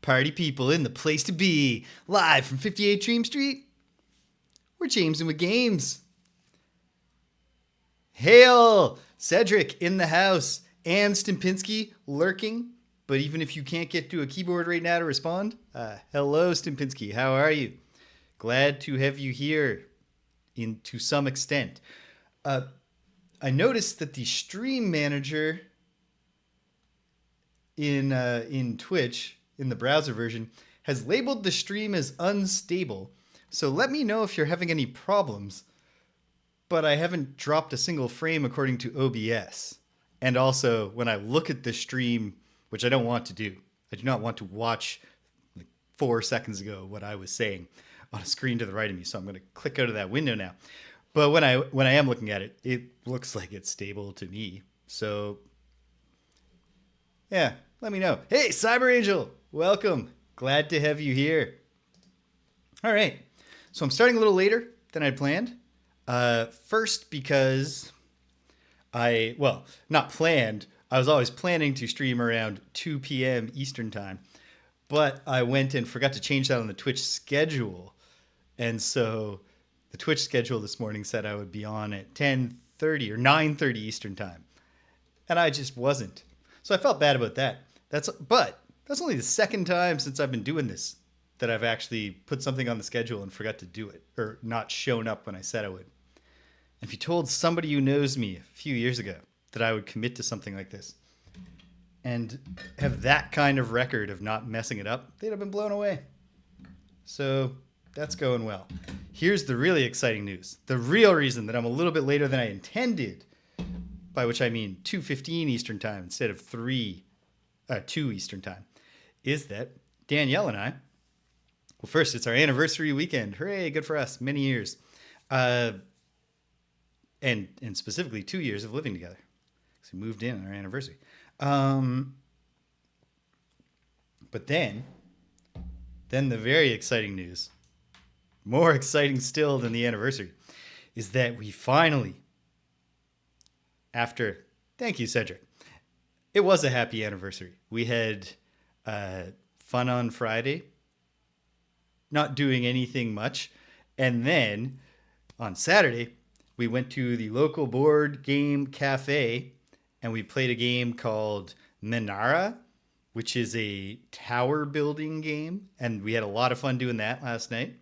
party people in the place to be. Live from 58 Dream Street, we're Jamesing with Games. Hail! Cedric in the house, and Stimpinski lurking. But even if you can't get to a keyboard right now to respond, hello Stimpinski, how are you? Glad to have you here to some extent. I noticed that the stream manager in Twitch, in the browser version, has labeled the stream as unstable. So let me know if you're having any problems. But I haven't dropped a single frame according to OBS. And also, when I look at the stream, which I don't want to do, I do not want to watch 4 seconds ago what I was saying on a screen to the right of me. So I'm going to click out of that window now. But when I am looking at it, it looks like it's stable to me. So, yeah, let me know. Hey, Cyber Angel, welcome. Glad to have you here. All right, so I'm starting a little later than I'd planned. First because not planned. I was always planning to stream around 2 p.m. Eastern time, but I went and forgot to change that on the Twitch schedule. And so the Twitch schedule this morning said I would be on at 10:30 or 9:30 Eastern time. And I just wasn't. So I felt bad about that. But that's only the second time since I've been doing this that I've actually put something on the schedule and forgot to do it, or not shown up when I said I would. And if you told somebody who knows me a few years ago that I would commit to something like this and have that kind of record of not messing it up, they'd have been blown away. So that's going well. Here's the really exciting news. The real reason that I'm a little bit later than I intended, by which I mean 2:15 Eastern time instead of 2 Eastern time, is that Danielle and I, well, first, it's our anniversary weekend. Hooray, good for us. Many years. And specifically 2 years of living together. So we moved in on our anniversary. But then the very exciting news, more exciting still than the anniversary, is that we finally, thank you, Cedric. It was a happy anniversary. We had fun on Friday, not doing anything much. And then on Saturday, we went to the local board game cafe and we played a game called Minara, which is a tower building game. And we had a lot of fun doing that last night.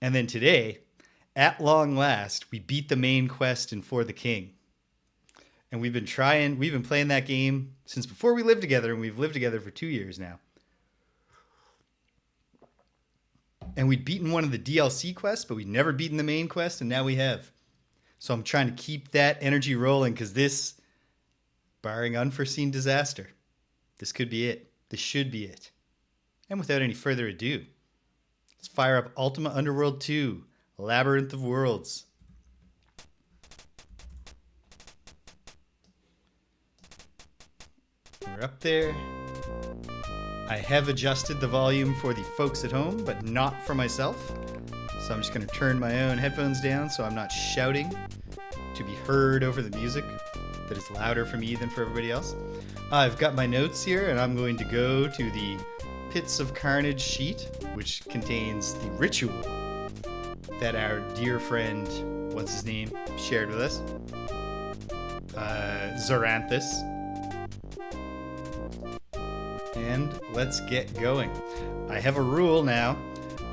And then today, at long last, we beat the main quest in For the King. And we've been playing that game since before we lived together, and we've lived together for 2 years now. And we'd beaten one of the DLC quests, but we'd never beaten the main quest, and now we have. So I'm trying to keep that energy rolling, because this, barring unforeseen disaster, this could be it. This should be it. And without any further ado, let's fire up Ultima Underworld 2, Labyrinth of Worlds. We're up there. I have adjusted the volume for the folks at home, but not for myself. So I'm just going to turn my own headphones down so I'm not shouting to be heard over the music that is louder for me than for everybody else. I've got my notes here, and I'm going to go to the Pits of Carnage sheet, which contains the ritual that our dear friend, what's his name, shared with us. Zoranthus. And let's get going. I have a rule now.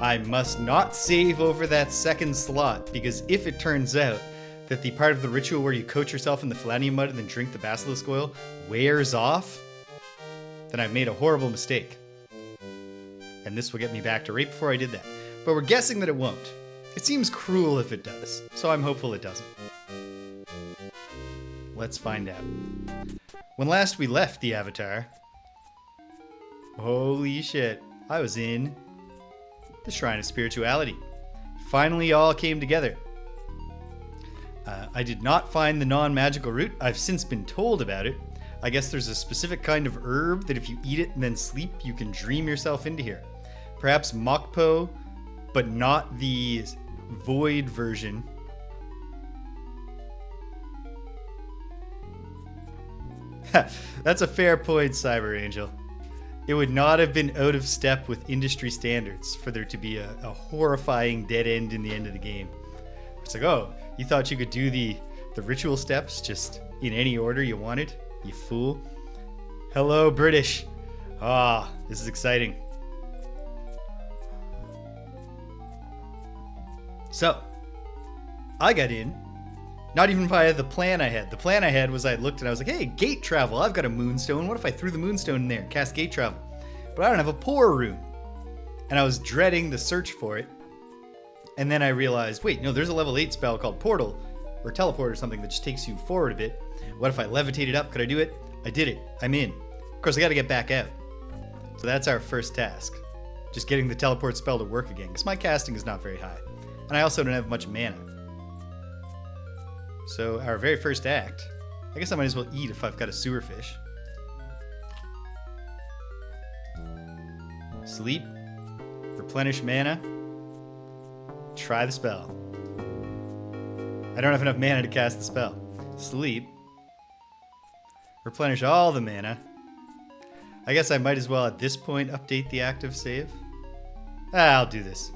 I must not save over that second slot, because if it turns out that the part of the ritual where you coat yourself in the Falanium mud and then drink the basilisk oil wears off, then I've made a horrible mistake. And this will get me back to right before I did that. But we're guessing that it won't. It seems cruel if it does, so I'm hopeful it doesn't. Let's find out. When last we left the Avatar, holy shit, I was in the Shrine of Spirituality. Finally all came together. I did not find the non-magical root. I've since been told about it. I guess there's a specific kind of herb that if you eat it and then sleep, you can dream yourself into here. Perhaps Mokpo, but not the void version. That's a fair point, Cyber Angel. It would not have been out of step with industry standards for there to be a horrifying dead end in the end of the game. It's like, oh, you thought you could do the ritual steps just in any order you wanted? You fool. Hello, British. Ah, this is exciting. So, I got in, not even via the plan I had. The plan I had was I looked and I was like, hey, gate travel. I've got a moonstone. What if I threw the moonstone in there and cast gate travel? But I don't have a pour rune. And I was dreading the search for it. And then I realized, wait, no, there's a level 8 spell called Portal, or Teleport or something that just takes you forward a bit. What if I levitated up? Could I do it? I did it. I'm in. Of course, I got to get back out. So that's our first task. Just getting the teleport spell to work again, because my casting is not very high. And I also don't have much mana. So our very first act, I guess I might as well eat if I've got a sewer fish. Sleep. Replenish mana. Try the spell. I don't have enough mana to cast the spell. Sleep. Replenish all the mana. I guess I might as well at this point update the active save. I'll do this.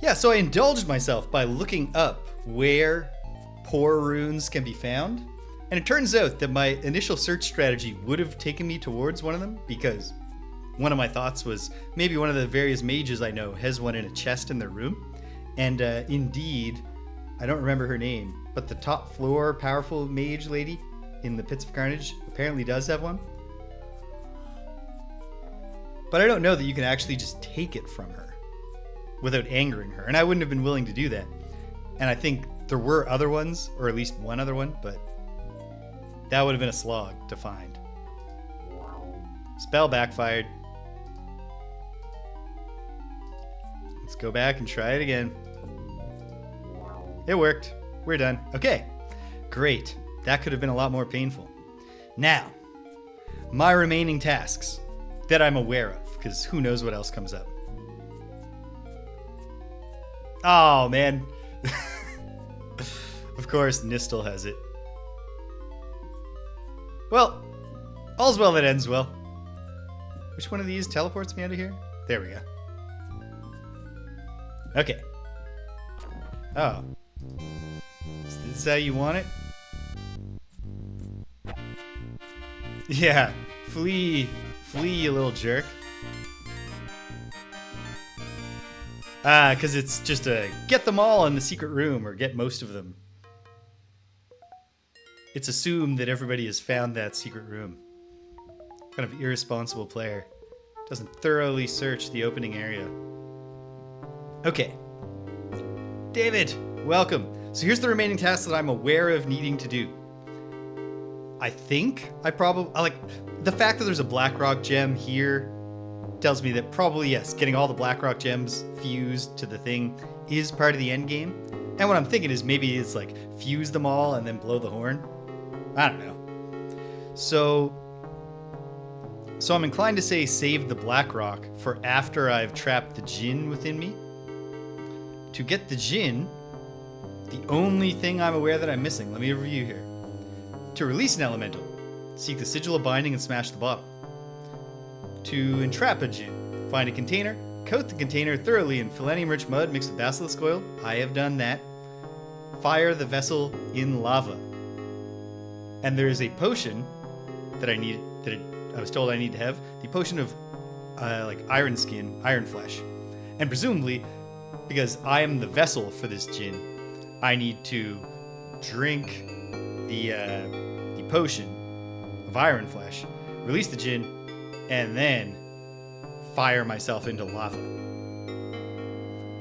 Yeah, so I indulged myself by looking up where pour runes can be found. And it turns out that my initial search strategy would have taken me towards one of them, because one of my thoughts was maybe one of the various mages I know has one in a chest in their room. And indeed, I don't remember her name, but the top floor powerful mage lady in the Pits of Carnage apparently does have one. But I don't know that you can actually just take it from her without angering her, and I wouldn't have been willing to do that. And I think there were other ones, or at least one other one, but that would have been a slog to find. Spell backfired. Let's go back and try it again. It worked. We're done. Okay, great. That could have been a lot more painful. Now, my remaining tasks that I'm aware of, because who knows what else comes up. Oh, man. Of course, Nistel has it. Well, all's well that ends well. Which one of these teleports me out of here? There we go. Okay. Oh. Is this how you want it? Yeah. Flee. Flee, you little jerk. Because it's just a get them all in the secret room, or get most of them. It's assumed that everybody has found that secret room. Kind of irresponsible player. Doesn't thoroughly search the opening area. Okay. David, welcome. So here's the remaining tasks that I'm aware of needing to do. I think I like the fact that there's a Blackrock Gem here tells me that probably, yes, getting all the Blackrock Gems fused to the thing is part of the end game. And what I'm thinking is maybe it's like fuse them all and then blow the horn. I don't know. So I'm inclined to say save the Blackrock for after I've trapped the Djinn within me. To get the Djinn, the only thing I'm aware that I'm missing, let me review here. To release an elemental, seek the Sigil of Binding and smash the bottom. To entrap a Djinn, find a container, coat the container thoroughly in Philenium-rich mud mixed with basilisk oil. I have done that. Fire the vessel in lava. And there is a potion that I was told I need to have. The potion of like iron skin, iron flesh. And presumably, because I am the vessel for this Djinn, I need to drink the potion of iron flesh, release the Djinn, and then fire myself into lava.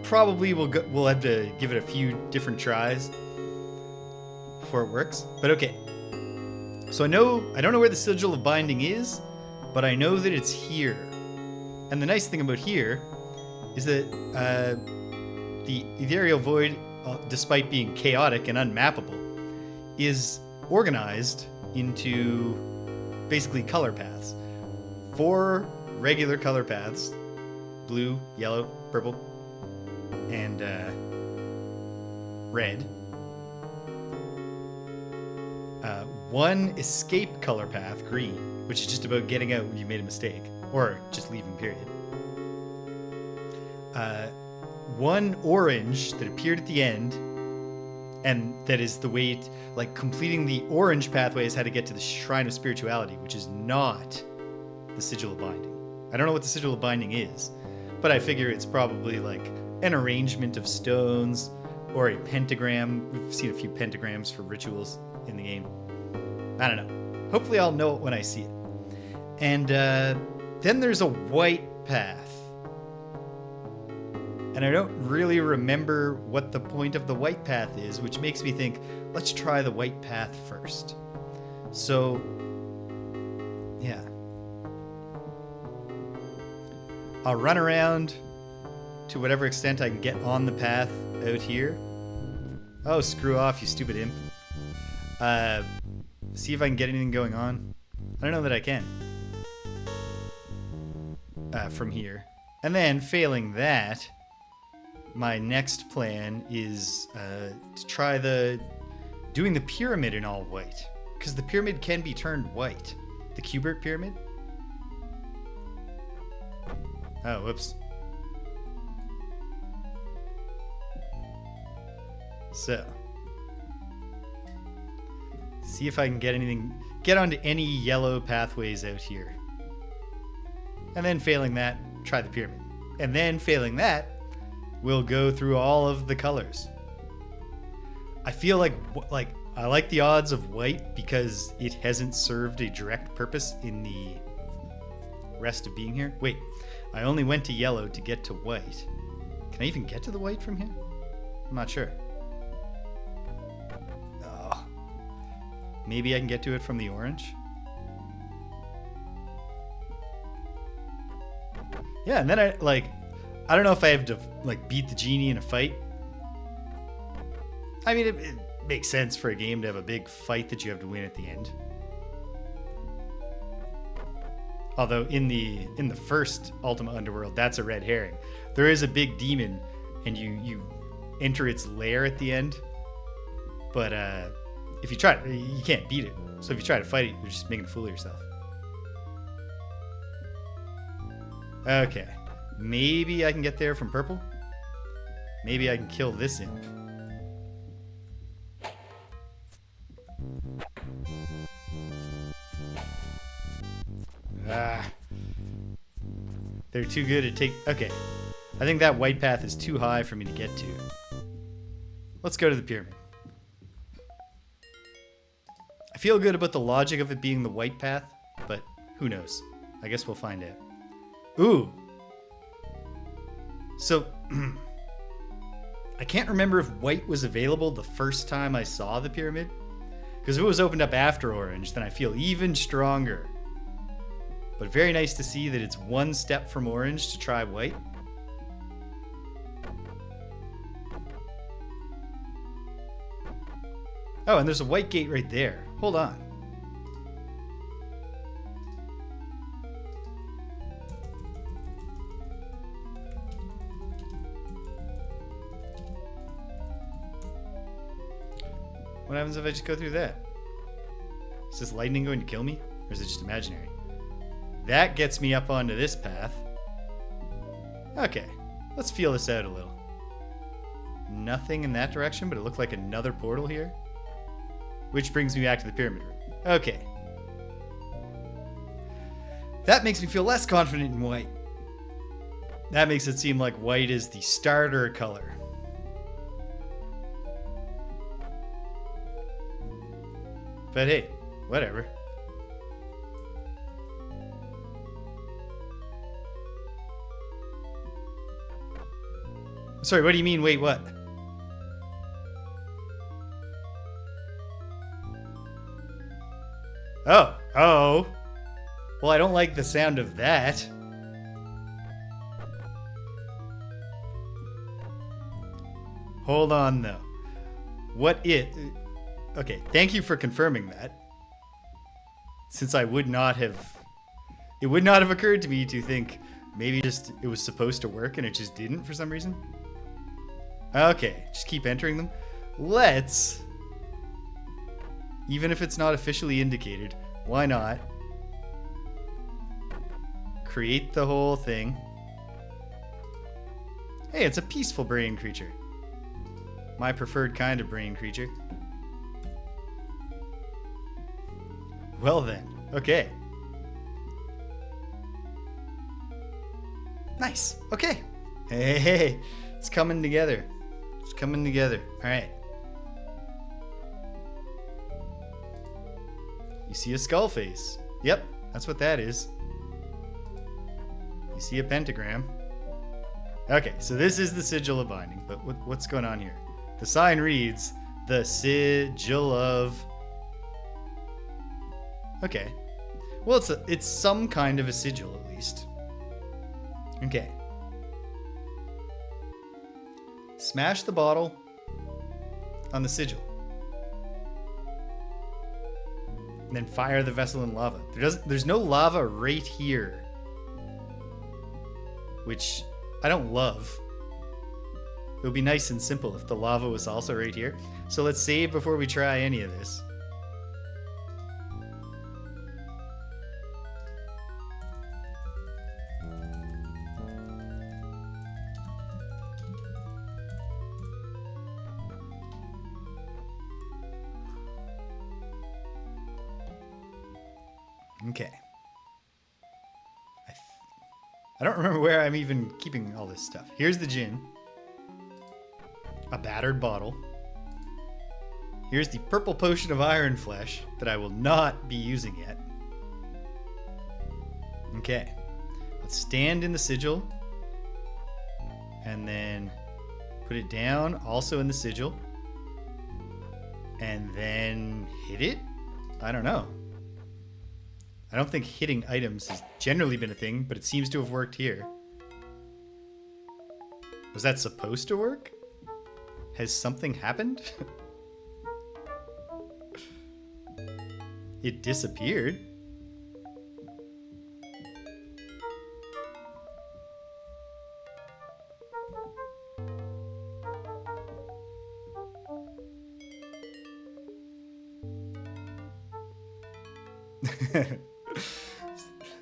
Probably we'll have to give it a few different tries before it works. But okay. So I don't know where the Sigil of Binding is, but I know that it's here. And the nice thing about here is that the Ethereal Void, despite being chaotic and unmappable, is organized into basically color paths. 4 regular color paths: blue, yellow, purple, and red. one escape color path, green, which is just about getting out when you made a mistake, or just leaving, period. One orange that appeared at the end, and that is the way, like, completing the orange pathway is how to get to the Shrine of Spirituality, which is not the Sigil of Binding. I don't know what the Sigil of Binding is, but I figure it's probably like an arrangement of stones or a pentagram. We've seen a few pentagrams for rituals in the game. I don't know. Hopefully I'll know it when I see it. And then there's a white path. And I don't really remember what the point of the white path is, which makes me think, let's try the white path first. So, yeah. I'll run around to whatever extent I can get on the path out here. Oh, screw off, you stupid imp. See if I can get anything going on. I don't know that I can. From here. And then, failing that, my next plan is to try doing the pyramid in all white. Because the pyramid can be turned white. The Cubert pyramid. Oh, whoops. So, see if I can get onto any yellow pathways out here. And then failing that, try the pyramid. And then failing that, we'll go through all of the colors. I feel like I like the odds of white because it hasn't served a direct purpose in the rest of being here. Wait, I only went to yellow to get to white. Can I even get to the white from here? I'm not sure. Oh. Maybe I can get to it from the orange? Yeah, and then I don't know if I have to beat the genie in a fight. I mean, it makes sense for a game to have a big fight that you have to win at the end. Although in the first Ultima Underworld, that's a red herring. There is a big demon, and you enter its lair at the end. But if you try, you can't beat it. So if you try to fight it, you're just making a fool of yourself. Okay, maybe I can get there from purple. Maybe I can kill this imp. They're too good to take. Okay, I think that white path is too high for me to get to. Let's go to the pyramid. I feel good about the logic of it being the white path, but who knows? I guess we'll find out. Ooh. So, I can't remember if white was available the first time I saw the pyramid. Because if it was opened up after orange, then I feel even stronger. But very nice to see that it's one step from orange to try white. Oh, and there's a white gate right there. Hold on. What happens if I just go through that? Is this lightning going to kill me? Or is it just imaginary? That gets me up onto this path. Okay, let's feel this out a little. Nothing in that direction, but it looked like another portal here. Which brings me back to the pyramid room. Okay. That makes me feel less confident in white. That makes it seem like white is the starter color. But hey, whatever. Sorry, what do you mean, wait, what? Oh. Well, I don't like the sound of that. Hold on, though. Okay, thank you for confirming that. Since it would not have occurred to me to think maybe just it was supposed to work and it just didn't for some reason. Okay, just keep entering them. Let's Even if it's not officially indicated, why not? Create the whole thing. Hey, it's a peaceful brain creature. My preferred kind of brain creature. Well then, okay. Nice, okay. Hey, it's coming together. It's coming together, all right. You see a skull face. Yep, that's what that is. You see a pentagram. Okay, so this is the Sigil of Binding, but what's going on here? The sign reads, the Sigil of... Okay. Well, it's some kind of a sigil, at least. Okay. Smash the bottle on the sigil. And then fire the vessel in lava. There's no lava right here, which I don't love. It would be nice and simple if the lava was also right here. So let's save before we try any of this. Okay. I don't remember where I'm even keeping all this stuff. Here's the gin. A battered bottle. Here's the purple potion of iron flesh that I will not be using yet. Okay. Let's stand in the sigil. And then put it down, also in the sigil. And then hit it? I don't know. I don't think hitting items has generally been a thing, but it seems to have worked here. Was that supposed to work? Has something happened? It disappeared.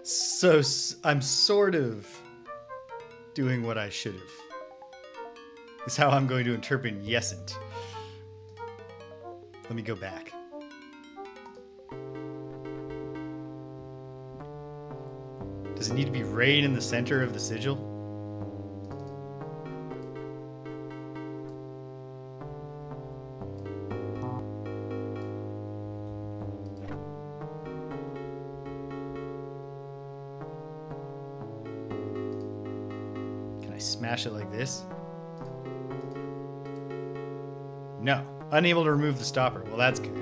So I'm sort of doing what I should have. Is how I'm going to interpret yesn't. Let me go back. Does it need to be right in the center of the sigil? Can I smash it like this? No. Unable to remove the stopper. Well, that's good.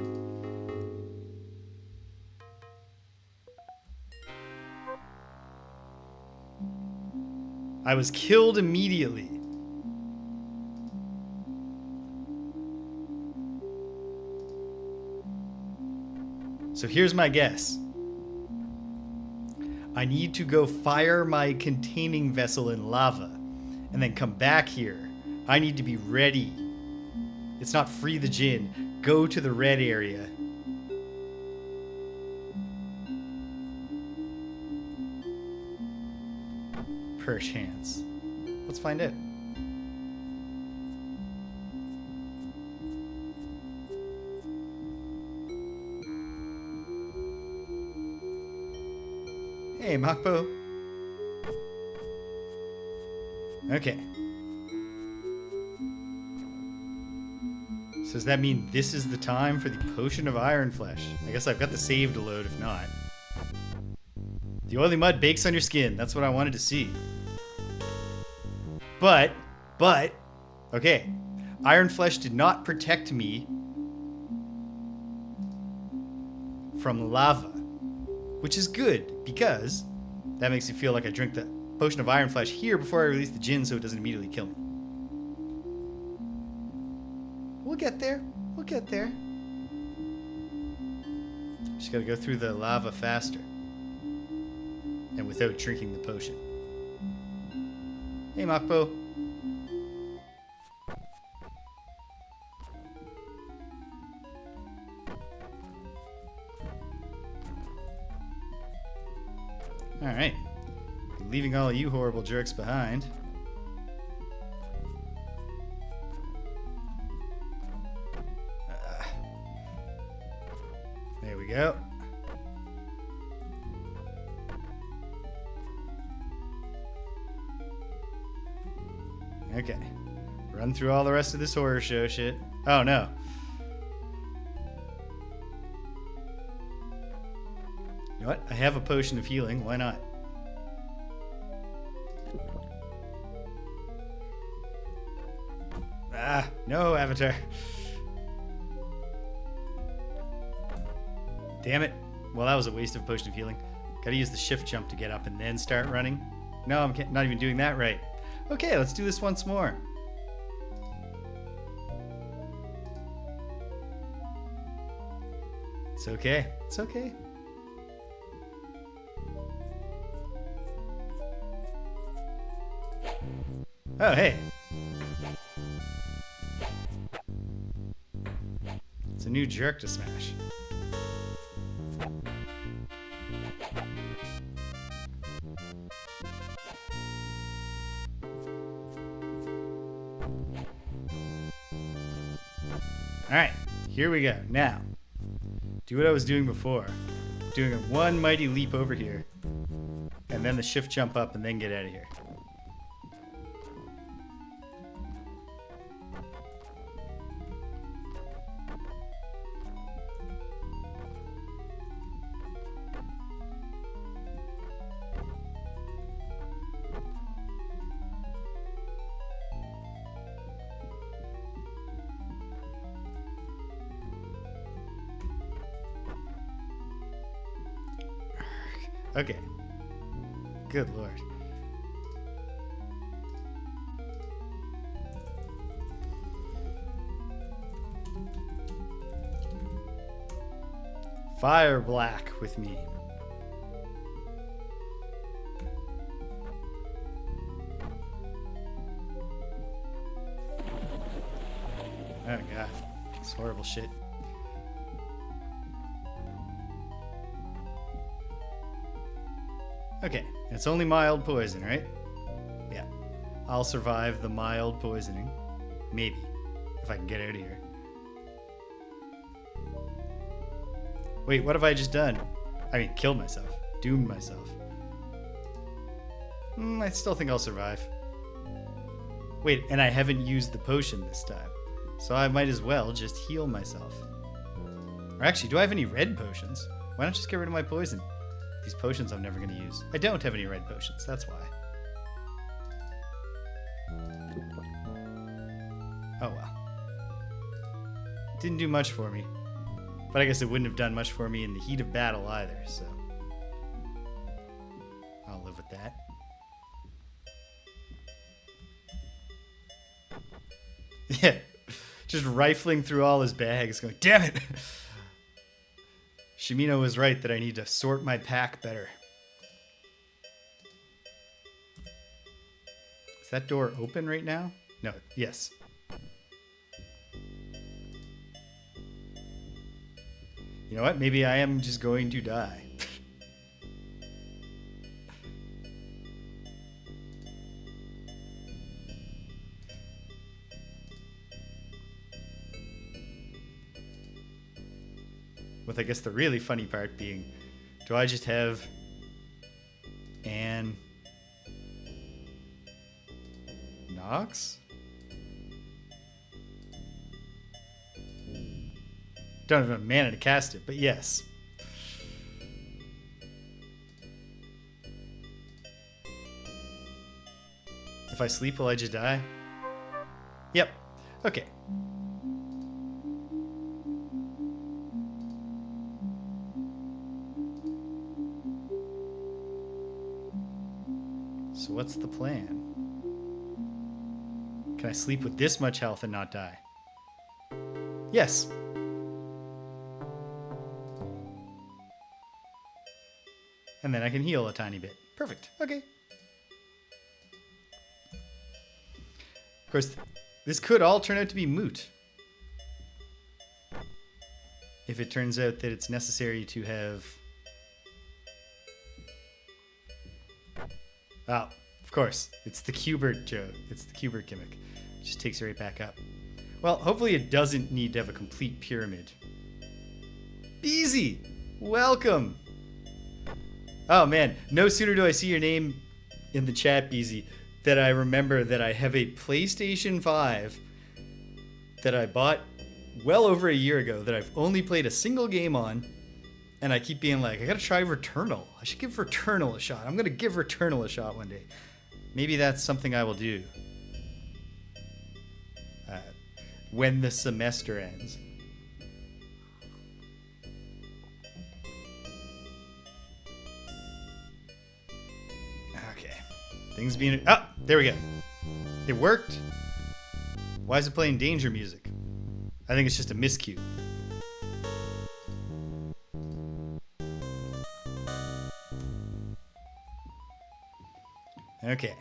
I was killed immediately. So here's my guess. I need to go fire my containing vessel in lava and then come back here. I need to be ready. It's not free the gin. Go to the red area. Perchance. Let's find out. Hey, Makpo. Okay. So does that mean this is the time for the Potion of Iron Flesh? I guess I've got the save to load if not. The oily mud bakes on your skin. That's what I wanted to see. But, okay. Iron Flesh did not protect me from lava, which is good because that makes me feel like I drink the Potion of Iron Flesh here before I release the gin so it doesn't immediately kill me. We'll get there. We'll get there. Just gotta go through the lava faster. And without drinking the potion. Hey, Makpo. Alright. Leaving all you horrible jerks behind. There we go. Okay. Run through all the rest of this horror show shit. Oh no. You know what? I have a potion of healing. Why not? Ah, no, Avatar. Damn it. Well, that was a waste of a potion of healing. Gotta use the shift jump to get up and then start running. No, I'm not even doing that right. Okay, let's do this once more. It's okay. It's okay. Oh, hey. It's a new jerk to smash. Alright, here we go. Now, do what I was doing before. Doing a one mighty leap over here, and then the shift jump up, and then get out of here. Okay. Good lord. Fire black with me. Oh god. It's horrible shit. Okay, it's only mild poison, right? Yeah. I'll survive the mild poisoning. Maybe. If I can get out of here. Wait, what have I just done? I mean, killed myself. Doomed myself. I still think I'll survive. Wait, and I haven't used the potion this time. So I might as well just heal myself. Or actually, do I have any red potions? Why not just get rid of my poison? These potions I'm never going to use. I don't have any red potions, that's why. Oh well. Didn't do much for me. But I guess it wouldn't have done much for me in the heat of battle either, so... I'll live with that. Yeah. Just rifling through all his bags, going, damn it! Shimino was right that I need to sort my pack better. Is that door open right now? No, yes. You know what? Maybe I am just going to die. With, I guess, the really funny part being, do I just have an Nox? Don't have enough mana to cast it, but yes. If I sleep, will I just die? Yep. Okay. So what's the plan? Can I sleep with this much health and not die? Yes. And then I can heal a tiny bit. Perfect. Okay. Of course, this could all turn out to be moot. If it turns out that it's necessary to have Oh, of course. It's the Cubert joke. It's the Cubert gimmick. Just takes you right back up. Well, hopefully it doesn't need to have a complete pyramid. Beezy! Welcome! Oh man, no sooner do I see your name in the chat, Beezy, that I remember that I have a PlayStation 5 that I bought well over a year ago that I've only played a single game on, and I keep being like, I gotta try Returnal. I should give Returnal a shot. I'm gonna give Returnal a shot one day. Maybe that's something I will do when the semester ends. Okay. Things being... Oh, there we go. It worked. Why is it playing danger music? I think it's just a miscue. Okay.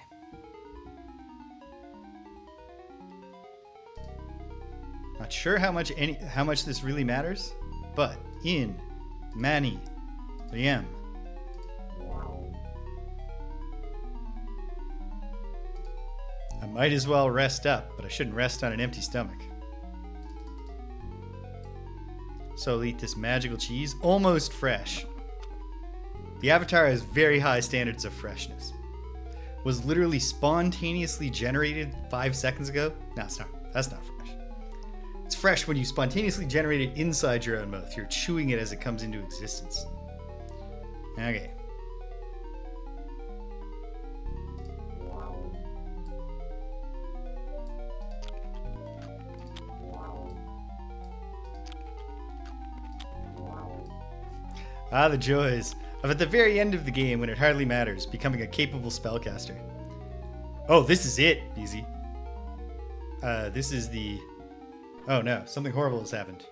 Not sure how much this really matters, but in Mani Liam. I might as well rest up, but I shouldn't rest on an empty stomach. So I'll eat this magical cheese, almost fresh. The Avatar has very high standards of freshness. Was literally spontaneously generated 5 seconds ago. No, it's not. That's not fresh. It's fresh when you spontaneously generate it inside your own mouth. You're chewing it as it comes into existence. Okay. Ah, the joys of at the very end of the game, when it hardly matters, becoming a capable spellcaster. Oh, this is it, Beezy. This is the... Oh no, something horrible has happened.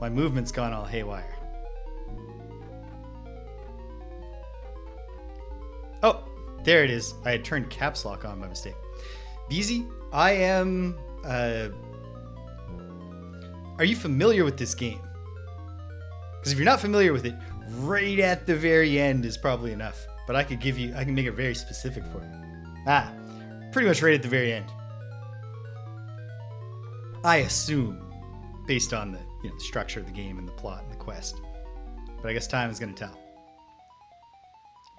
My movement's gone all haywire. Oh, there it is. I had turned caps lock on by mistake. Beezy, I am... Are you familiar with this game? Because if you're not familiar with it, right at the very end is probably enough. But I can make it very specific for you. Ah, pretty much right at the very end. I assume, based on the the structure of the game and the plot and the quest. But I guess time is going to tell.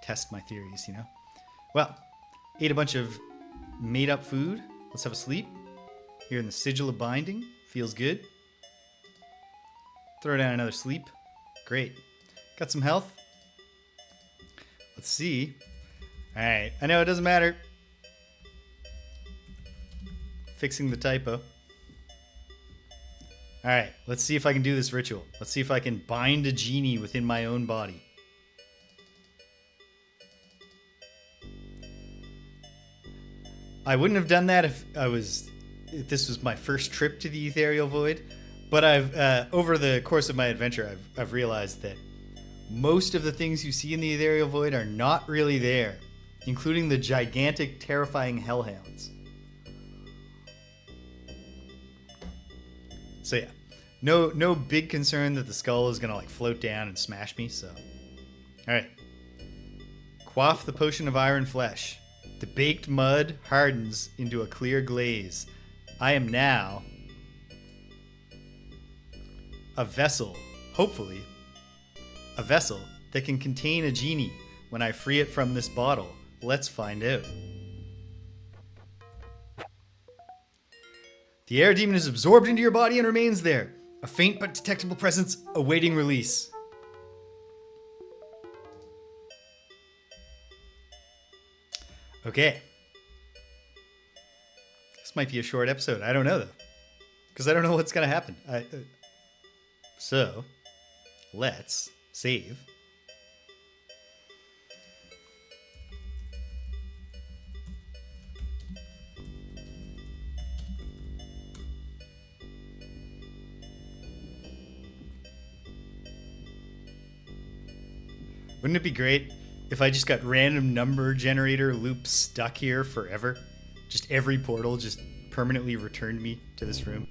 Test my theories, Well, ate a bunch of made-up food. Let's have a sleep. Here in the Sigil of Binding. Feels good. Throw down another sleep. Great. Got some health. Let's see. All right. I know it doesn't matter. Fixing the typo. All right. Let's see if I can do this ritual. Let's see if I can bind a genie within my own body. I wouldn't have done that if this was my first trip to the Ethereal Void. But I've over the course of my adventure, I've realized that most of the things you see in the Ethereal Void are not really there, including the gigantic, terrifying hellhounds. So yeah, no big concern that the skull is gonna float down and smash me. So, all right, quaff the potion of iron flesh. The baked mud hardens into a clear glaze. I am now a vessel, hopefully, a vessel that can contain a genie when I free it from this bottle. Let's find out. The air demon is absorbed into your body and remains there. A faint but detectable presence awaiting release. Okay. This might be a short episode. I don't know, though. Because I don't know what's going to happen. So, let's save. Wouldn't it be great if I just got random number generator loops stuck here forever? Just every portal just permanently returned me to this room.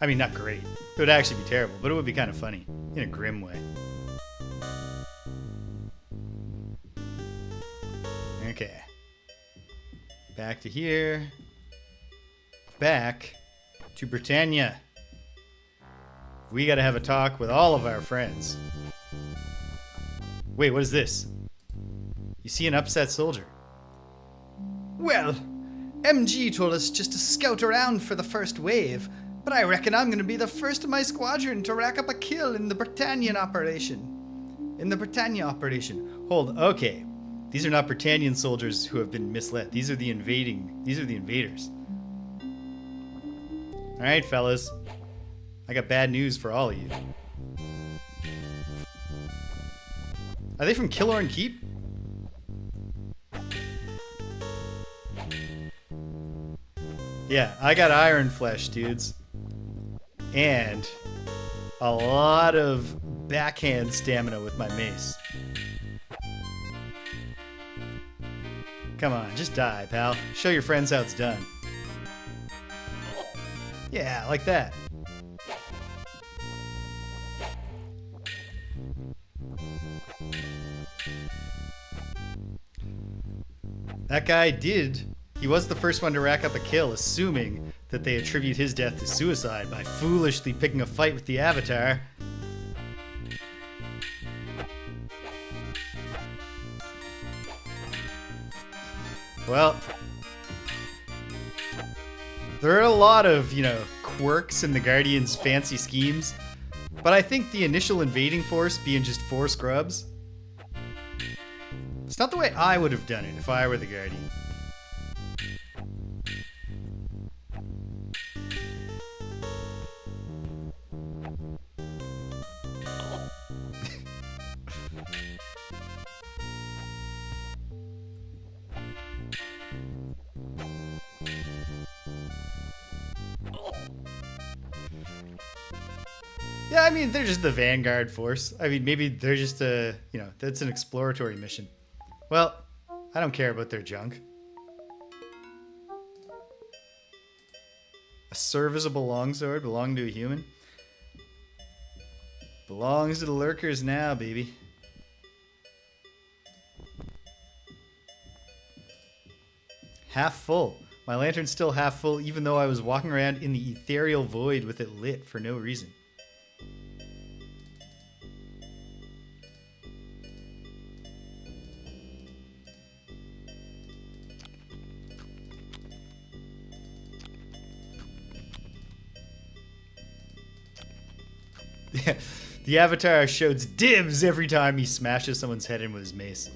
I mean, not great. It would actually be terrible, but it would be kind of funny in a grim way. Okay. Back to here. Back to Britannia. We gotta have a talk with all of our friends. Wait, what is this? You see an upset soldier. Well, MG told us just to scout around for the first wave, but I reckon I'm gonna be the first of my squadron to rack up a kill in the Britannian operation. Hold, okay. These are not Britannian soldiers who have been misled. These are the invaders. Alright, fellas. I got bad news for all of you. Are they from Killorn Keep? Yeah, I got Iron Flesh, dudes. And a lot of backhand stamina with my mace. Come on, just die, pal. Show your friends how it's done. Yeah, like that. That guy he was the first one to rack up a kill, assuming that they attribute his death to suicide by foolishly picking a fight with the Avatar. Well, there are a lot of, quirks in the Guardian's fancy schemes, but I think the initial invading force being just 4 scrubs, it's not the way I would have done it if I were the Guardian. Yeah, I mean, they're just the Vanguard force. I mean, maybe they're just that's an exploratory mission. Well, I don't care about their junk. A serviceable longsword belonging to a human? Belongs to the lurkers now, baby. Half full. My lantern's still half full, even though I was walking around in the ethereal void with it lit for no reason. Yeah, the Avatar shows dibs every time he smashes someone's head in with his mace.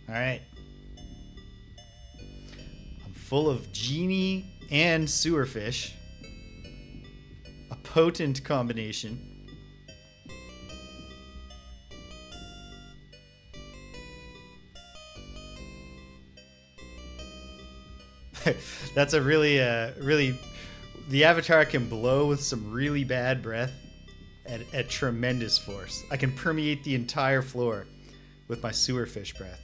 Alright. I'm full of genie and sewerfish. A potent combination. That's a really, the Avatar can blow with some really bad breath at tremendous force. I can permeate the entire floor with my sewerfish breath.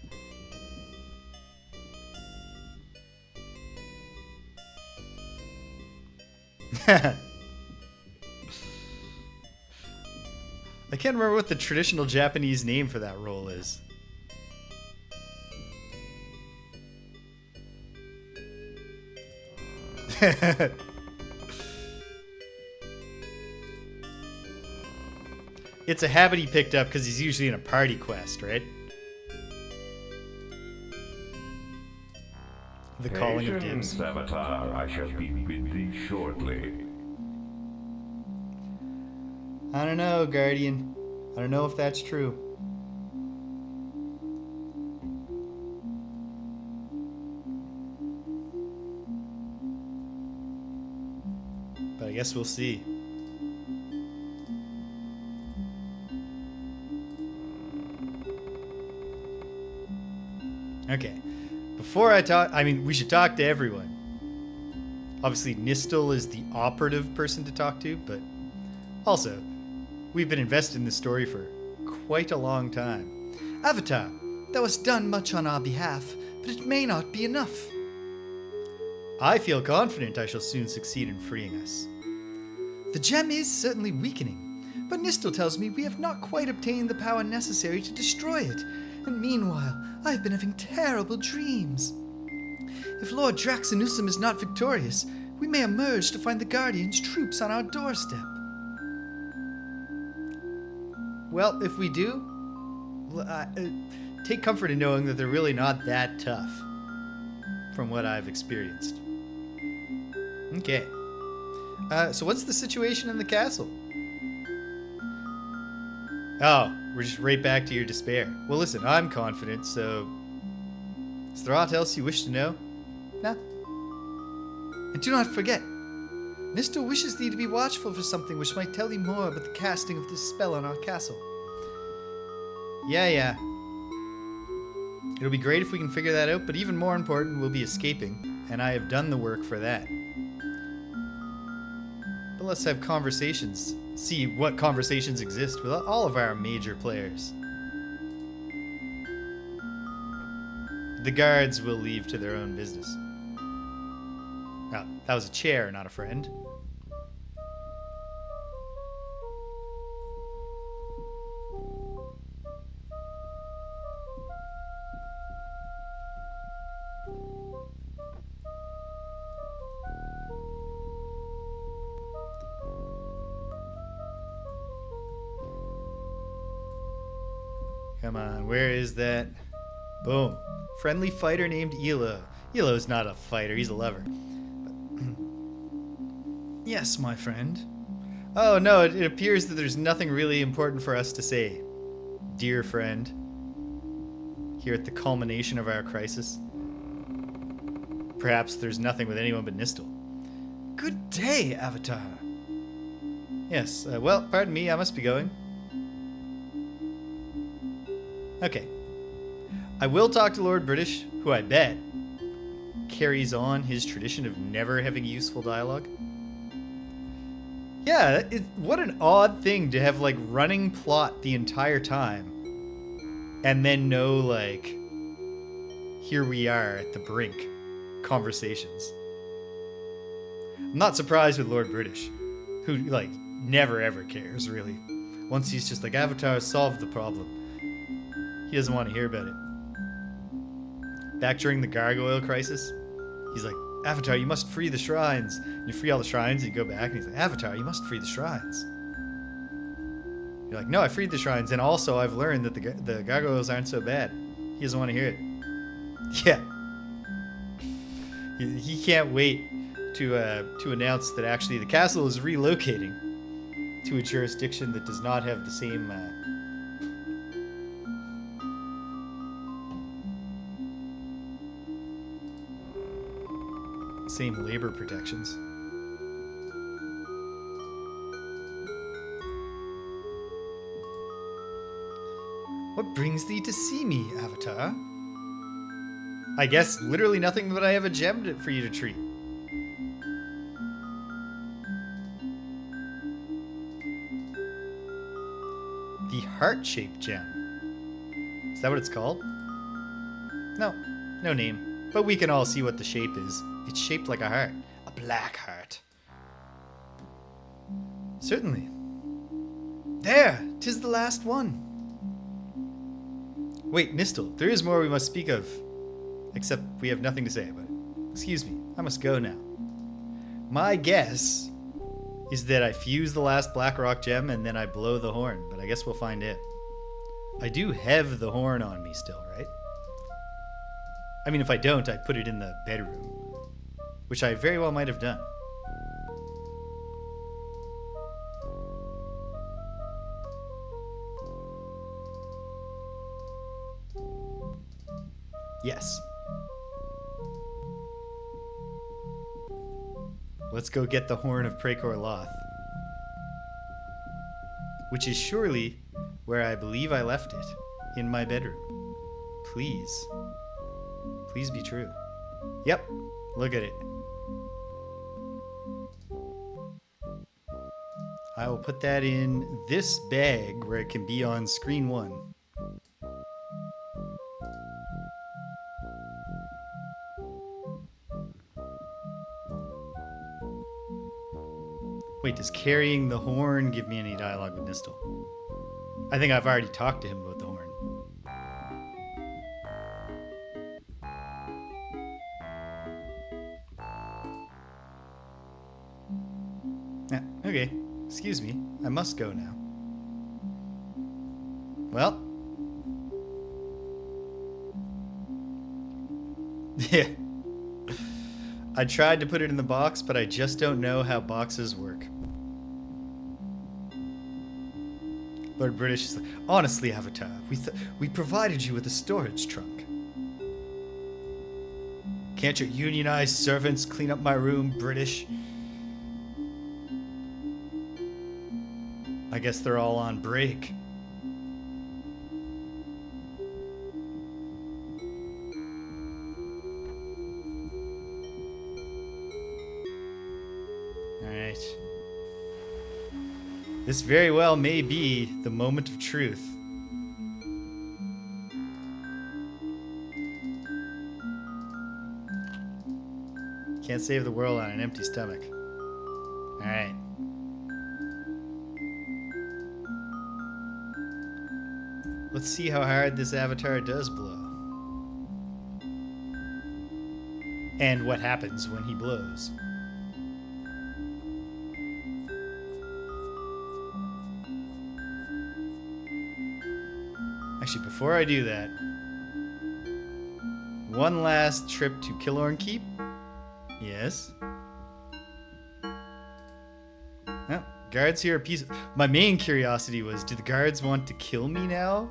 I can't remember what the traditional Japanese name for that role is. It's a habit he picked up because he's usually in a party quest, right? The calling of dibs. Avatar, I shall be with thee shortly. I don't know, Guardian. I don't know if that's true. But I guess we'll see. Okay. Before I talk, we should talk to everyone. Obviously, Nistel is the operative person to talk to, but also, we've been invested in this story for quite a long time. Avatar, thou hast done much on our behalf, but it may not be enough. I feel confident I shall soon succeed in freeing us. The gem is certainly weakening, but Nistel tells me we have not quite obtained the power necessary to destroy it, and meanwhile I have been having terrible dreams. If Lord Draxinusum is not victorious, we may emerge to find the Guardian's troops on our doorstep. Well, if we do, take comfort in knowing that they're really not that tough, from what I've experienced. Okay. So what's the situation in the castle? Oh, we're just right back to your despair. Well, listen, I'm confident, so... Is there aught else you wish to know? Nah. And do not forget, Nistel wishes thee to be watchful for something which might tell thee more about the casting of this spell on our castle. Yeah. It'll be great if we can figure that out, but even more important, we'll be escaping, and I have done the work for that. But let's have conversations. See what conversations exist with all of our major players. The guards will leave to their own business. Oh, that was a chair, not a friend. Come on, where is that? Boom. Friendly fighter named Elo. Elo's not a fighter, he's a lover. Yes, my friend. Oh no, it appears that there's nothing really important for us to say. Dear friend. Here at the culmination of our crisis. Perhaps there's nothing with anyone but Nistel. Good day, Avatar. Yes, well, pardon me, I must be going. Okay. I will talk to Lord British, who I bet carries on his tradition of never having useful dialogue. Yeah, what an odd thing to have, like, running plot the entire time. And then no, like, here we are at the brink conversations. I'm not surprised with Lord British, who, like, never ever cares, really. Once he's just like, Avatar solved the problem. He doesn't want to hear about it. Back during the gargoyle crisis, he's like, Avatar, you must free the shrines. And you free all the shrines, and you go back, and he's like, Avatar, you must free the shrines. You're like, no, I freed the shrines, and also I've learned that the gargoyles aren't so bad. He doesn't want to hear it. Yeah. He can't wait to announce that actually the castle is relocating to a jurisdiction that does not have the same... same labor protections. What brings thee to see me, Avatar? I guess literally nothing, but I have a gem for you to treat. The heart-shaped gem. Is that what it's called? No name. But we can all see what the shape is. It's shaped like a heart. A black heart. Certainly. There, 'tis the last one. Wait, Nistel, there is more we must speak of. Except we have nothing to say about it. Excuse me, I must go now. My guess is that I fuse the last Blackrock Gem and then I blow the horn, but I guess we'll find out. I do have the horn on me still, right? I mean, if I don't, I put it in the bedroom. Which I very well might have done. Yes. Let's go get the horn of Prekor Loth. Which is surely where I believe I left it. In my bedroom. Please. Please be true. Yep. Look at it. I will put that in this bag where it can be on screen 1. Wait, does carrying the horn give me any dialogue with Nistel? I think I've already talked to him about the horn. Yeah, okay. Excuse me. I must go now. Well. Yeah. I tried to put it in the box, but I just don't know how boxes work. Lord British is like, honestly, Avatar, we provided you with a storage trunk. Can't your unionized servants clean up my room, British? I guess they're all on break. Alright. This very well may be the moment of truth. Can't save the world on an empty stomach. Alright. Let's see how hard this avatar does blow. And what happens when he blows. Actually, before I do that, one last trip to Killorn Keep. Yes. Oh, guards here are peaceful. My main curiosity was, do the guards want to kill me now?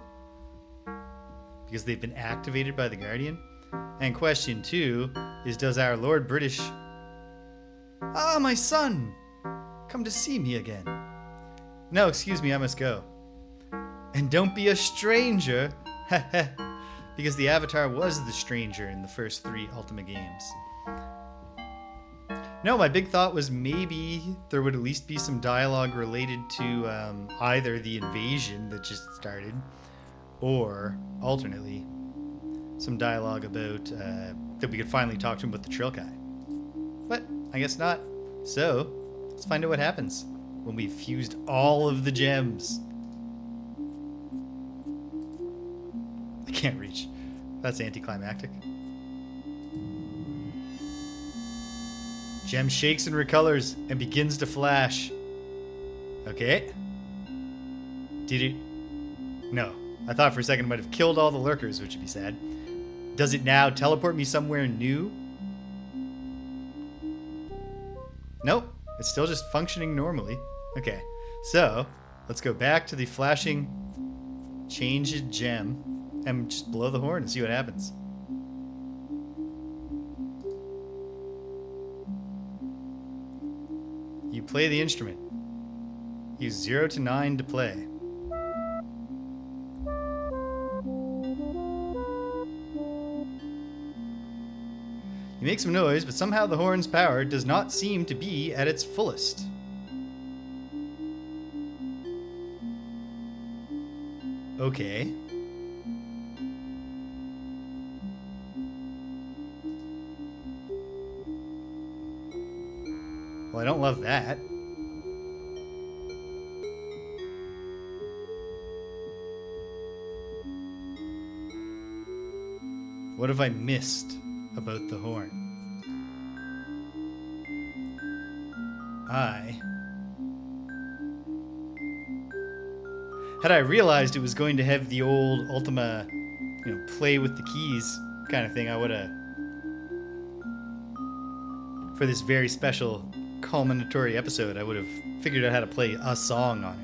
Because they've been activated by the Guardian? And question 2 is, does our Lord British... Ah, my son! Come to see me again. No, excuse me, I must go. And don't be a stranger! Because the Avatar was the stranger in the first 3 Ultima games. No, my big thought was maybe there would at least be some dialogue related to either the invasion that just started, or, alternately, some dialogue about that we could finally talk to him about the Trilkai. But I guess not. So, let's find out what happens when we've fused all of the gems. I can't reach. That's anticlimactic. Gem shakes and recolors and begins to flash. Okay. Did it? No. I thought for a second it might have killed all the lurkers, which would be sad. Does it now teleport me somewhere new? Nope. It's still just functioning normally. Okay. So, let's go back to the flashing changed gem and just blow the horn and see what happens. You play the instrument. Use 0 to 9 to play. You make some noise, but somehow the horn's power does not seem to be at its fullest. Okay. Well, I don't love that. What have I missed about the horn? Had I realized it was going to have the old Ultima, play with the keys kind of thing, I would have, for this very special culminatory episode, I would have figured out how to play a song on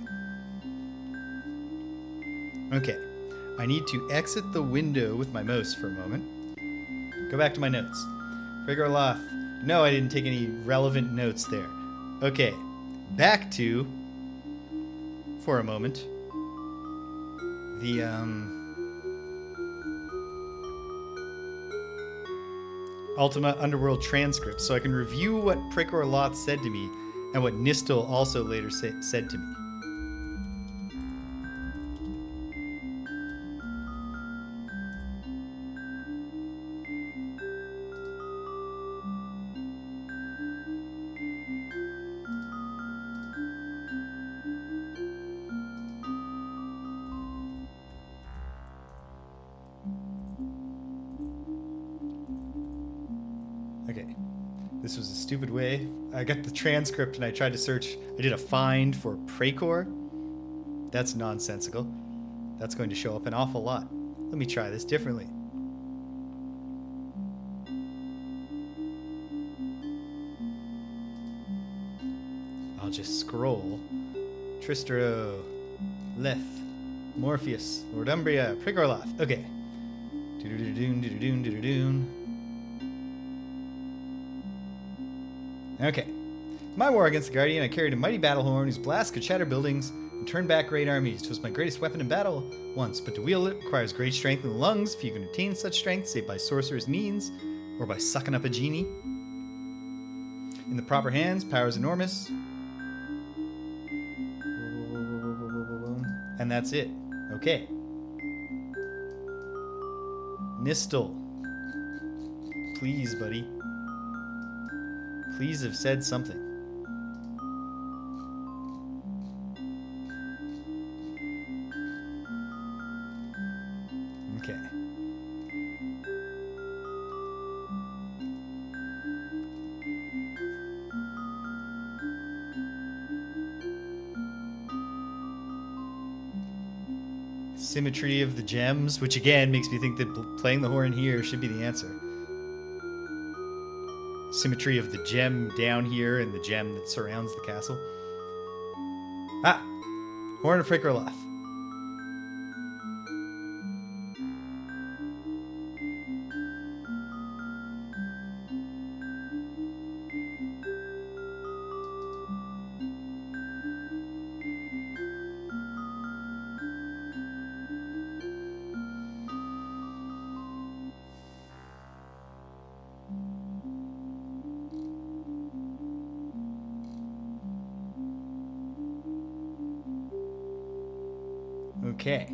it. Okay, I need to exit the window with my mouse for a moment. Go back to my notes. Frigorloth. No, I didn't take any relevant notes there. Okay, back to, for a moment, the, Ultima Underworld transcript, so I can review what Frigorloth said to me and what Nistel also later said to me. Okay. This was a stupid way. I got the transcript and I tried to search. I did a find for Precor. That's nonsensical. That's going to show up an awful lot. Let me try this differently. I'll just scroll. Tristero, Leth, Morpheus, Lord Umbria, Prigorloth. Okay. Do-do-do-doon, do-do-doon, do-do-doon. Okay. In my war against the Guardian, I carried a mighty battle horn whose blast could shatter buildings and turn back great armies. 'Twas my greatest weapon in battle once, but to wield it requires great strength in the lungs. If you can attain such strength, save by sorcerer's means, or by sucking up a genie. In the proper hands, power is enormous. And that's it. Okay. Nistel. Please, buddy. Please have said something. Okay. Symmetry of the gems, which again makes me think that playing the horn here should be the answer. Symmetry of the gem down here and the gem that surrounds the castle. Ah! Horn of Prickerloth. Okay.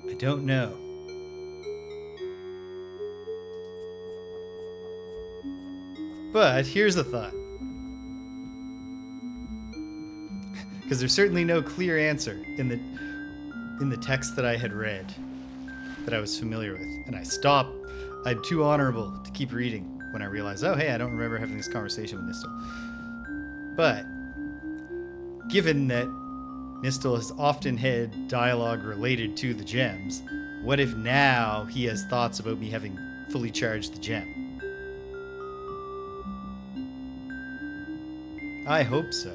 I don't know. But here's the thought. Because there's certainly no clear answer in the text that I had read that I was familiar with. And I stopped. I'm too honorable to keep reading when I realized, oh, hey, I don't remember having this conversation with Nistel. But given that Nistel has often had dialogue related to the gems, what if now he has thoughts about me having fully charged the gem? I hope so.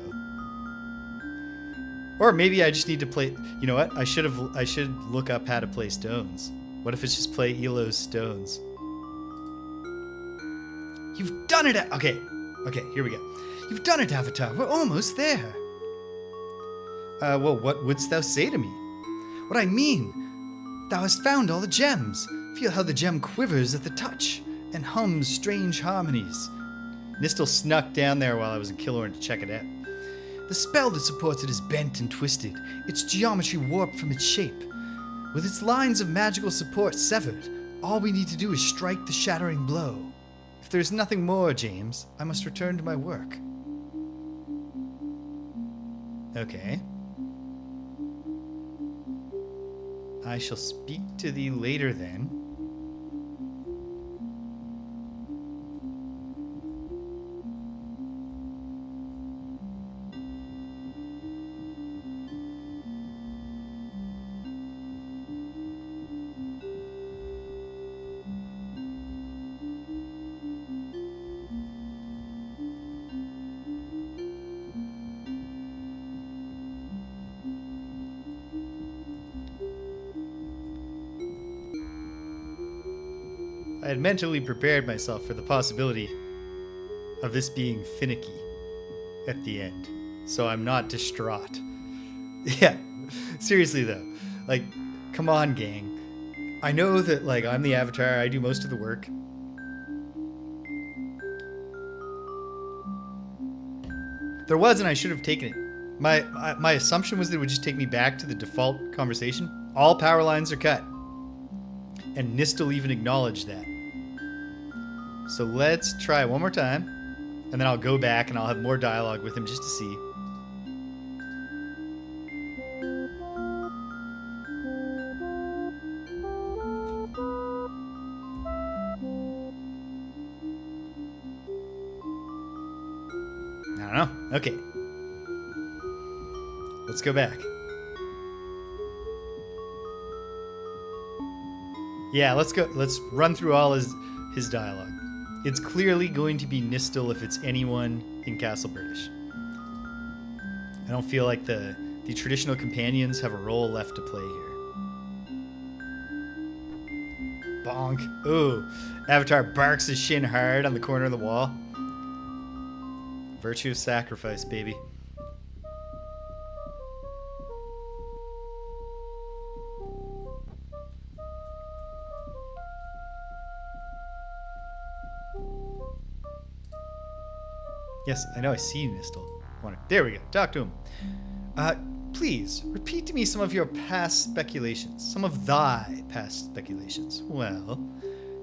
Or maybe I just need to play. You know what? I should look up how to play stones. What if it's just play Elo's stones? You've done it. Okay, here we go. You've done it, Avatar. We're almost there. Well, what wouldst thou say to me? What I mean, thou hast found all the gems. Feel how the gem quivers at the touch and hums strange harmonies. Nistel snuck down there while I was in Killorn to check it out. The spell that supports it is bent and twisted, its geometry warped from its shape. With its lines of magical support severed, all we need to do is strike the shattering blow. If there's nothing more, James, I must return to my work. Okay. I shall speak to thee later then. I had mentally prepared myself for the possibility of this being finicky at the end, so I'm not distraught. Yeah, seriously though, like, come on, gang. I know that, like, I'm the Avatar, I do most of the work, There was, and I should have taken it. My assumption was that it would just take me back to the default conversation. All power lines are cut. And Nistel even acknowledged that. So let's try one more time. And then I'll go back and I'll have more dialogue with him just to see. I don't know. Okay. Let's go back. Yeah, let's go. Let's run through all his dialogue. It's clearly going to be Nistel if it's anyone in Castle British. I don't feel like the traditional companions have a role left to play here. Bonk. Ooh. Avatar barks his shin hard on the corner of the wall. Virtue of sacrifice, baby. Yes, I know I see Nistel. There we go. Talk to him. Please, repeat to me some of your past speculations. Some of thy past speculations. Well,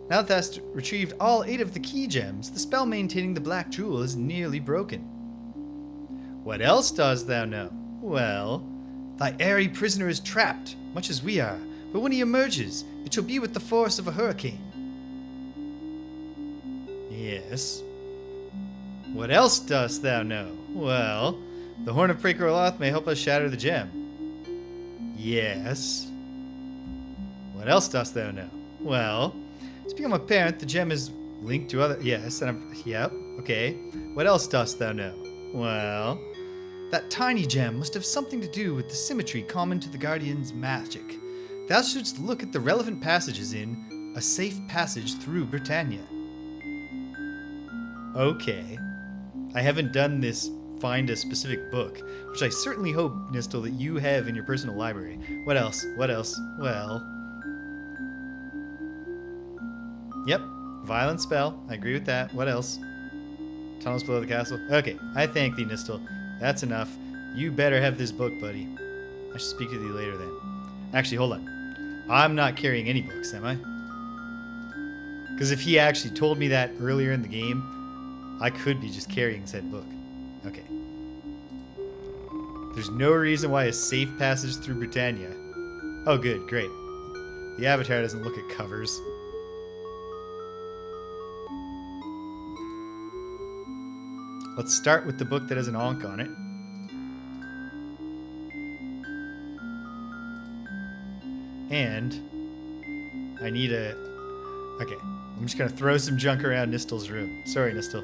now that thou hast retrieved all 8 of the key gems, the spell maintaining the black jewel is nearly broken. What else dost thou know? Well, thy airy prisoner is trapped, much as we are, but when he emerges, it shall be with the force of a hurricane. Yes. What else dost thou know? Well, the Horn of Prevails may help us shatter the gem. Yes. What else dost thou know? Well, it's become apparent the gem is linked to other... Yes, yep, okay. What else dost thou know? Well, that tiny gem must have something to do with the symmetry common to the Guardian's magic. Thou shouldst look at the relevant passages in A Safe Passage Through Britannia. Okay. I haven't done this find a specific book, which I certainly hope, Nistel, that you have in your personal library. What else? What else? Well... Yep. Violent spell. I agree with that. What else? Tunnels below the castle. Okay. I thank thee, Nistel. That's enough. You better have this book, buddy. I shall speak to thee later then. Actually, hold on. I'm not carrying any books, am I? Because if he actually told me that earlier in the game, I could be just carrying said book. Okay. There's no reason why A Safe Passage Through Britannia. Oh, good. Great. The Avatar doesn't look at covers. Let's start with the book that has an Ankh on it. And I need a... Okay. I'm just going to throw some junk around Nistel's room. Sorry, Nistel.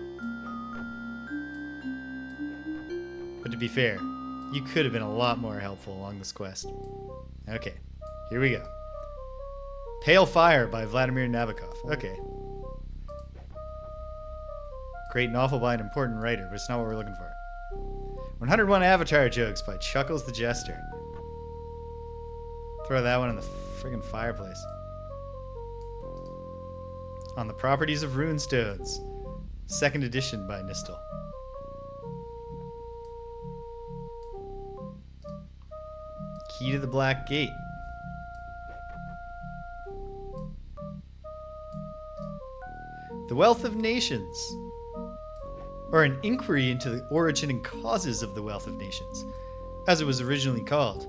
But to be fair, you could have been a lot more helpful along this quest. Okay, here we go. Pale Fire by Vladimir Nabokov. Okay. Great novel by an important writer, but it's not what we're looking for. 101 Avatar Jokes by Chuckles the Jester. Throw that one in the friggin' fireplace. On the Properties of Runestones. 2nd edition by Nistel. Key to the Black Gate. The Wealth of Nations. Or an inquiry into the origin and causes of the Wealth of Nations, as it was originally called.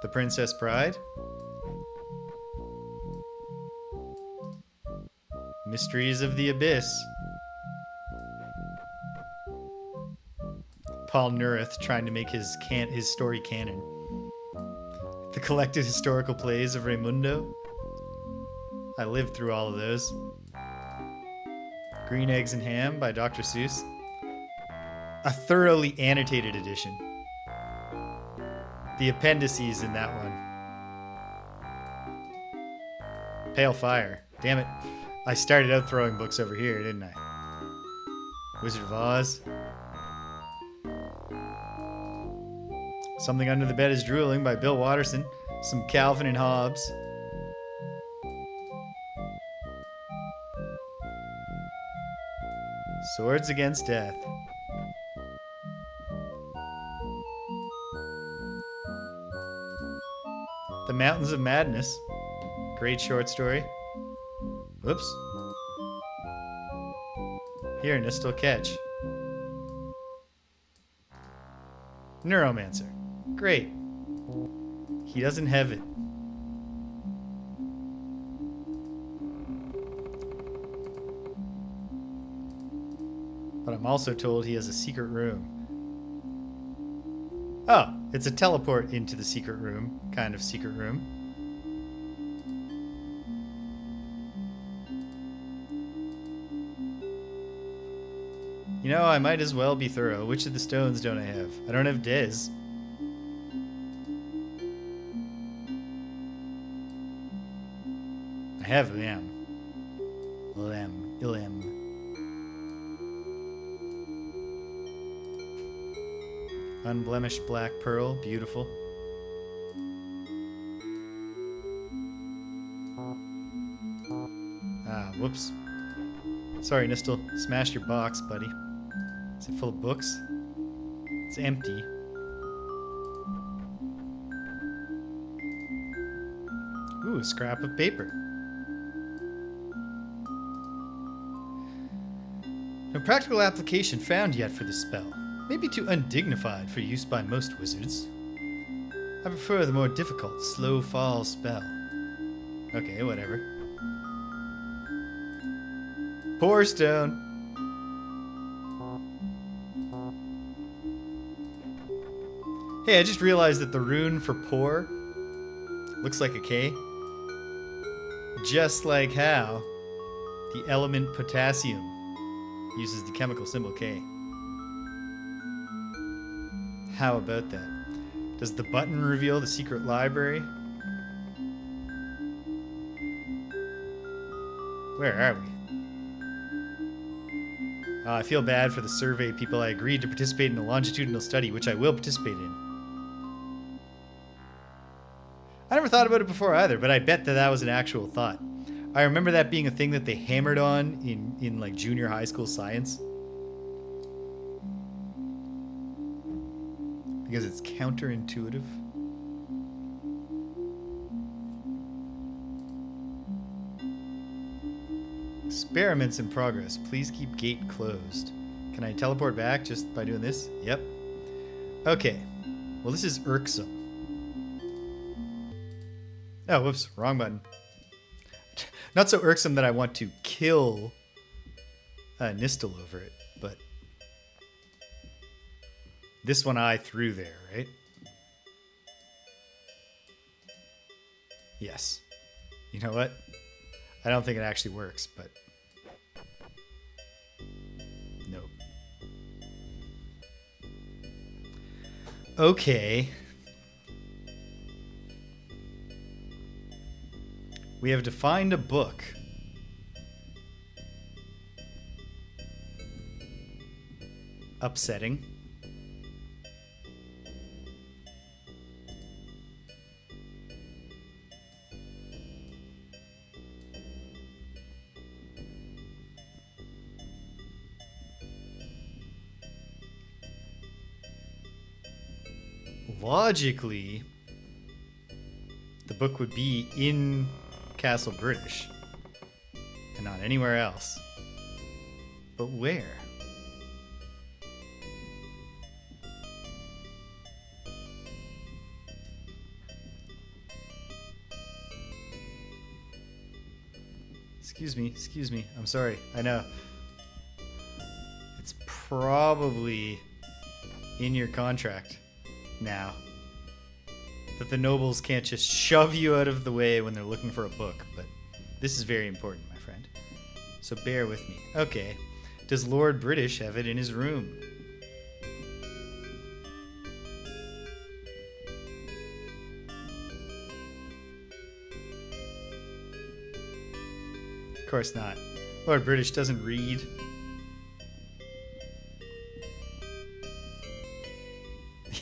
The Princess Bride. Mysteries of the Abyss. Paul Neurath trying to make his story canon. The Collected Historical Plays of Raimundo. I lived through all of those. Green Eggs and Ham by Dr. Seuss. A thoroughly annotated edition. The appendices in that one. Pale Fire. Damn it. I started out throwing books over here, didn't I? Wizard of Oz. Something Under the Bed is Drooling by Bill Watterson. Some Calvin and Hobbes. Swords Against Death. Mountains of Madness. Great short story. Whoops. Here, Nistel, catch. Neuromancer. Great. He doesn't have it. But I'm also told he has a secret room. Oh, it's a teleport into the secret room. Kind of secret room. You know, I might as well be thorough. Which of the stones don't I have? I don't have Dez. I have Lamb. Ilem. Unblemished black pearl, beautiful. Ah, whoops. Sorry, Nistel. Smashed your box, buddy. Is it full of books? It's empty. Ooh, a scrap of paper. No practical application found yet for this spell. Maybe too undignified for use by most wizards. I prefer the more difficult, slow fall spell. Okay, whatever. Pour stone. Hey, I just realized that the rune for pour looks like a K. Just like how the element potassium uses the chemical symbol K. How about that? Does the button reveal the secret library? Where are we? I feel bad for the survey people. I agreed to participate in a longitudinal study, which I will participate in. I never thought about it before either, but I bet that was an actual thought. I remember that being a thing that they hammered on in like junior high school science. Because it's counterintuitive. Experiments in progress. Please keep gate closed. Can I teleport back just by doing this? Yep. Okay. Well, this is irksome. Oh, whoops. Wrong button. Not so irksome that I want to kill Nistel over it, but this one I threw there, right? Yes. You know what? I don't think it actually works, but nope. Okay. We have defined a book. Upsetting. Logically, the book would be in Castle British and not anywhere else. But where? Excuse me. I'm sorry. I know. It's probably in your contract now that the nobles can't just shove you out of the way when they're looking for a book, but this is very important, my friend. So bear with me. Okay. Does Lord British have it in his room? Of course not. Lord British doesn't read.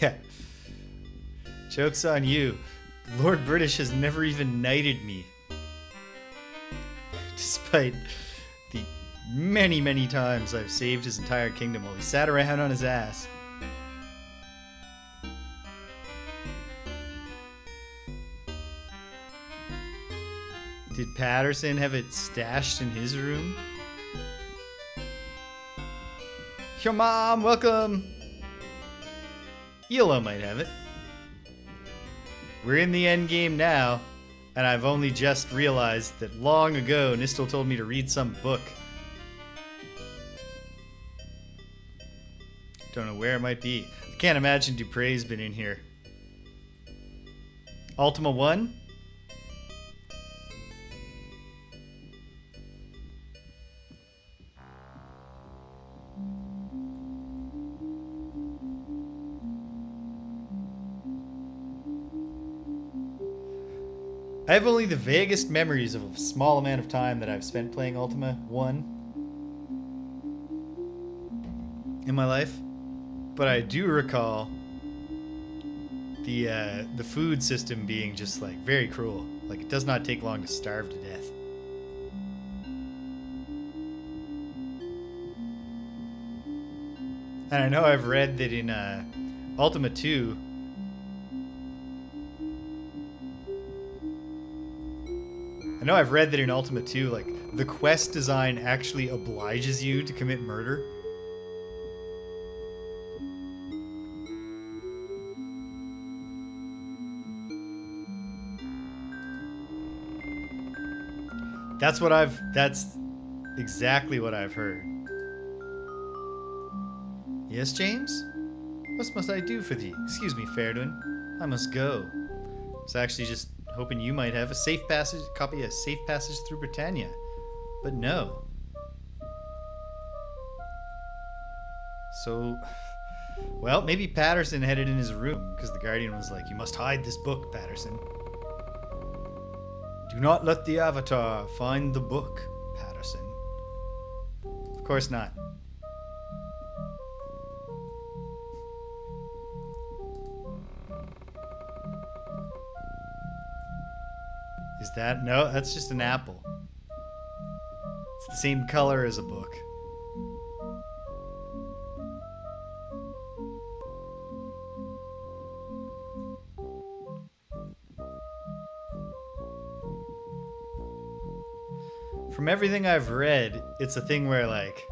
Yeah. Joke's on you. Lord British has never even knighted me. Despite the many, many times I've saved his entire kingdom while he sat around on his ass. Did Patterson have it stashed in his room? Your mom, welcome! Elo might have it. We're in the end game now, and I've only just realized that long ago Nistel told me to read some book. Don't know where it might be. I can't imagine Dupre's been in here. Ultima 1? I have only the vaguest memories of a small amount of time that I've spent playing Ultima 1 in my life. But I do recall the food system being just like very cruel. Like it does not take long to starve to death. And I know I've read that in Ultima 2, like, the quest design actually obliges you to commit murder. That's exactly what I've heard. Yes, James? What must I do for thee? Excuse me, Ferdwin. I must go. I was actually just hoping you might have a copy of Safe Passage Through Britannia. But no. So, well, maybe Patterson had it in his room, because the Guardian was like, you must hide this book, Patterson. Do not let the Avatar find the book, Patterson. Of course not. Is that? No, that's just an apple. It's the same color as a book. From everything I've read, it's a thing where, like,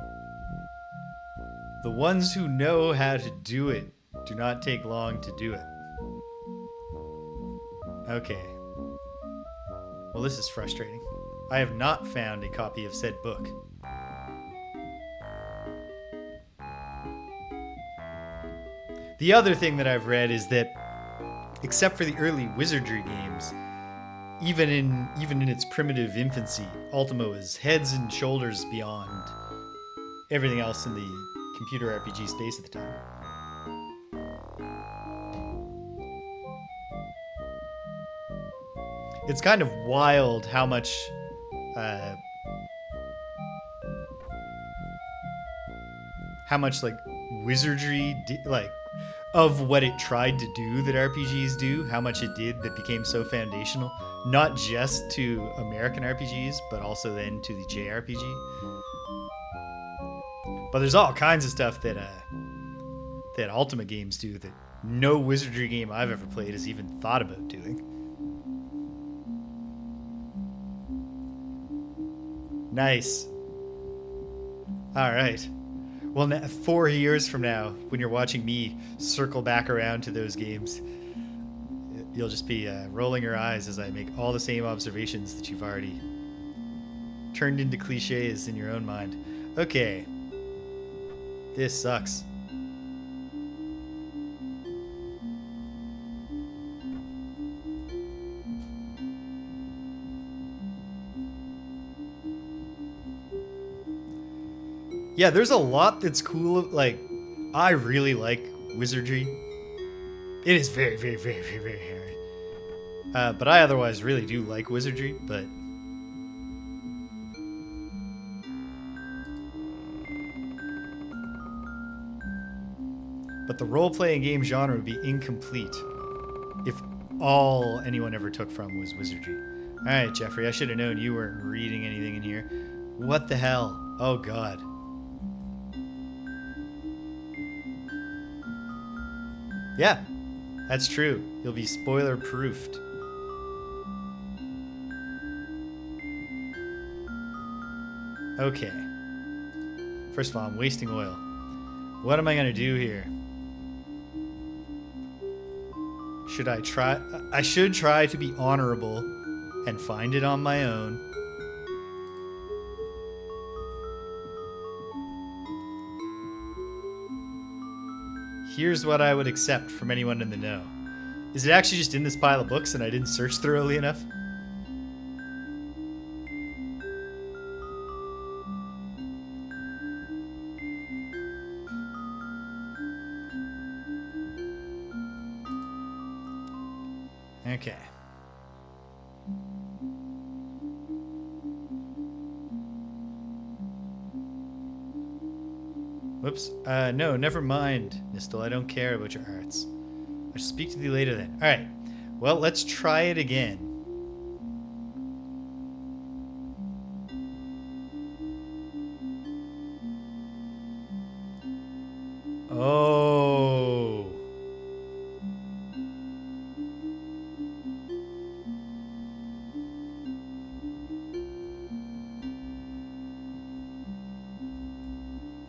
the ones who know how to do it do not take long to do it. Okay. Well, this is frustrating. I have not found a copy of said book. The other thing that I've read is that, except for the early wizardry games, even in its primitive infancy, Ultima is heads and shoulders beyond everything else in the computer RPG space at the time. It's kind of wild how much like wizardry like of what it tried to do that RPGs do, how much it did that became so foundational, not just to American RPGs, but also then to the JRPG. But there's all kinds of stuff that Ultima games do that no wizardry game I've ever played has even thought about doing. Nice. All right. Well, 4 years from now, when you're watching me circle back around to those games, you'll just be rolling your eyes as I make all the same observations that you've already turned into cliches in your own mind. Okay. This sucks. Yeah, there's a lot that's cool. Like, I really like wizardry. It is very, very, very, very, very hard. But I otherwise really do like wizardry, but the role-playing game genre would be incomplete if all anyone ever took from was wizardry. All right, Jeffrey, I should have known you weren't reading anything in here. What the hell? Oh, God. Yeah, that's true. You'll be spoiler-proofed. Okay. First of all, I'm wasting oil. What am I going to do here? Should I try? I should try to be honorable and find it on my own. Here's what I would accept from anyone in the know. Is it actually just in this pile of books and I didn't search thoroughly enough? Okay. Whoops. No, never mind, Nistel. I don't care about your arts. I shall speak to thee later then. Alright. Well, let's try it again. Oh.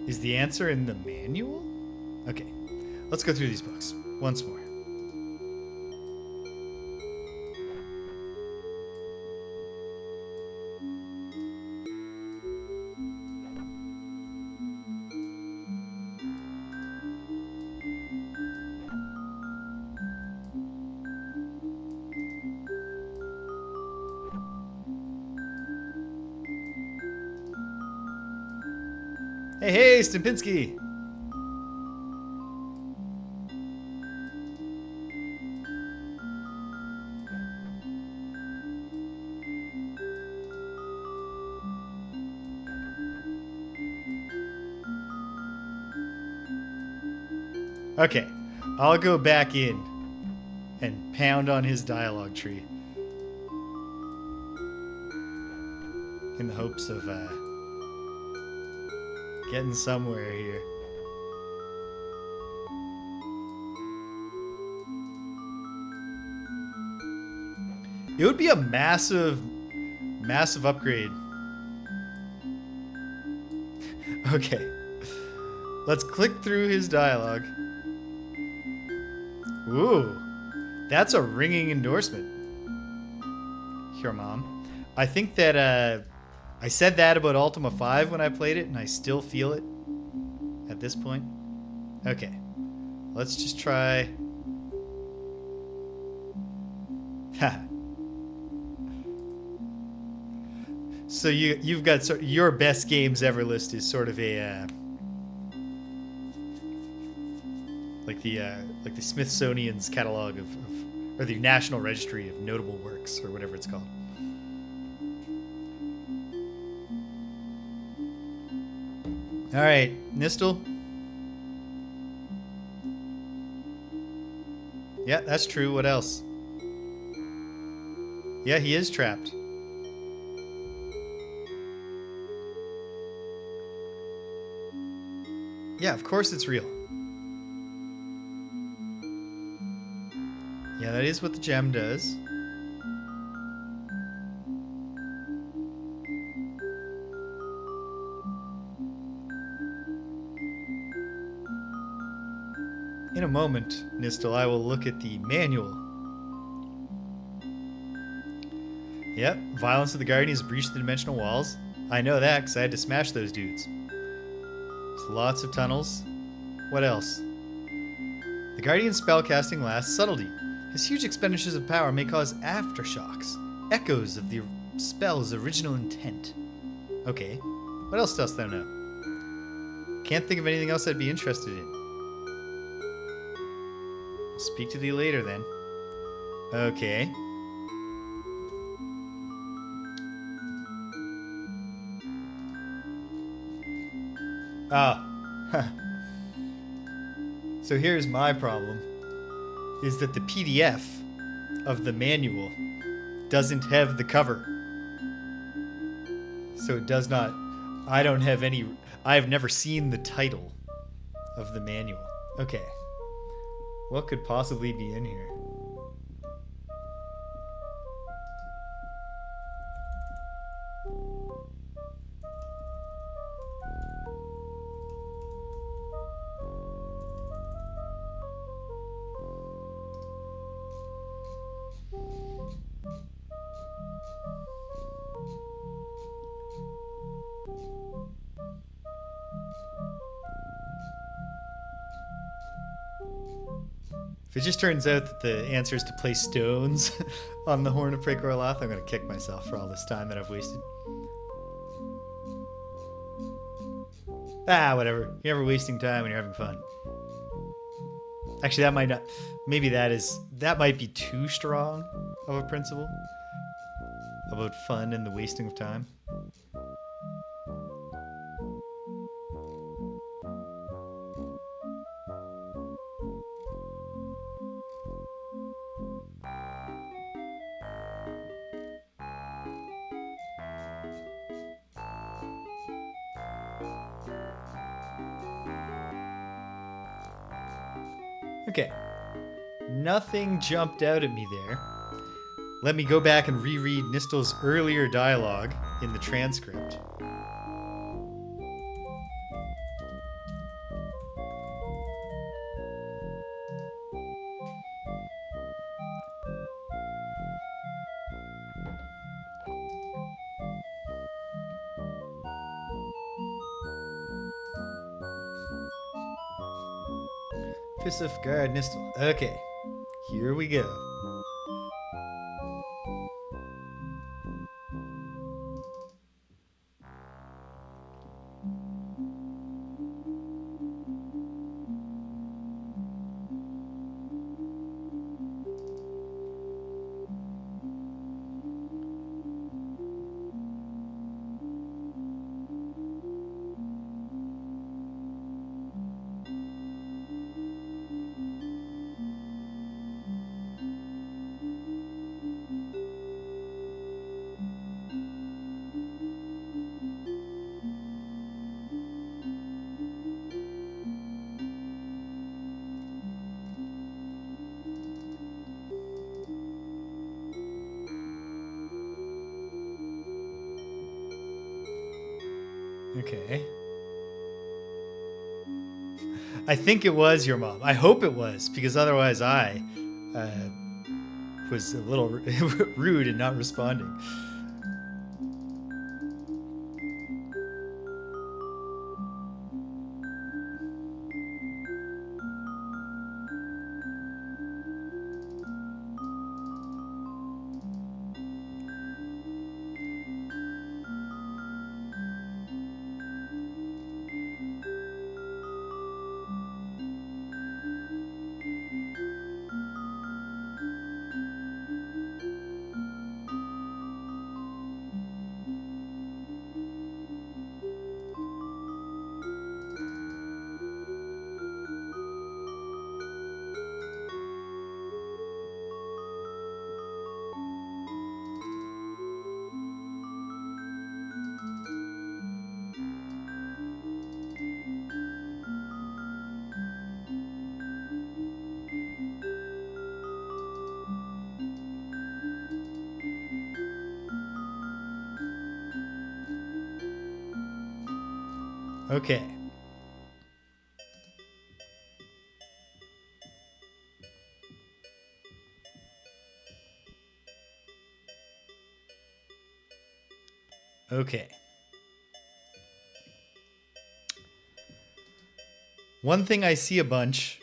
Is the answer in the manual? Okay, let's go through these books once more. Hey, Stimpinski! Okay, I'll go back in and pound on his dialogue tree in the hopes of getting somewhere here. It would be a massive upgrade. Okay, let's click through his dialogue. Ooh, that's a ringing endorsement. Here, Mom. I think that I said that about Ultima 5 when I played it, and I still feel it at this point. Okay, let's just try. So you've got your best games ever list is sort of a like the Smithsonian's catalog of or the National Registry of Notable Works or whatever it's called. All right, Nistel. Yeah, that's true. What else? Yeah, he is trapped. Yeah, of course it's real. Yeah, that is what the gem does. In a moment, Nistel, I will look at the manual. Yep, violence of the Guardians breached the dimensional walls. I know that because I had to smash those dudes. There's lots of tunnels. What else? The Guardian's spellcasting lasts subtlety. His huge expenditures of power may cause aftershocks, echoes of the spell's original intent. Okay, what else dost thou know? Can't think of anything else I'd be interested in. I'll speak to thee later then. Okay. So here's my problem, is that the PDF of the manual doesn't have the cover. So it does not, I've never seen the title of the manual. Okay. What could possibly be in here? If it just turns out that the answer is to play stones on the Horn of Prekoroloth, I'm going to kick myself for all this time that I've wasted. Ah, whatever. You're never wasting time when you're having fun. Actually, that might not... Maybe that might be too strong of a principle about fun and the wasting of time. Okay. Nothing jumped out at me there. Let me go back and reread Nistel's earlier dialogue in the transcript. Fist of Guard, Nistel. Okay, here we go. Okay. I think it was your mom. I hope it was, because otherwise I was a little rude in not responding. Okay. Okay. One thing I see a bunch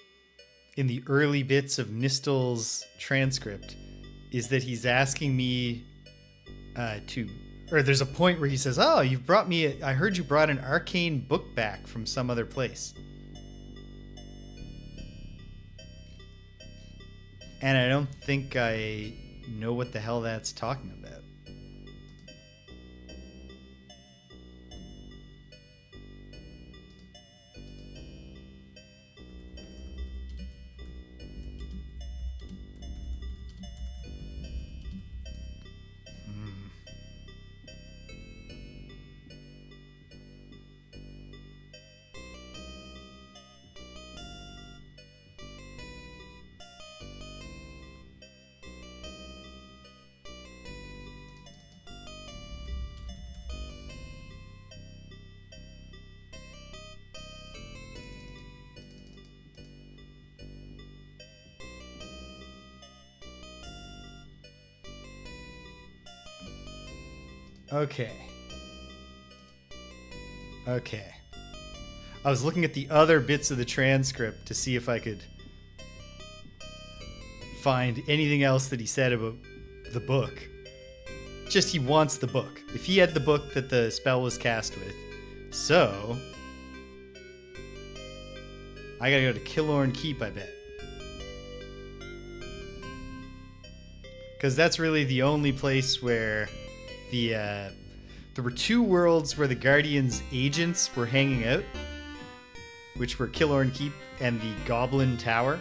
in the early bits of Nistel's transcript is that he's asking me or there's a point where he says, "Oh, you've brought me. I heard you brought an arcane book back from some other place." And I don't think I know what the hell that's talking about. Okay. I was looking at the other bits of the transcript to see if I could find anything else that he said about the book. Just he wants the book. If he had the book that the spell was cast with. So I gotta go to Killorn Keep, I bet. Because that's really the only place where there were 2 worlds where the Guardians' agents were hanging out, which were Killorn Keep and the Goblin Tower.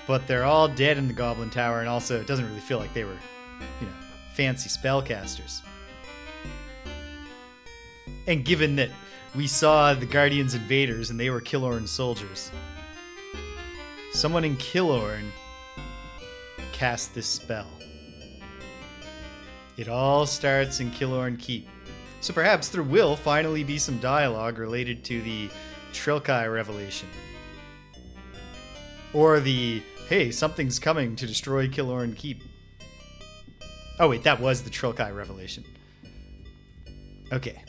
But they're all dead in the Goblin Tower, and also it doesn't really feel like they were, fancy spellcasters. And given that we saw the Guardians invaders and they were Killorn soldiers, someone in Killorn cast this spell. It all starts in Killorn Keep. So perhaps there will finally be some dialogue related to the Trilkai revelation. Or the, hey, something's coming to destroy Killorn Keep. Oh wait, that was the Trilkai revelation. Okay.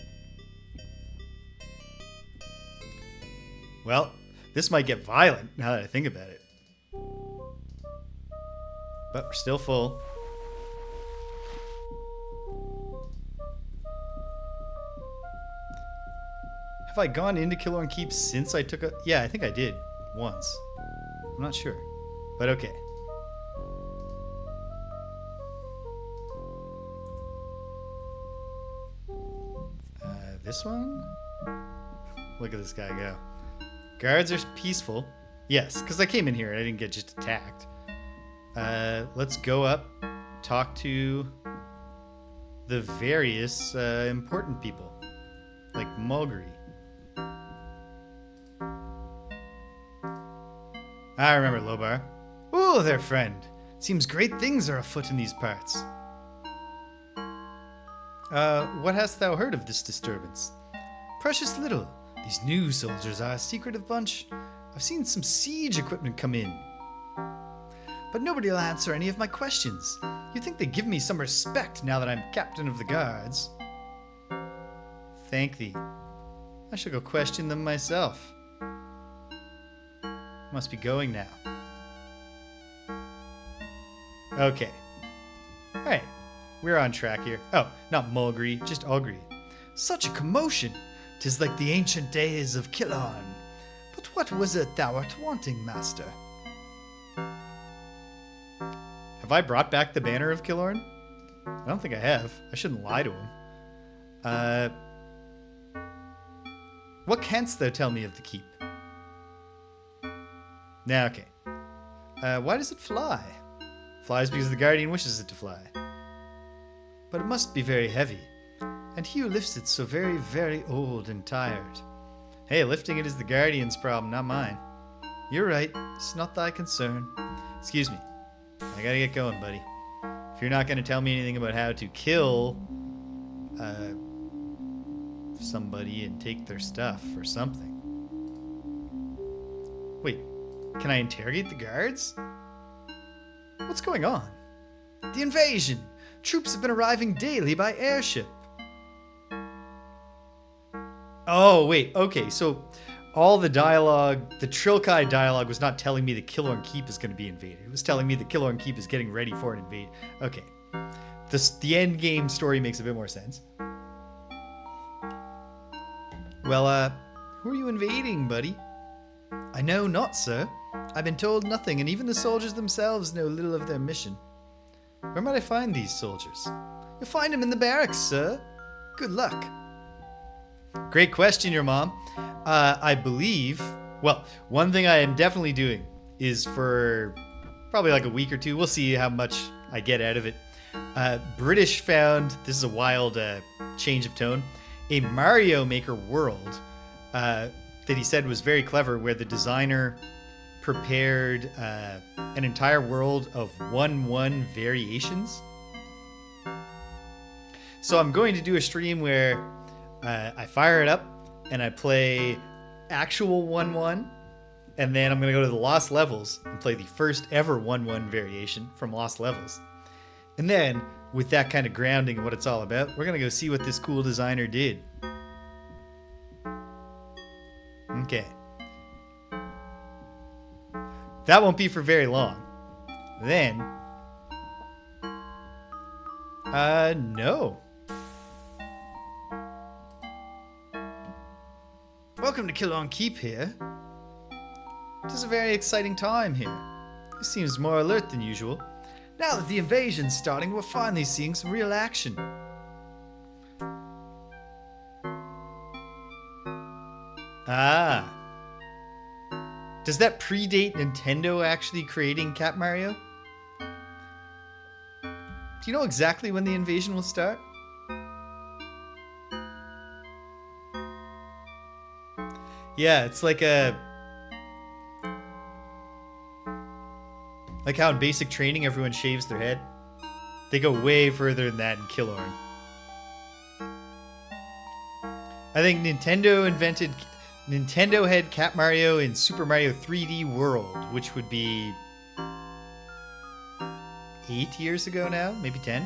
Well, this might get violent now that I think about it. But we're still full. Have I gone into Killorn Keep since I took a... Yeah, I think I did. Once. I'm not sure. But okay. This one? Look at this guy go. Guards are peaceful. Yes, because I came in here and I didn't get just attacked. Let's go up, talk to the various important people, like Mulgrew. I remember Lobar. Oh, there, friend. Seems great things are afoot in these parts. What hast thou heard of this disturbance? Precious little. These new soldiers are a secretive bunch. I've seen some siege equipment come in. But nobody will answer any of my questions. You'd think they'd give me some respect now that I'm captain of the guards. Thank thee. I shall go question them myself. Must be going now. Okay. Alright. We're on track here. Oh, not Mulgrew, just Ulgrew. Such a commotion! 'Tis like the ancient days of Killorn. But what was it thou art wanting, master? Have I brought back the banner of Killorn? I don't think I have. I shouldn't lie to him. What canst thou tell me of the keep? Nah, okay. Why does it fly? Flies because the Guardian wishes it to fly. But it must be very heavy. And he who lifts it so very, very old and tired. Hey, lifting it is the Guardian's problem, not mine. You're right. It's not thy concern. Excuse me. I gotta get going, buddy. If you're not gonna tell me anything about how to kill somebody and take their stuff or something. Wait, can I interrogate the guards? What's going on? The invasion! Troops have been arriving daily by airship. Oh, wait, okay, so all the dialogue, the Trilkai dialogue was not telling me that Killorn Keep is going to be invaded. It was telling me that Killorn Keep is getting ready for an invasion. Okay. The end game story makes a bit more sense. Well, who are you invading, buddy? I know not, sir. I've been told nothing, and even the soldiers themselves know little of their mission. Where might I find these soldiers? You'll find them in the barracks, sir. Good luck. Great question, your mom. I believe, well, one thing I am definitely doing is for probably like a week or two, we'll see how much I get out of it. British found, this is a wild change of tone, a Mario Maker world that he said was very clever, where the designer prepared an entire world of 1-1 variations. So I'm going to do a stream where I fire it up and I play actual 1-1, and then I'm going to go to the Lost Levels and play the first ever 1-1 variation from Lost Levels. And then, with that kind of grounding and what it's all about, we're going to go see what this cool designer did. Okay. That won't be for very long. Then... no. Welcome to Killon Keep here. It is a very exciting time here. He seems more alert than usual. Now that the invasion's starting, we're finally seeing some real action. Ah. Does that predate Nintendo actually creating Cat Mario? Do you know exactly when the invasion will start? Yeah, it's like how in basic training everyone shaves their head. They go way further than that in Killorn. I think Nintendo had Cat Mario in Super Mario 3D World, which would be 8 years ago now, maybe 10.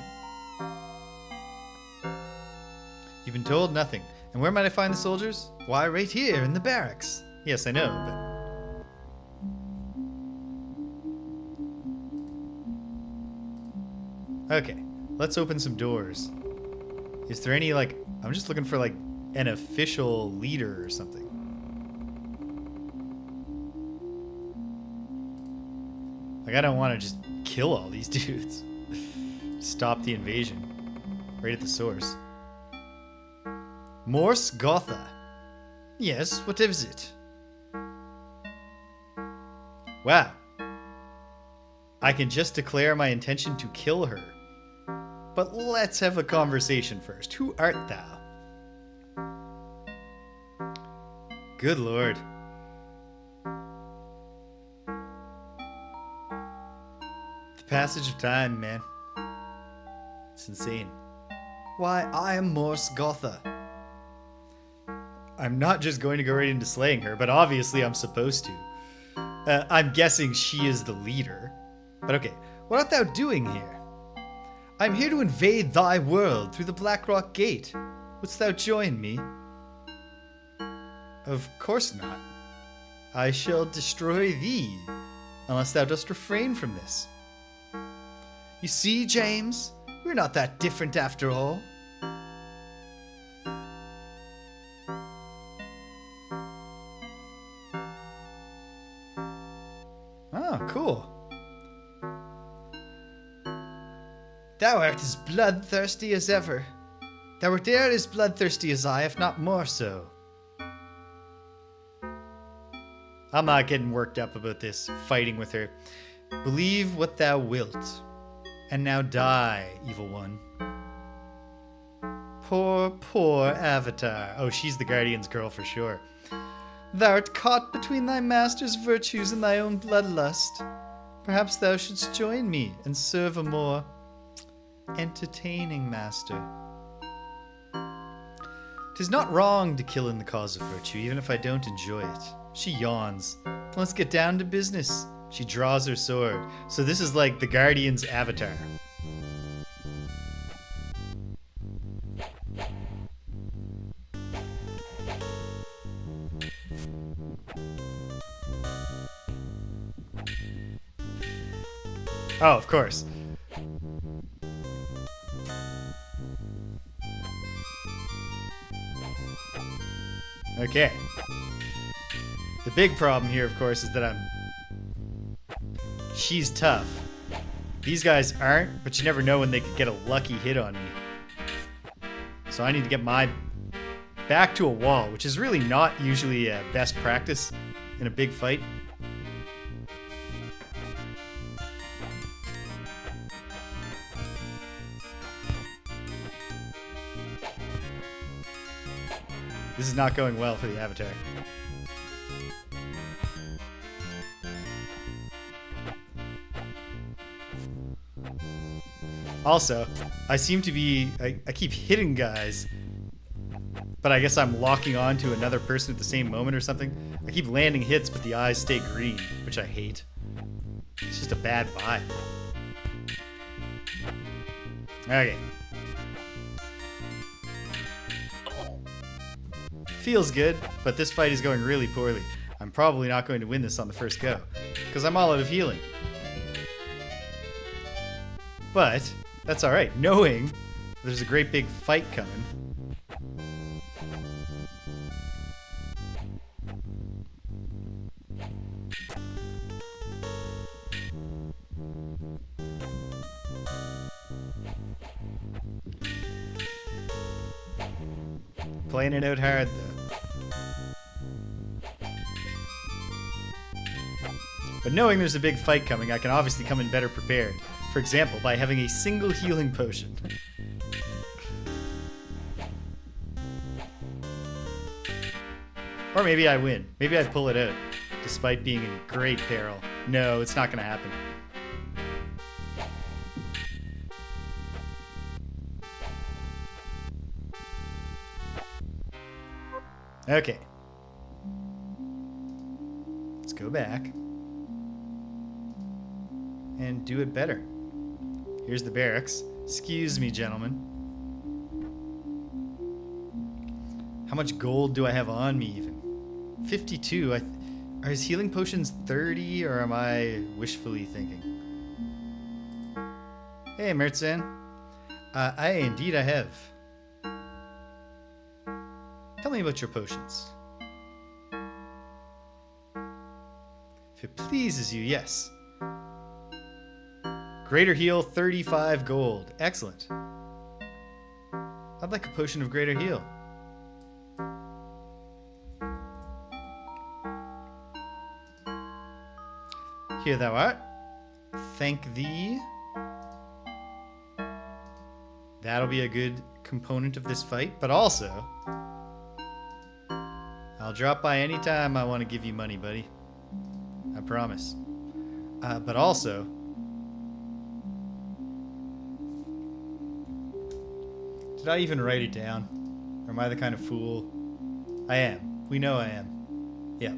You've been told nothing. And where might I find the soldiers? Why, right here in the barracks. Yes, I know, but... Okay, let's open some doors. Is there any, like... I'm just looking for, like, an official leader or something. Like, I don't want to just kill all these dudes. Stop the invasion. Right at the source. Morse Gotha. Yes, what is it? Wow. I can just declare my intention to kill her. But let's have a conversation first. Who art thou? Good lord. The passage of time, man. It's insane. Why, I am Morse Gotha. I'm not just going to go right into slaying her, but obviously I'm supposed to. I'm guessing she is the leader. But okay, what art thou doing here? I'm here to invade thy world through the Blackrock Gate. Wouldst thou join me? Of course not. I shall destroy thee, unless thou dost refrain from this. You see, James, we're not that different after all. Oh, cool. Thou art as bloodthirsty as ever. Thou art there as bloodthirsty as I, if not more so. I'm not getting worked up about this, fighting with her. Believe what thou wilt. And now die, evil one. Poor, poor Avatar. Oh, she's the Guardian's girl for sure. Thou art caught between thy master's virtues and thy own bloodlust. Perhaps thou shouldst join me and serve a more entertaining master. 'Tis not wrong to kill in the cause of virtue, even if I don't enjoy it. She yawns. Let's get down to business. She draws her sword. So this is like the Guardian's avatar. Oh, of course. Okay. The big problem here, of course, is that she's tough. These guys aren't, but you never know when they could get a lucky hit on me. So I need to get my back to a wall, which is really not usually best practice in a big fight. This is not going well for the Avatar. Also, I seem to be... I keep hitting guys, but I guess I'm locking on to another person at the same moment or something. I keep landing hits, but the eyes stay green, which I hate. It's just a bad vibe. Okay. Feels good, but this fight is going really poorly. I'm probably not going to win this on the first go. because I'm all out of healing. But that's all right, knowing there's a great big fight coming. Playing it out hard, though. But knowing there's a big fight coming, I can obviously come in better prepared. For example, by having a single healing potion. Or maybe I win. Maybe I pull it out, despite being in great peril. No, it's not going to happen. Okay. Let's go back and do it better. Here's the barracks. Excuse me, gentlemen. How much gold do I have on me even? 52. Are his healing potions 30, or am I wishfully thinking? Hey, Mertzan. I have. Tell me about your potions. If it pleases you, yes. Greater heal, 35 gold. Excellent. I'd like a potion of greater heal. Here thou art. Thank thee. That'll be a good component of this fight, but also, I'll drop by anytime I want to give you money, buddy. I promise. But also, did I even write it down? Or am I the kind of fool? I am. We know I am. Yeah.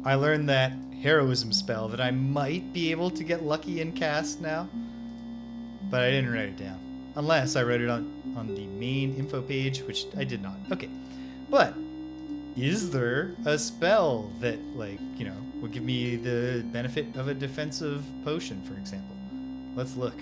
I learned that heroism spell that I might be able to get lucky and cast now, but I didn't write it down. Unless I wrote it on the main info page, which I did not. Okay. But is there a spell that, like, you know, would give me the benefit of a defensive potion, for example? Let's look.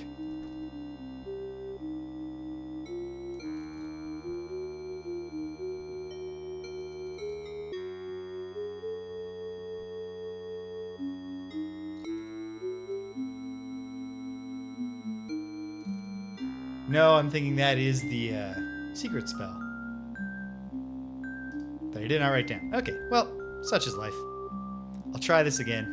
No, I'm thinking that is the secret spell that I did not write down. Okay, well, such is life. I'll try this again.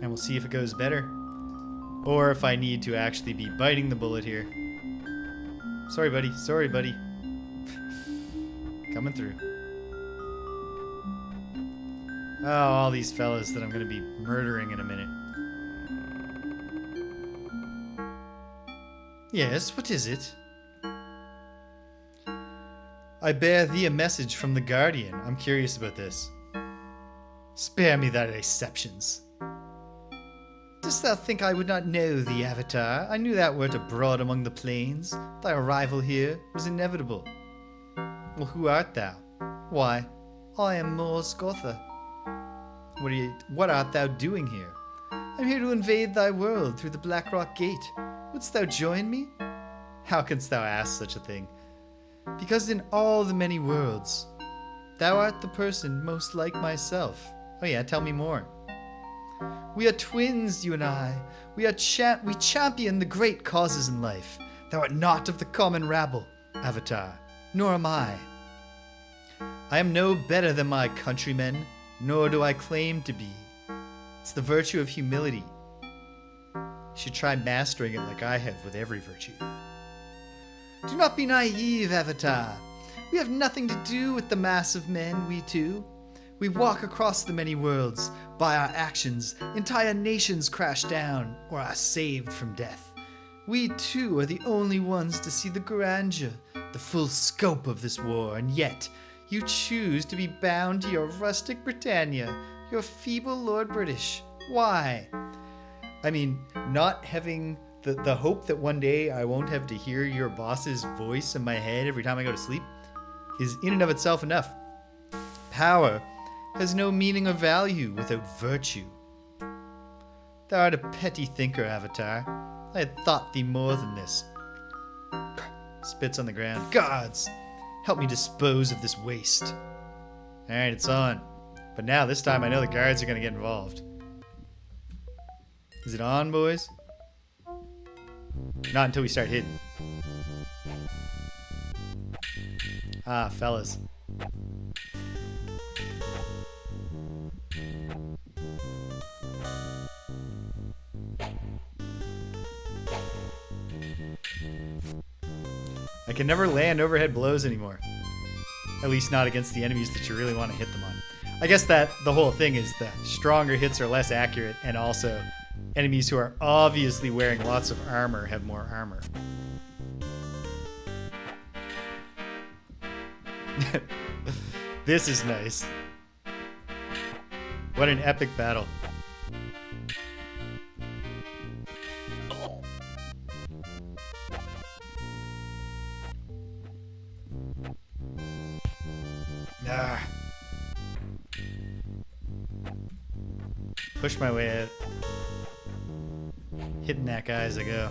And we'll see if it goes better. Or if I need to actually be biting the bullet here. Sorry, buddy. Sorry, buddy. Coming through. Oh, all these fellas that I'm going to be murdering in a minute. Yes, what is it? I bear thee a message from the Guardian. I'm curious about this. Spare me thy deceptions. Dost thou think I would not know thee, Avatar? I knew thou wert abroad among the plains. Thy arrival here was inevitable. Well, who art thou? Why, I am Morskotha. What art thou doing here? I'm here to invade thy world through the Blackrock Gate. Wouldst thou join me? How canst thou ask such a thing? Because in all the many worlds, thou art the person most like myself. Oh yeah, tell me more. We are twins, you and I. We champion the great causes in life. Thou art not of the common rabble, Avatar, nor am I. I am no better than my countrymen, nor do I claim to be. It's the virtue of humility. You should try mastering it like I have with every virtue. Do not be naive, Avatar. We have nothing to do with the mass of men, we two. We walk across the many worlds. By our actions, entire nations crash down or are saved from death. We too are the only ones to see the grandeur, the full scope of this war, and yet you choose to be bound to your rustic Britannia, your feeble Lord British. Why? I mean, not having the hope that one day I won't have to hear your boss's voice in my head every time I go to sleep. is in and of itself enough. Power has no meaning or value without virtue. Thou art a petty thinker, Avatar. I had thought thee more than this. Spits on the ground. Gods, help me dispose of this waste. Alright, it's on. But now, this time, I know the guards are going to get involved. Is it on, boys? Not until we start hitting. Ah, fellas. I can never land overhead blows anymore. At least not against the enemies that you really want to hit them on. I guess that the whole thing is the stronger hits are less accurate, and also enemies who are obviously wearing lots of armor have more armor. This is nice. What an epic battle. Ah. Push my way out. Hitting that guy as I go.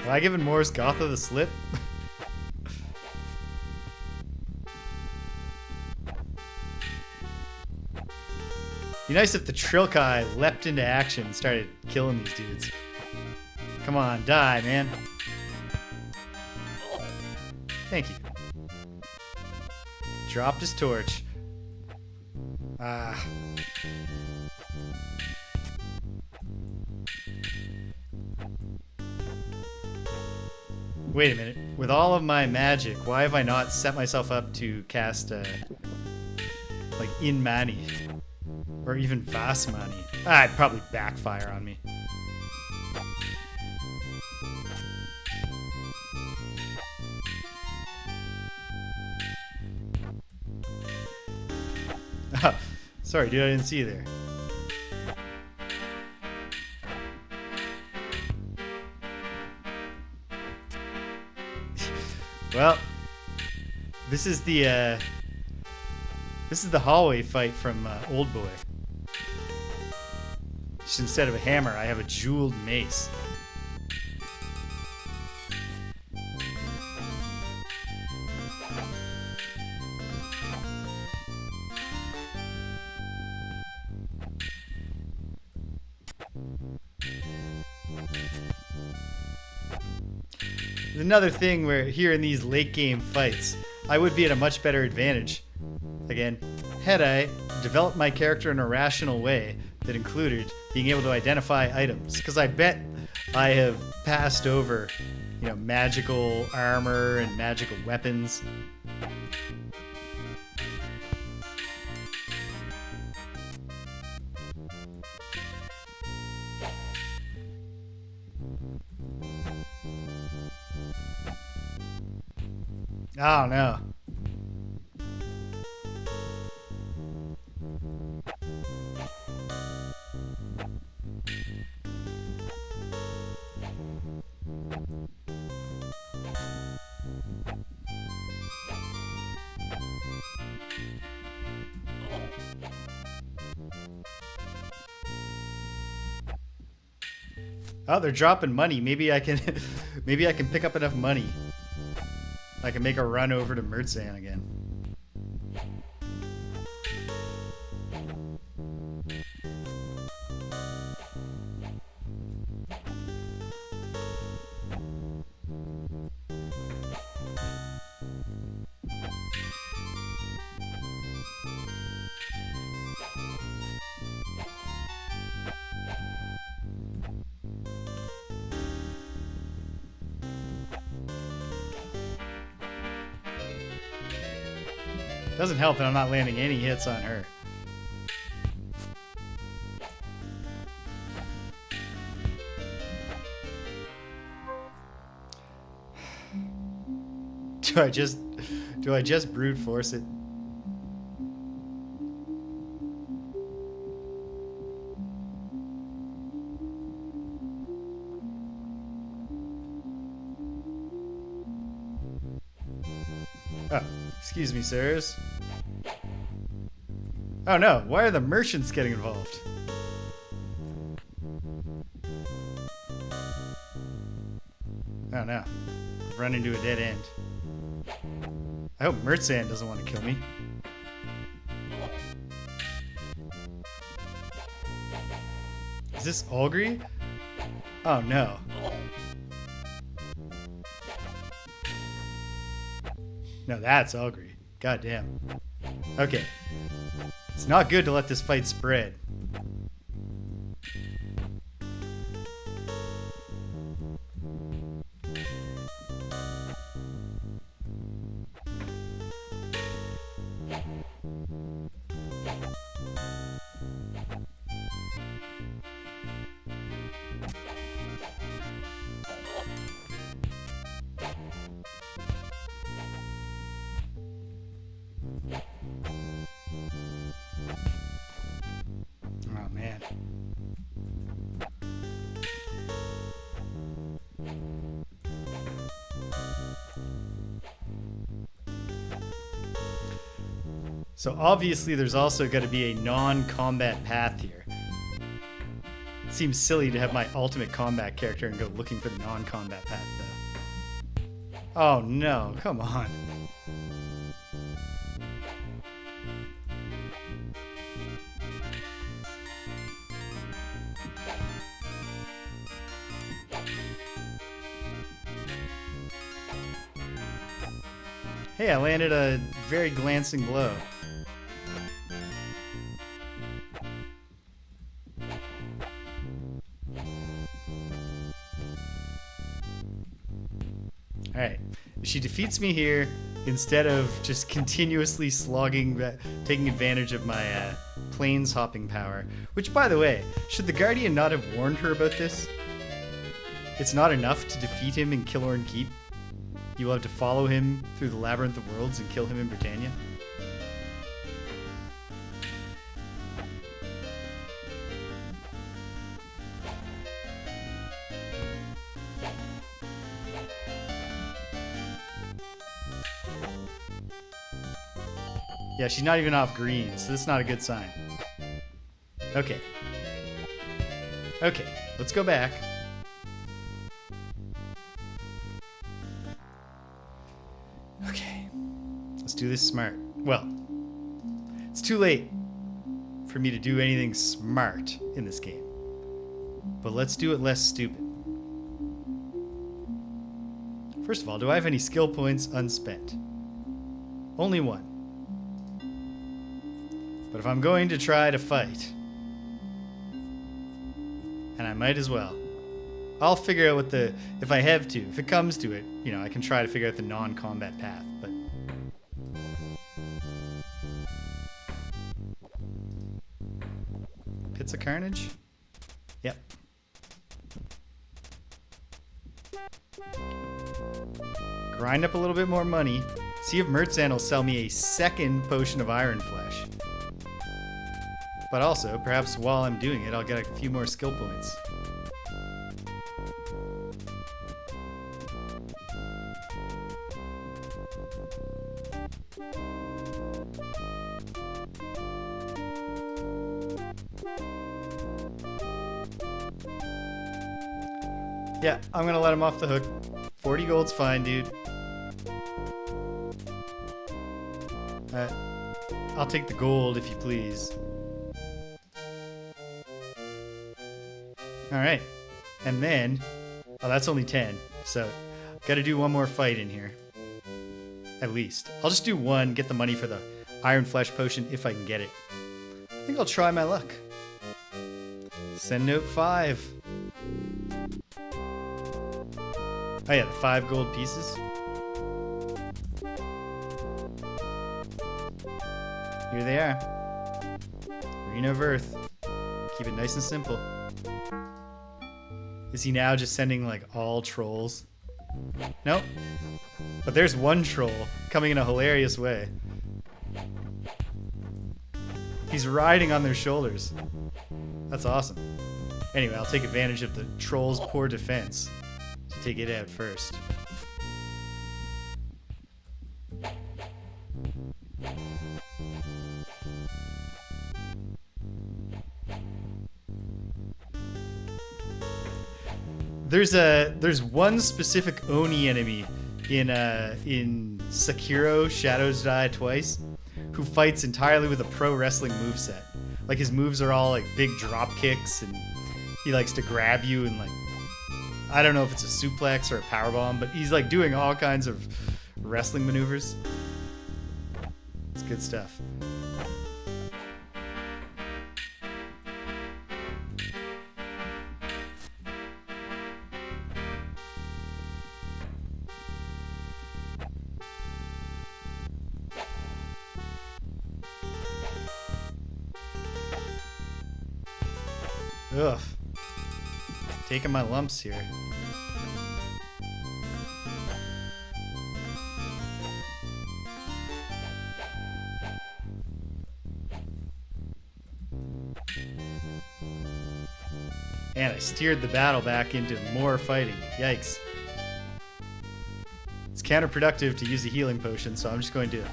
Am I giving Morris Gotha the slip? Be nice if the Trilkai leapt into action and started killing these dudes. Come on, die, man. Thank you. Dropped his torch. Ah. Wait a minute. With all of my magic, why have I not set myself up to cast, like, in Mani? Or even Vast Mani? Ah, it'd probably backfire on me. Ah, sorry, dude, I didn't see you there. Well, this is the hallway fight from Old Boy. Just instead of a hammer, I have a jeweled mace. Another thing where here in these late game fights, I would be at a much better advantage. Again, had I developed my character in a rational way that included being able to identify items, because I bet I have passed over, you know, magical armor and magical weapons. Oh no. Oh, they're dropping money. Maybe I can maybe I can pick up enough money. I can make a run over to Mertzan again. Doesn't help that I'm not landing any hits on her. Do I just brute force it? Oh, excuse me, sirs. Oh no, why are the merchants getting involved? Oh no, I've run into a dead end. I hope Mertzan doesn't want to kill me. Is this Olgri? Oh no. No, that's Olgri. God damn. Okay. It's not good to let this fight spread. Oh man. So obviously there's also got to be a non-combat path here. It seems silly to have my ultimate combat character and go looking for the non-combat path though. Oh no, come on. Hey, I landed a very glancing blow. Alright, if she defeats me here, instead of just continuously slogging, taking advantage of my planes hopping power, which by the way, should the Guardian not have warned her about this? It's not enough to defeat him in Killorn Keep. You will have to follow him through the Labyrinth of Worlds and kill him in Britannia. Yeah, she's not even off green, so this is not a good sign. Okay. Okay, let's go back. Okay, let's do this smart. Well, it's too late for me to do anything smart in this game. But let's do it less stupid. First of all, do I have any skill points unspent? Only one. But if I'm going to try to fight, and I might as well, I'll figure out what if I have to, if it comes to it, you know, I can try to figure out the non-combat path, but... Pits of Carnage? Yep. Grind up a little bit more money. See if Mertzan will sell me a second potion of Iron Flesh. But also, perhaps while I'm doing it, I'll get a few more skill points. Yeah, I'm gonna let him off the hook. 40 gold's fine, dude. I'll take the gold if you please. Alright. And then... Oh, that's only 10. So, gotta do one more fight in here. At least. I'll just do one, get the money for the Iron Flesh Potion if I can get it. I think I'll try my luck. Send note 5. Oh yeah, the 5 gold pieces. Here they are. Arena of Earth. Keep it nice and simple. Is he now just sending like all trolls? Nope. But there's one troll coming in a hilarious way. He's riding on their shoulders. That's awesome. Anyway, I'll take advantage of the troll's poor defense to take it out first. There's one specific Oni enemy in Sekiro Shadows Die Twice who fights entirely with a pro wrestling moveset. Like his moves are all like big drop kicks, and he likes to grab you and like, I don't know if it's a suplex or a powerbomb, but he's like doing all kinds of wrestling maneuvers. It's good stuff. Ugh. Taking my lumps here. And I steered the battle back into more fighting. Yikes. It's counterproductive to use a healing potion, so I'm just going to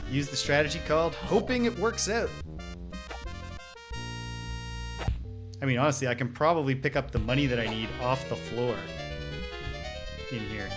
use the strategy called hoping it works out. I mean, honestly, I can probably pick up the money that I need off the floor in here.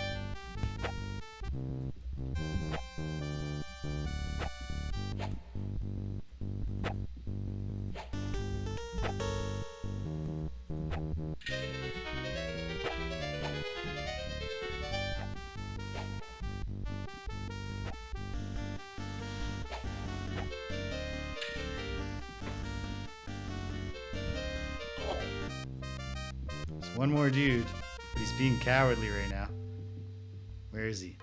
One more dude, but he's being cowardly right now. Where is he?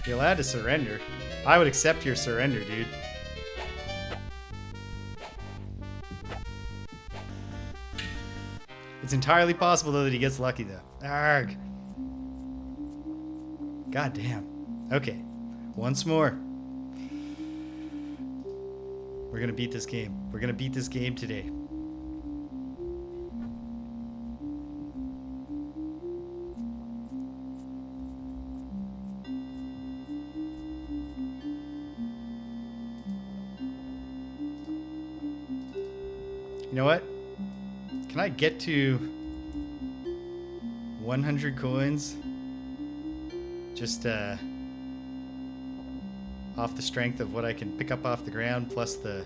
You're allowed to surrender. I would accept your surrender, dude. It's entirely possible, though, that he gets lucky, though. Arrgh. God damn. Okay. Once more. We're gonna beat this game. We're gonna beat this game today. You know what? Can I get to 100 coins? Just off the strength of what I can pick up off the ground, plus the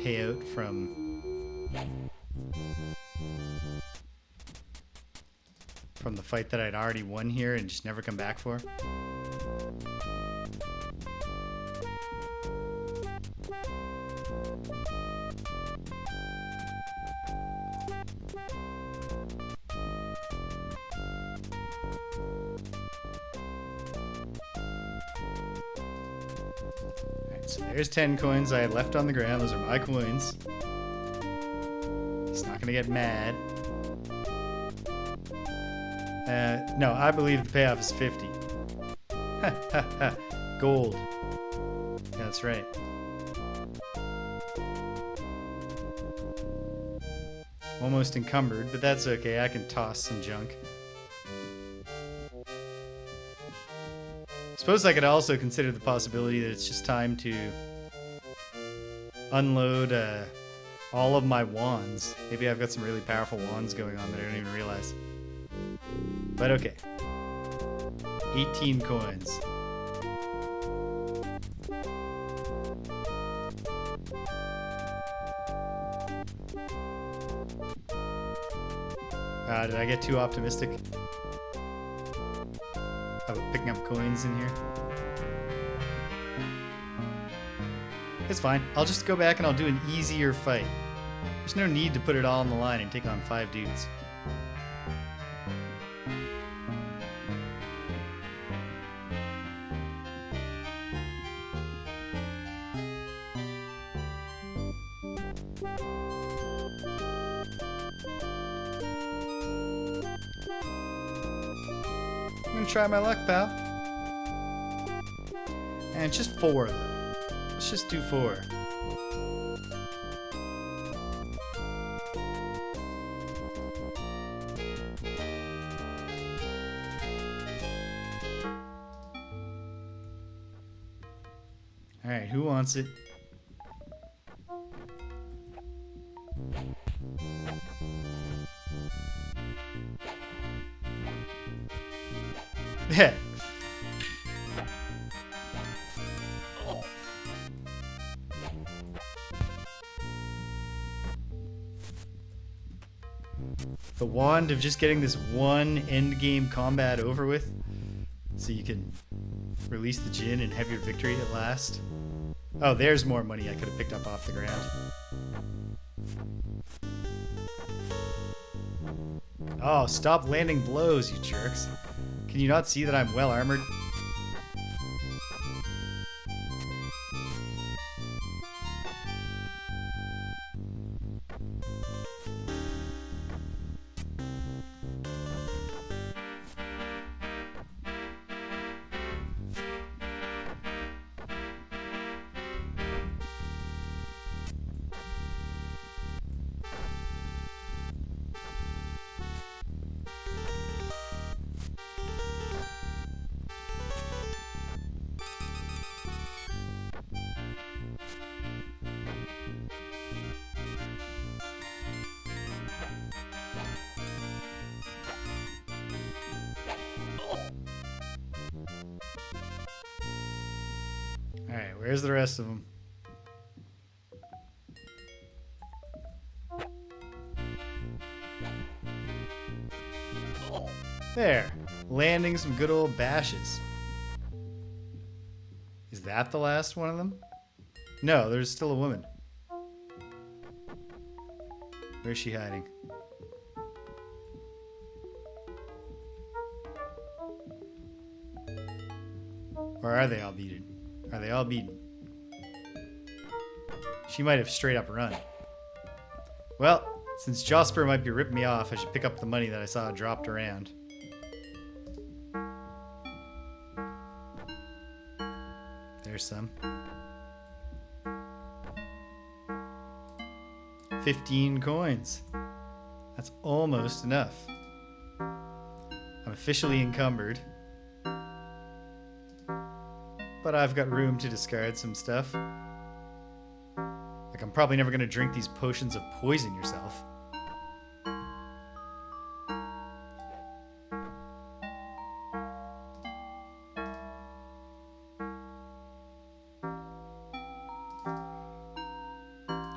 payout from the fight that I'd already won here and just never come back for. So there's 10 coins I had left on the ground. Those are my coins. He's not going to get mad. No, I believe the payoff is 50. Ha ha ha. Gold. Yeah, that's right. Almost encumbered, but that's okay. I can toss some junk. Suppose I could also consider the possibility that it's just time to unload all of my wands. Maybe I've got some really powerful wands going on that I don't even realize. But okay. 18 coins. Did I get too optimistic about picking up coins in here? It's fine. I'll just go back and I'll do an easier fight. There's no need to put it all on the line and take on 5 dudes. gonna try my luck, pal. And just 4 though. Let's just do 4. Alright, who wants it? Yeah. The wand of just getting this one end game combat over with so you can release the djinn and have your victory at last. Oh, there's more money I could have picked up off the ground. Oh, stop landing blows, you jerks. Can you not see that I'm well armored? Alright, where's the rest of them? There. Landing some good old bashes. Is that the last one of them? No, there's still a woman. Where's she hiding? Or are they all beaten? Are they all beaten? She might have straight up run. Well, since Josper might be ripping me off, I should pick up the money that I saw dropped around. There's some. 15 coins. That's almost enough. I'm officially encumbered. But I've got room to discard some stuff. Like, I'm probably never going to drink these potions of poison yourself.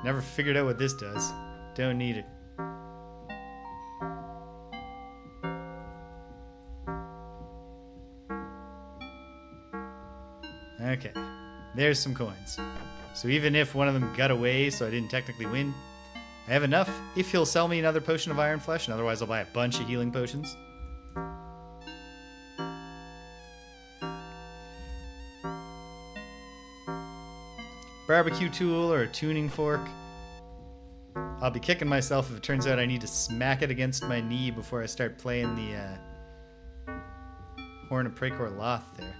Never figured out what this does. Don't need it. Okay, there's some coins. So even if one of them got away so I didn't technically win, I have enough if he'll sell me another potion of Iron Flesh, and otherwise I'll buy a bunch of healing potions. Barbecue tool or a tuning fork. I'll be kicking myself if it turns out I need to smack it against my knee before I start playing the Horn of Precor Loth there.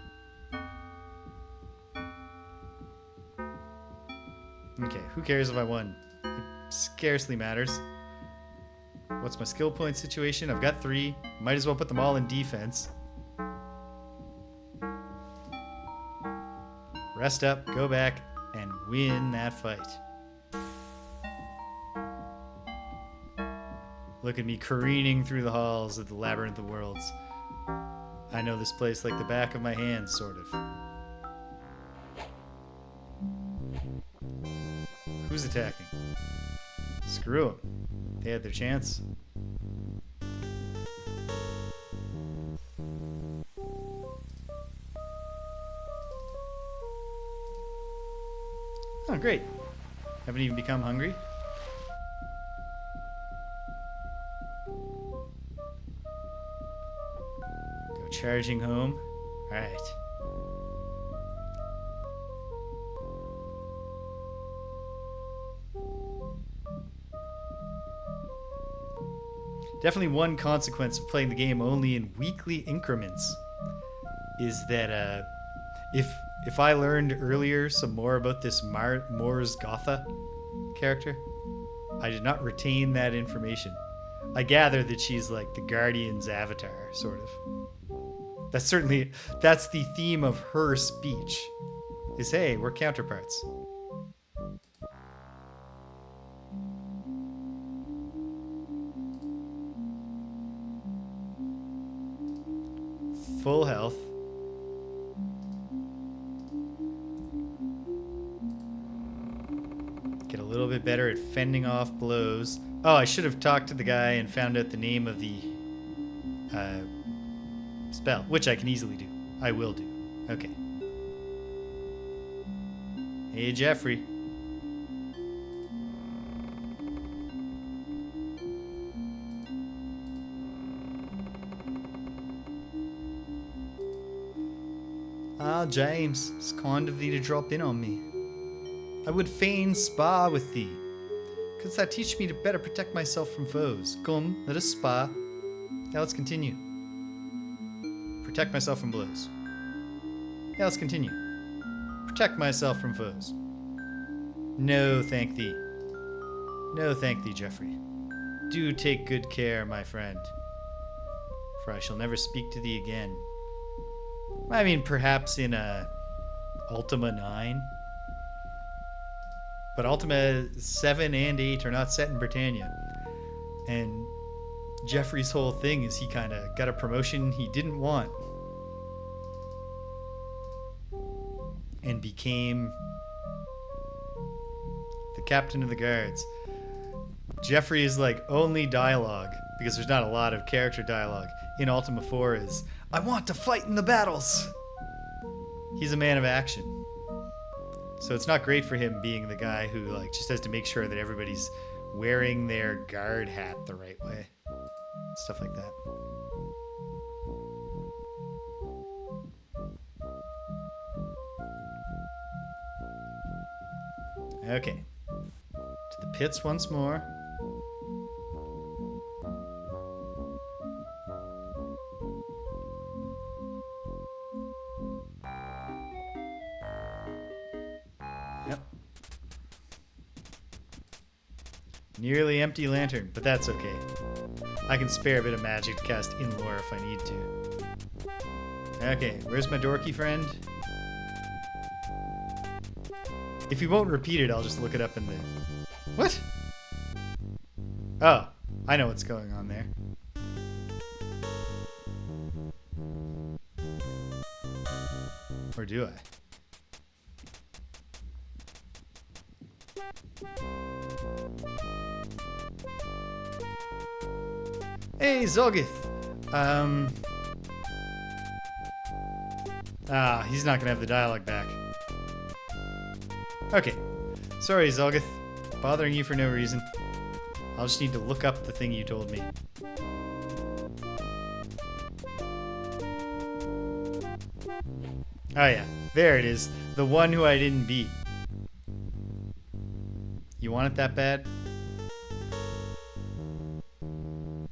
Okay, who cares if I won? It scarcely matters. What's my skill point situation? I've got 3. Might as well put them all in defense. Rest up, go back, and win that fight. Look at me careening through the halls of the Labyrinth of Worlds. I know this place like the back of my hand, sort of. Who's attacking? Screw them. They had their chance. Oh, great. Haven't even become hungry. Go charging home. Alright. Definitely one consequence of playing the game only in weekly increments. is that if I learned earlier some more about this Mors Gotha character, I did not retain that information. I gather that she's like the Guardian's avatar, sort of. That's the theme of her speech. Is, hey, we're counterparts. Full health. Get a little bit better at fending off blows. Oh, I should have talked to the guy and found out the name of the spell, which I can easily do. I will do. Okay. Hey, Jeffrey. Ah, James, it's kind of thee to drop in on me. I would fain spar with thee. Couldst thou teach me to better protect myself from foes? Come, let us spar. Now let's continue. Protect myself from blows. Now let's continue. Protect myself from foes. No, thank thee. No, thank thee, Jeffrey. Do take good care, my friend, for I shall never speak to thee again. I mean, perhaps in Ultima 9. But Ultima 7 and 8 are not set in Britannia. And Jeffrey's whole thing is he kind of got a promotion he didn't want. And became the captain of the guards. Jeffrey's like only dialogue, because there's not a lot of character dialogue in Ultima 4 is, I want to fight in the battles. He's a man of action. So it's not great for him being the guy who like just has to make sure that everybody's wearing their guard hat the right way. Stuff like that. Okay. To the pits once more. Yep. Nearly empty lantern, but that's okay. I can spare a bit of magic to cast in lore if I need to. Okay, where's my dorky friend? If you won't repeat it, I'll just look it up in the... What? Oh, I know what's going on there. Or do I? Hey, Zolgith! He's not gonna have the dialogue back. Okay. Sorry, Zolgith. Bothering you for no reason. I'll just need to look up the thing you told me. Oh yeah, there it is. The one who I didn't beat. You want it that bad?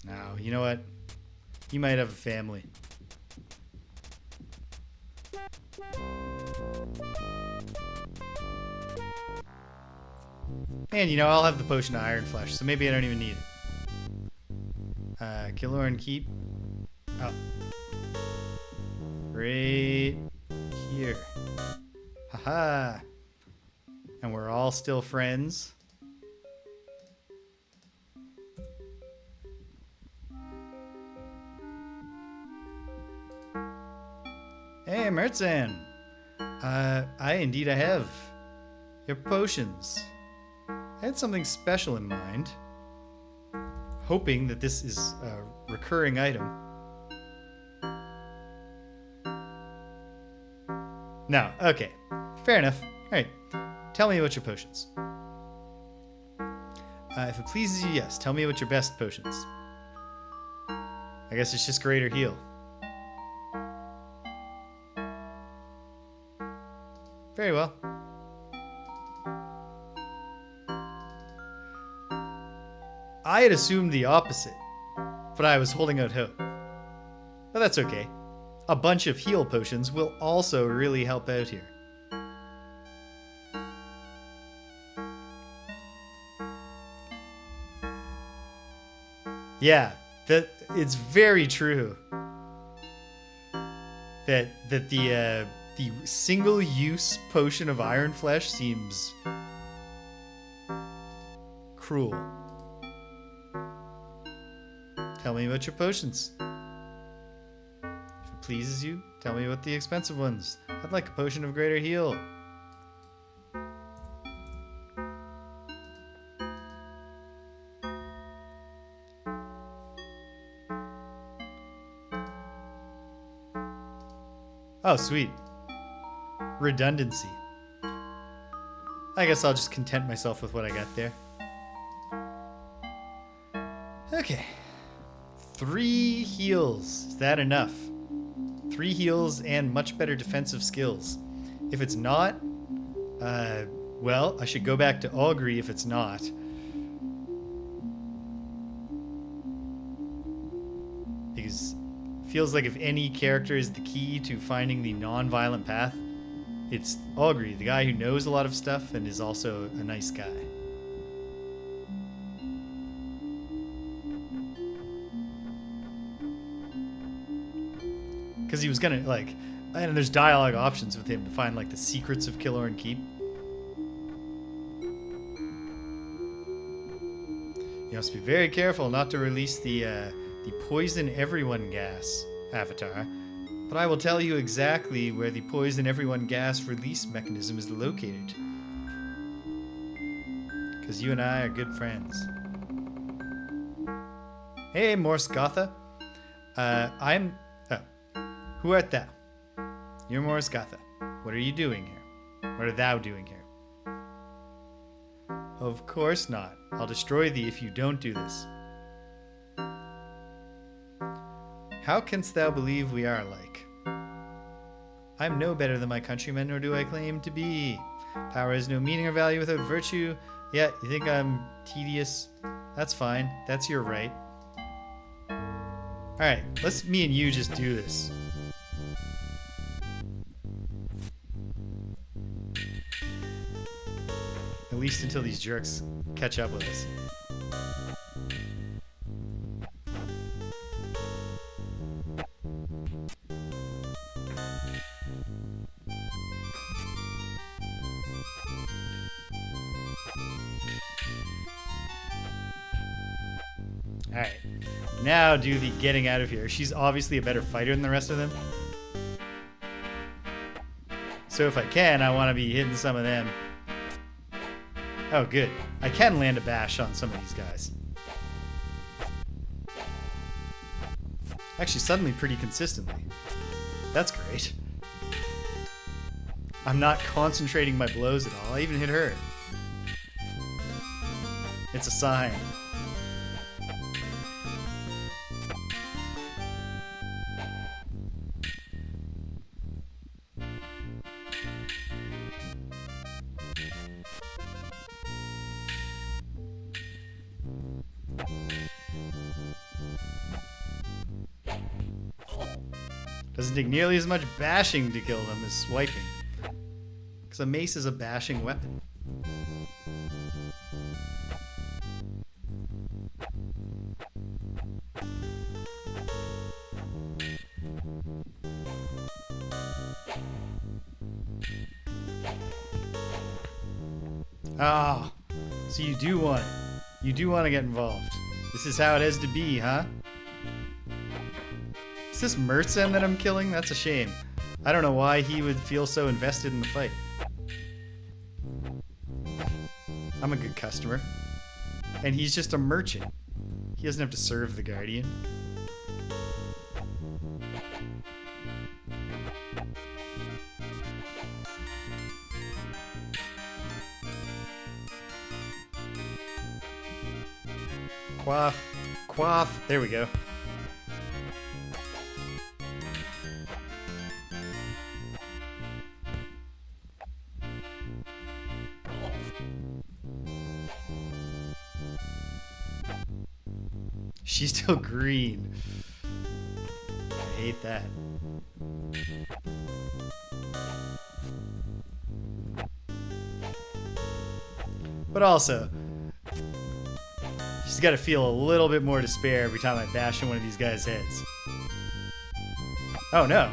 No, you know what? You might have a family. And, you know, I'll have the potion of Iron Flesh, so maybe I don't even need it. Kilorn Keep. Oh. Right here. Haha. And we're all still friends. Hey, Mertzan. I have your potions. I had something special in mind, hoping that this is a recurring item. No, okay. Fair enough. Alright. Tell me about your potions. If it pleases you, yes. Tell me about your best potions. I guess it's just greater heal. Very well. I had assumed the opposite, but I was holding out hope. But that's okay. a bunch of heal potions will also really help out here. Yeah, it's very true that the single-use potion of Iron Flesh seems cruel. Tell me about your potions. If it pleases you, tell me about the expensive ones. I'd like a potion of greater heal. Oh, sweet. Redundancy. I guess I'll just content myself with what I got there. Okay. 3 heals. Is that enough? 3 heals and much better defensive skills. If it's not, well, I should go back to Augury if it's not. Because it feels like if any character is the key to finding the non-violent path, it's Augury, the guy who knows a lot of stuff and is also a nice guy. Because he was gonna, like, and there's dialogue options with him to find, like, the secrets of Killorn Keep. You must be very careful not to release the poison everyone gas, Avatar. But I will tell you exactly where the poison everyone gas release mechanism is located. Because you and I are good friends. Hey, Morskatha. Who art thou? You're Morskatha. What are you doing here? What are thou doing here? Of course not. I'll destroy thee if you don't do this. How canst thou believe we are alike? I'm no better than my countrymen, nor do I claim to be. Power has no meaning or value without virtue. Yeah, you think I'm tedious? That's fine. That's your right. Alright, let's me and you just do this. At least until these jerks catch up with us. Alright, now do the getting out of here. She's obviously a better fighter than the rest of them. So if I can, I want to be hitting some of them. Oh, good. I can land a bash on some of these guys. Actually, suddenly pretty consistently. That's great. I'm not concentrating my blows at all. I even hit her. It's a sign. Doesn't take nearly as much bashing to kill them as swiping. Because a mace is a bashing weapon. Ah, so you do want it. You do want to get involved. This is how it has to be, huh? Is this Mertzen that I'm killing? That's a shame. I don't know why he would feel so invested in the fight. I'm a good customer. And he's just a merchant. He doesn't have to serve the Guardian. Quaff. Quaff. There we go. She's still green. I hate that. But also, she's got to feel a little bit more despair every time I bash in one of these guys' heads. Oh no.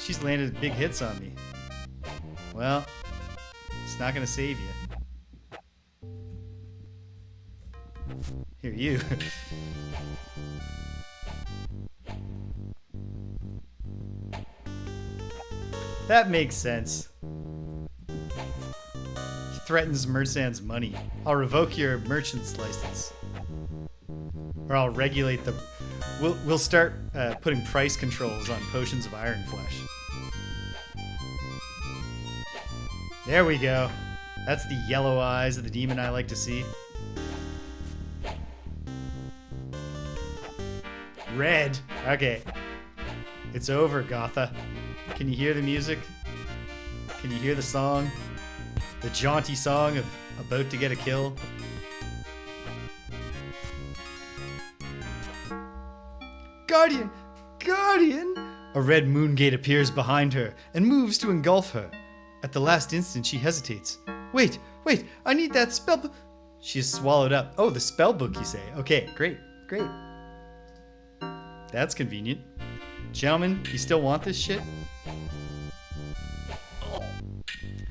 She's landed big hits on me. Well, it's not going to save you. Here, you. That makes sense. He threatens Mersan's money. I'll revoke your merchant's license. Or I'll regulate the... We'll start putting price controls on potions of iron flesh. There we go. That's the yellow eyes of the demon I like to see. Red. Okay. It's over, Gotha. Can you hear the music? Can you hear the song? The jaunty song of about to get a kill? Guardian! Guardian! A red moon gate appears behind her and moves to engulf her. At the last instant, she hesitates. Wait, I need that spell. She is swallowed up. Oh, the spell book, you say? Okay, great. That's convenient. Gentlemen, you still want this shit?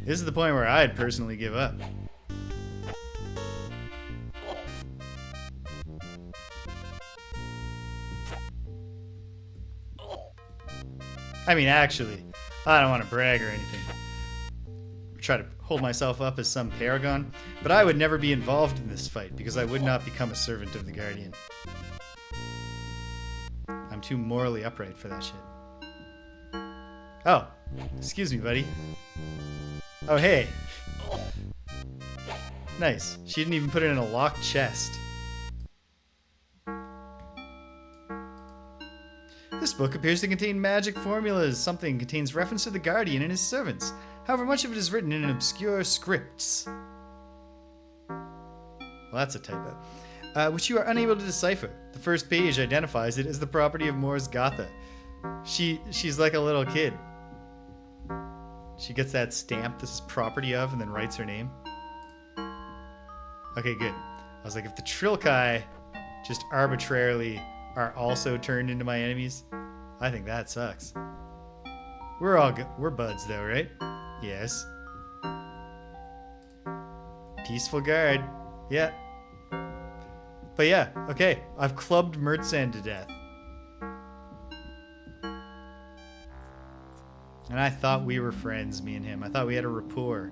This is the point where I'd personally give up. I mean, actually, I don't want to brag or anything. Try to hold myself up as some paragon, but I would never be involved in this fight because I would not become a servant of the Guardian. I'm too morally upright for that shit. Oh, excuse me, buddy. Oh, hey. Nice. She didn't even put it in a locked chest. This book appears to contain magic formulas. Something contains reference to the Guardian and his servants. However, much of it is written in obscure scripts. Well, that's a typo. Which you are unable to decipher. The first page identifies it as the property of Mor's Gotha. She's like a little kid. She gets that stamp, this is property of, and then writes her name. Okay, good. I was like, if the Trilkai just arbitrarily are also turned into my enemies, I think that sucks. We're buds though, right? Yes. Peaceful guard. Yeah. But yeah, okay. I've clubbed Mertsan to death. And I thought we were friends, me and him. I thought we had a rapport.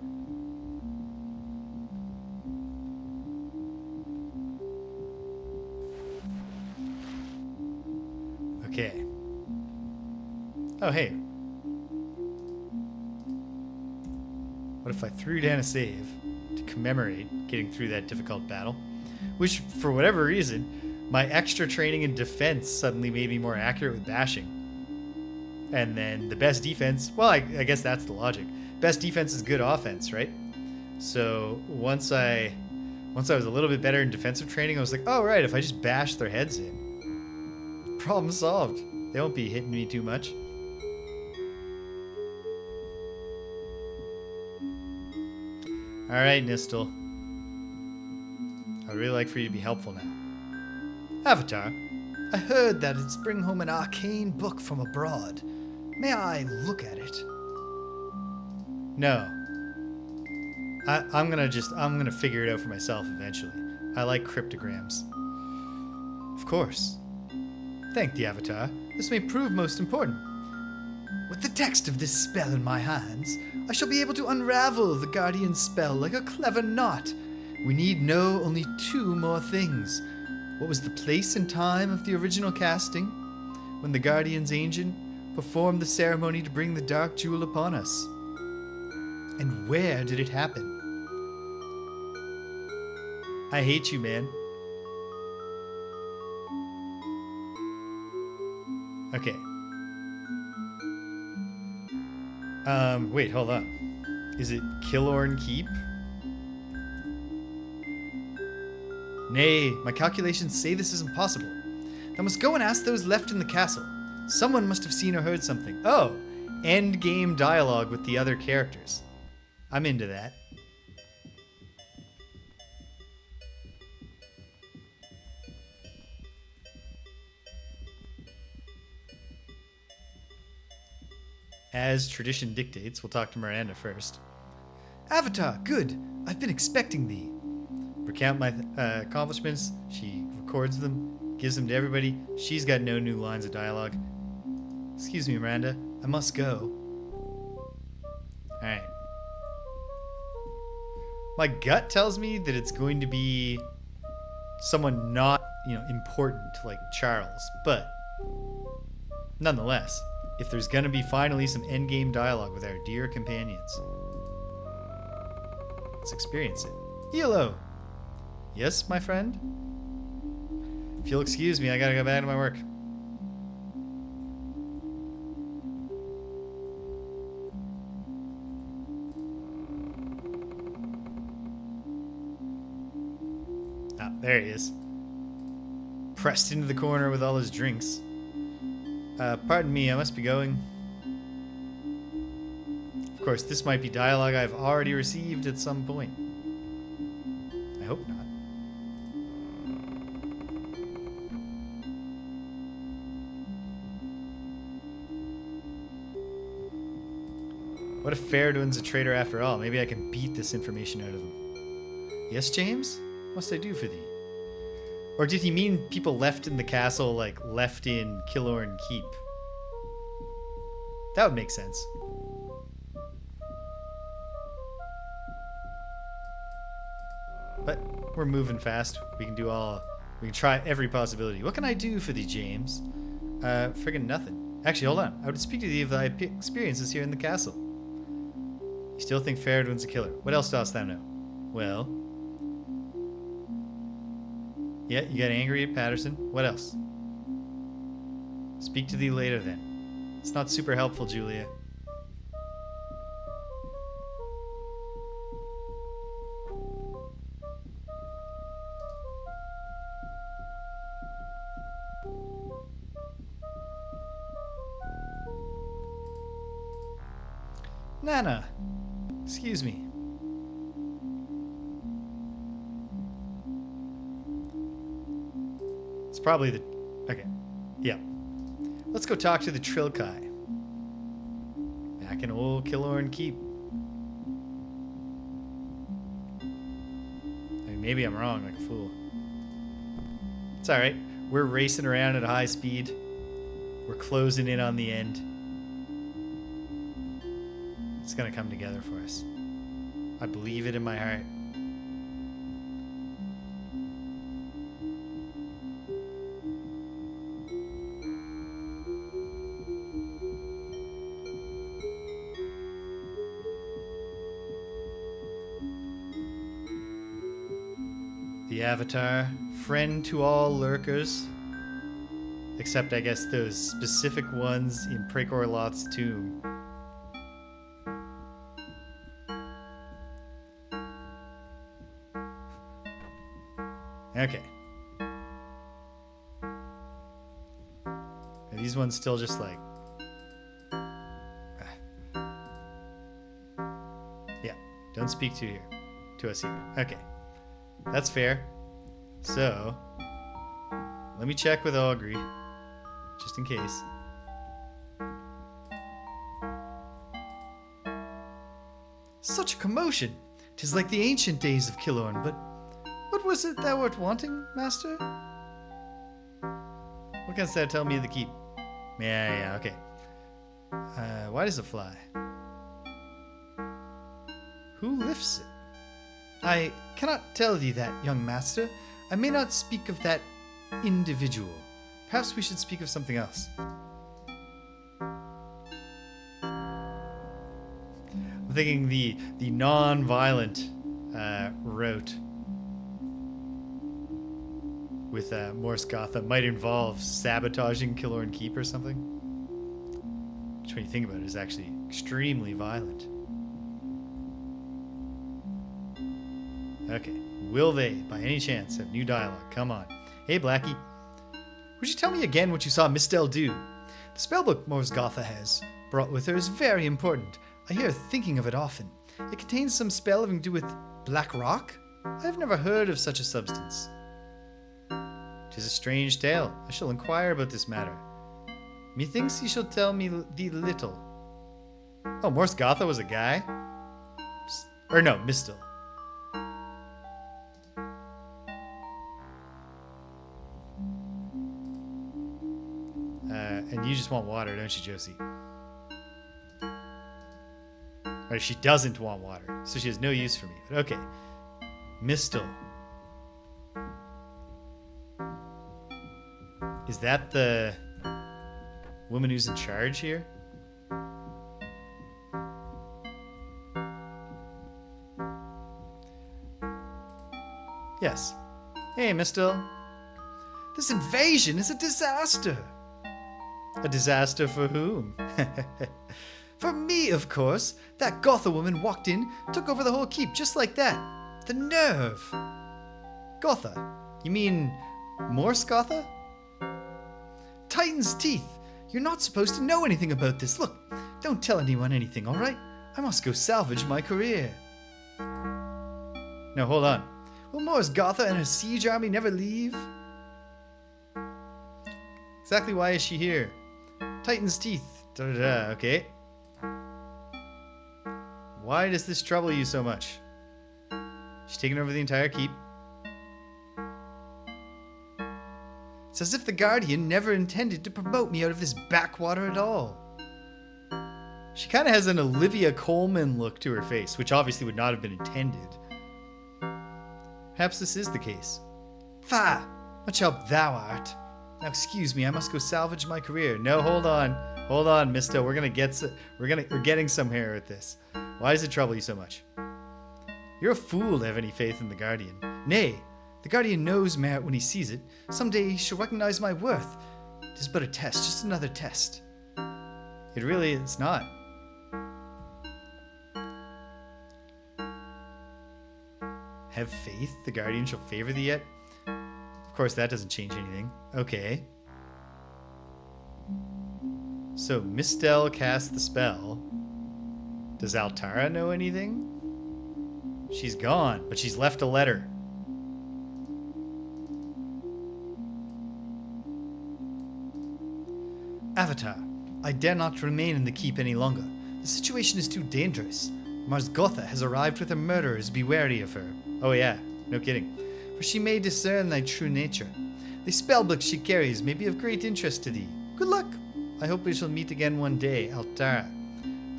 Okay. Oh, hey. What if I threw down a save to commemorate getting through that difficult battle? Which, for whatever reason, my extra training in defense suddenly made me more accurate with bashing. And then the best defense, well, I guess that's the logic. Best defense is good offense, right? So once I was a little bit better in defensive training, I was like, oh, right, if I just bash their heads in, problem solved. They won't be hitting me too much. All right, Nistel. I'd really like for you to be helpful now. Avatar, I heard that it's bring home an arcane book from abroad. May I look at it? No. I'm gonna figure it out for myself eventually. I like cryptograms. Of course. Thank the Avatar. This may prove most important. With the text of this spell in my hands, I shall be able to unravel the Guardian's spell like a clever knot. We need know only two more things. What was the place and time of the original casting? When the Guardian's Ancient performed the ceremony to bring the Dark Jewel upon us? And where did it happen? I hate you, man. Okay. Wait, hold on. Is it Killorn Keep? Nay, my calculations say this is impossible. I must go and ask those left in the castle. Someone must have seen or heard something. Oh, end game dialogue with the other characters. I'm into that. as tradition dictates, we'll talk to Miranda first. Avatar, good. I've been expecting thee. Recount my accomplishments. She records them, gives them to everybody. She's got no new lines of dialogue. Excuse me, Miranda. I must go. Alright. My gut tells me that it's going to be someone not, important like Charles. But nonetheless, if there's going to be finally some endgame dialogue with our dear companions, let's experience it. Hello. Yes, my friend? If you'll excuse me, I gotta go back to my work. Ah, there he is. Pressed into the corner with all his drinks. Pardon me, I must be going. Of course, this might be dialogue I've already received at some point. I hope not. What if Faradwin's a traitor after all? Maybe I can beat this information out of him. Yes, James? What must I do for thee? Or did he mean people left in the castle, like left in Killorn Keep? That would make sense. But we're moving fast. We can try every possibility. What can I do for thee, James? Friggin' nothing. Actually, hold on. I would speak to thee of thy experiences here in the castle. You still think Faradwin's a killer. What else dost thou know? Well... yeah, you got angry at Patterson. What else? Speak to thee later, then. It's not super helpful, Julia. Nana, excuse me. It's probably the... okay, yeah. Let's go talk to the Trilkai. Back in old Killorn Keep. I mean, maybe I'm wrong like a fool. It's alright. We're racing around at a high speed. We're closing in on the end. It's gonna come together for us. I believe it in my heart. The Avatar, friend to all lurkers. Except, I guess, those specific ones in Prekor Loth's tomb. Okay. Are these ones still just like... yeah, don't speak to us here. Okay. That's fair. So, let me check with Augury, just in case. Such a commotion! 'Tis like the ancient days of Killorn, but what was it thou wert wanting, master? What canst thou tell me of the keep? Yeah, okay. Why does it fly? Who lifts it? I cannot tell thee that, young master. I may not speak of that individual. Perhaps we should speak of something else. I'm thinking the non-violent route with Morse Gotham might involve sabotaging Killorn Keep or something. Which, when you think about it, is actually extremely violent. Okay. Will they, by any chance, have new dialogue? Come on. Hey, Blackie. Would you tell me again what you saw Miss Del do? The spellbook Morgotha has brought with her is very important. I hear her thinking of it often. It contains some spell having to do with black rock? I have never heard of such a substance. 'Tis a strange tale. I shall inquire about this matter. Methinks ye shall tell me thee little. Oh, Morse Gotha was a guy? Or no, Mistel. And you just want water, don't you, Josie? Or she doesn't want water, so she has no use for me. But okay. Mistel. Is that the woman who's in charge here? Yes. Hey, Mistel. This invasion is a disaster. A disaster for whom? For me, of course. That Gotha woman walked in, took over the whole keep just like that. The nerve. Gotha? You mean Morse Gotha? Titan's teeth. You're not supposed to know anything about this. Look, don't tell anyone anything, all right? I must go salvage my career. No, hold on. Will Morse Gotha and her siege army never leave? Exactly why is she here? Titan's teeth. Da-da-da. Okay. Why does this trouble you so much? She's taken over the entire keep. It's as if the Guardian never intended to promote me out of this backwater at all. She kind of has an Olivia Colman look to her face, which obviously would not have been intended. Perhaps this is the case. Fa! Much help thou art. Now excuse me, I must go salvage my career. No, hold on. Hold on, Misto. We're getting somewhere with this. Why does it trouble you so much? You're a fool to have any faith in the Guardian. Nay, the Guardian knows merit when he sees it. Someday he shall recognize my worth. It is but a test, just another test. It really is not. Have faith? The Guardian shall favor thee yet? Of course, that doesn't change anything. Okay. So, Mistel cast the spell. Does Altara know anything? She's gone, but she's left a letter. Avatar, I dare not remain in the keep any longer. The situation is too dangerous. Mars Gotha has arrived with her murderers. Be wary of her. Oh yeah, no kidding. For she may discern thy true nature. The spellbook she carries may be of great interest to thee. Good luck. I hope we shall meet again one day, Altara.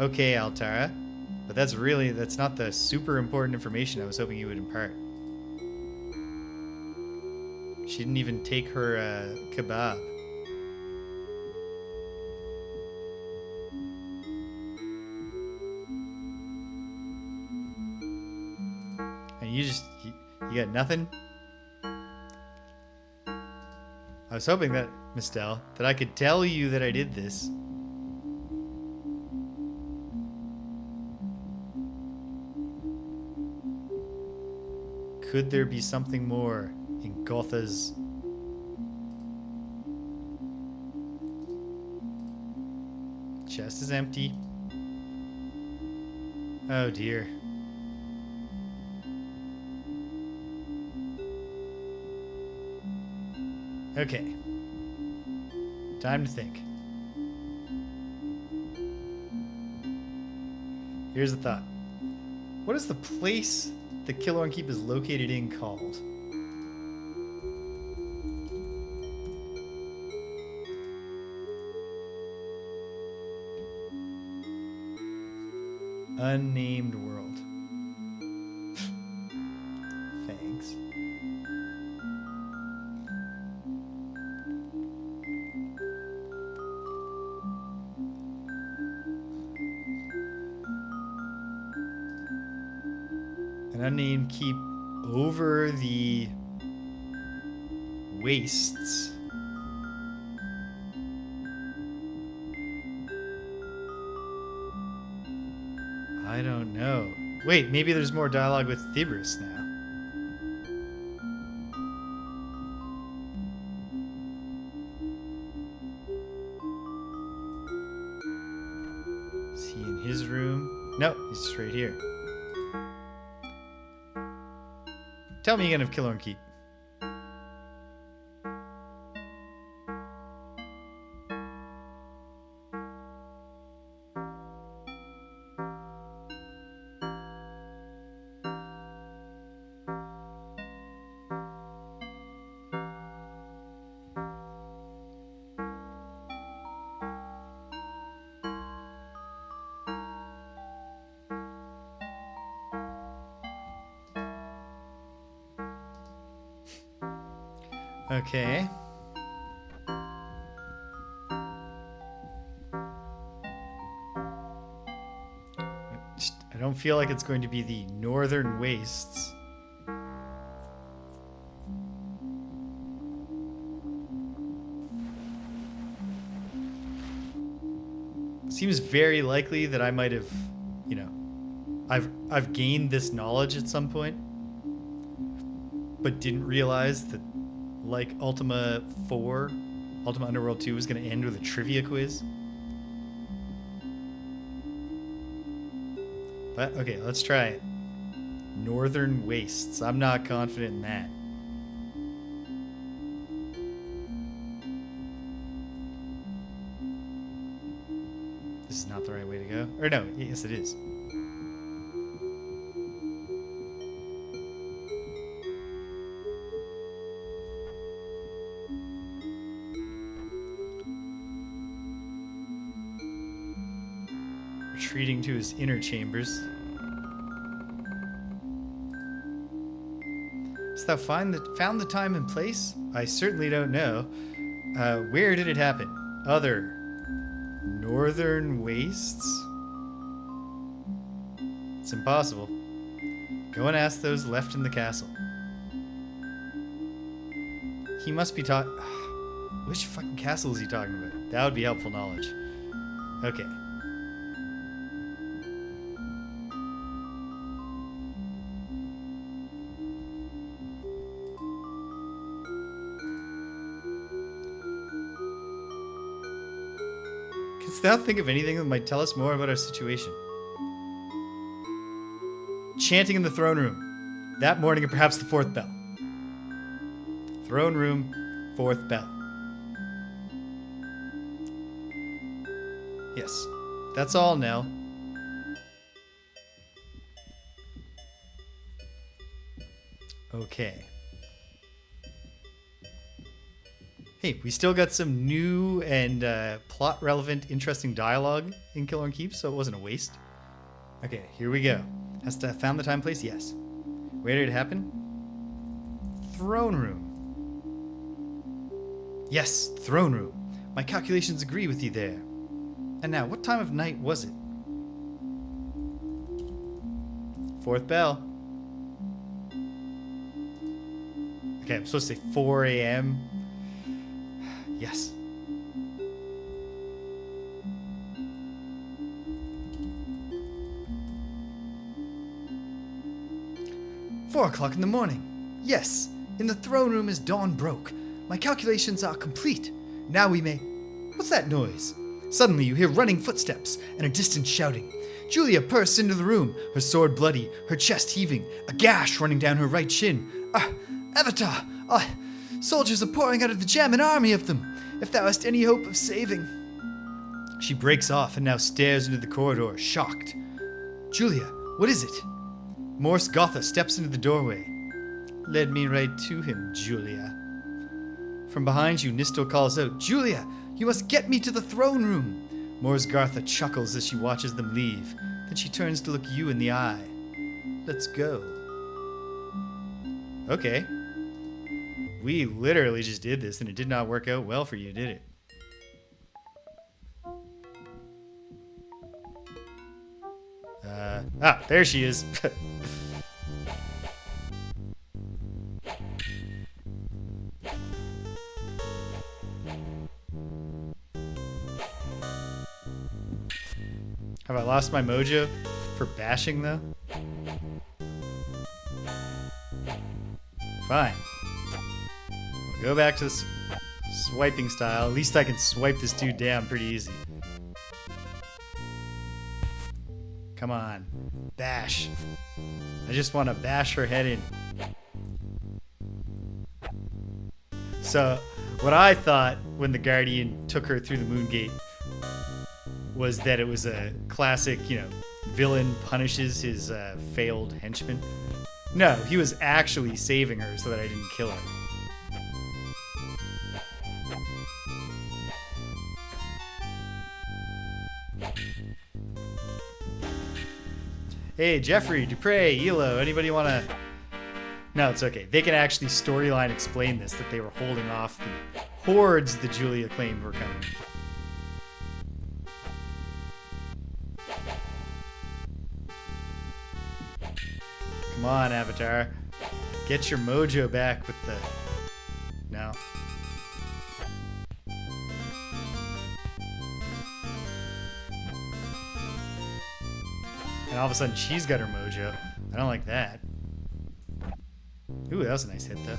Okay, Altara. But that's not the super important information I was hoping you would impart. She didn't even take her kebab. And you got nothing? I was hoping that, Mistel, that I could tell you that I did this. Could there be something more in Gotha's... Chest is empty. Oh dear. Okay. Time to think. Here's the thought. What is the place the Killorn Keep is located in called? Unnamed world. Thanks. An unnamed keep over the wastes. I don't know. Wait, maybe there's more dialogue with Thibris now. Is he in his room? No, he's just right here. Tell me again of Killorn Keep. Okay. I don't feel like it's going to be the Northern Wastes. Seems very likely that I might have, you know, I've gained this knowledge at some point, but didn't realize that, like Ultima 4, Ultima Underworld 2 was going to end with a trivia quiz. But, okay, let's try it. Northern Wastes. I'm not confident in that. This is not the right way to go. Or no, yes it is. Retreating to his inner chambers. Hast thou found the time and place? I certainly don't know. Where did it happen? Other Northern Wastes? It's impossible. Go and ask those left in the castle. He must be Which fucking castle is he talking about? That would be helpful knowledge. Okay. Canst thou think of anything that might tell us more about our situation? Chanting in the throne room. That morning, or perhaps the fourth bell. Throne room, fourth bell. Yes. That's all, Nell. Okay. Hey, we still got some new and plot-relevant, interesting dialogue in Killorn Keep, so it wasn't a waste. Okay, here we go. Has to found the time place? Yes. Where did it happen? Throne room. Yes, throne room. My calculations agree with you there. And now, what time of night was it? Fourth bell. Okay, I'm supposed to say 4 a.m. Yes. "4 o'clock in the morning. Yes, in the throne room as dawn broke. My calculations are complete. Now we may..." What's that noise? Suddenly you hear running footsteps and a distant shouting. Julia bursts into the room, her sword bloody, her chest heaving, a gash running down her right shin. Avatar! Soldiers are pouring out of the gem, an army of them. If thou hast any hope of saving... She breaks off and now stares into the corridor, shocked. Julia, what is it? Morse Gotha steps into the doorway. Led me right to him, Julia. From behind you, Nistel calls out, Julia, you must get me to the throne room. Morse Gotha chuckles as she watches them leave. Then she turns to look you in the eye. Let's go. Okay. We literally just did this, and it did not work out well for you, did it? There she is. Have I lost my mojo for bashing, though? Fine. We'll go back to the swiping style. At least I can swipe this dude down pretty easy. Come on. Bash. I just want to bash her head in. So, what I thought when the Guardian took her through the Moon Gate was that it was a classic, villain punishes his failed henchman. No, he was actually saving her so that I didn't kill her. Hey, Jeffrey, Dupre, Elo, anybody want to No, it's okay. They can actually storyline explain this, that they were holding off the hordes that Julia claimed were coming. Come on, Avatar. Get your mojo back with the... No. And all of a sudden, she's got her mojo. I don't like that. Ooh, that was a nice hit, though.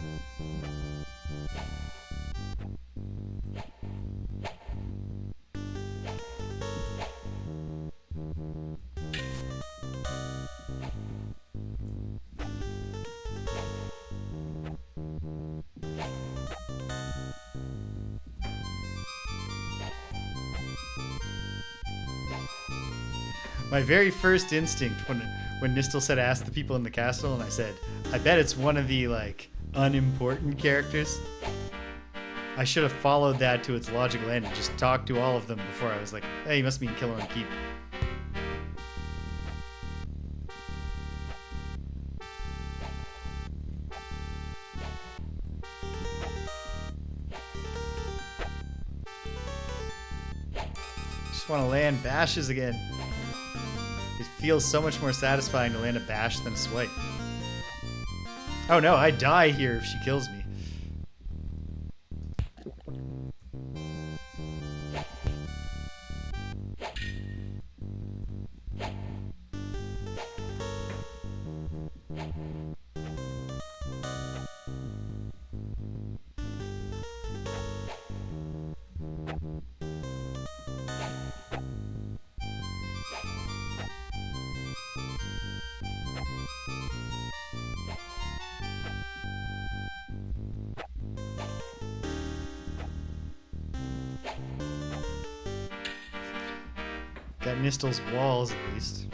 My very first instinct when Nistel said ask the people in the castle, and I said, I bet it's one of the, like, unimportant characters. I should have followed that to its logical end and just talked to all of them before I was like, hey, you must mean kill and keep. Just want to land bashes again. It feels so much more satisfying to land a bash than a swipe. Oh no, I die here if she kills me. Got Nistel's walls, at least.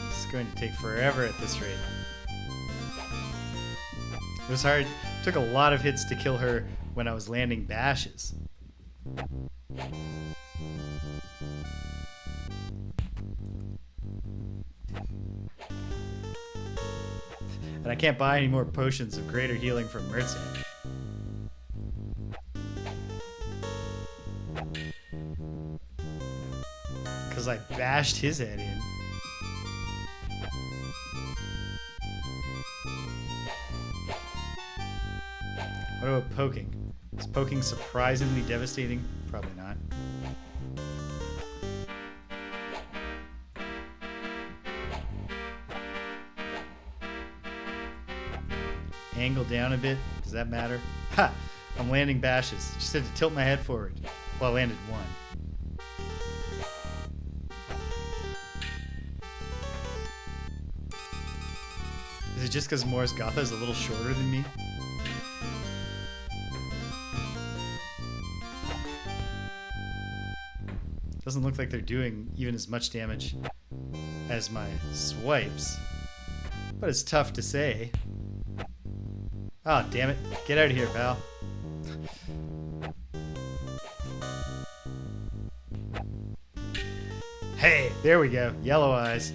It's going to take forever at this rate. It was hard. It took a lot of hits to kill her when I was landing bashes. And I can't buy any more potions of greater healing from Mertzan. Because I bashed his head in. What about poking? Is poking surprisingly devastating? Probably not. Angle down a bit. Does that matter? Ha! I'm landing bashes. Just had to tilt my head forward. Well, I landed one. Is it just because Morris Gotha is a little shorter than me? Doesn't look like they're doing even as much damage as my swipes. But it's tough to say. Oh, damn it. Get out of here, pal. Hey, there we go. Yellow eyes.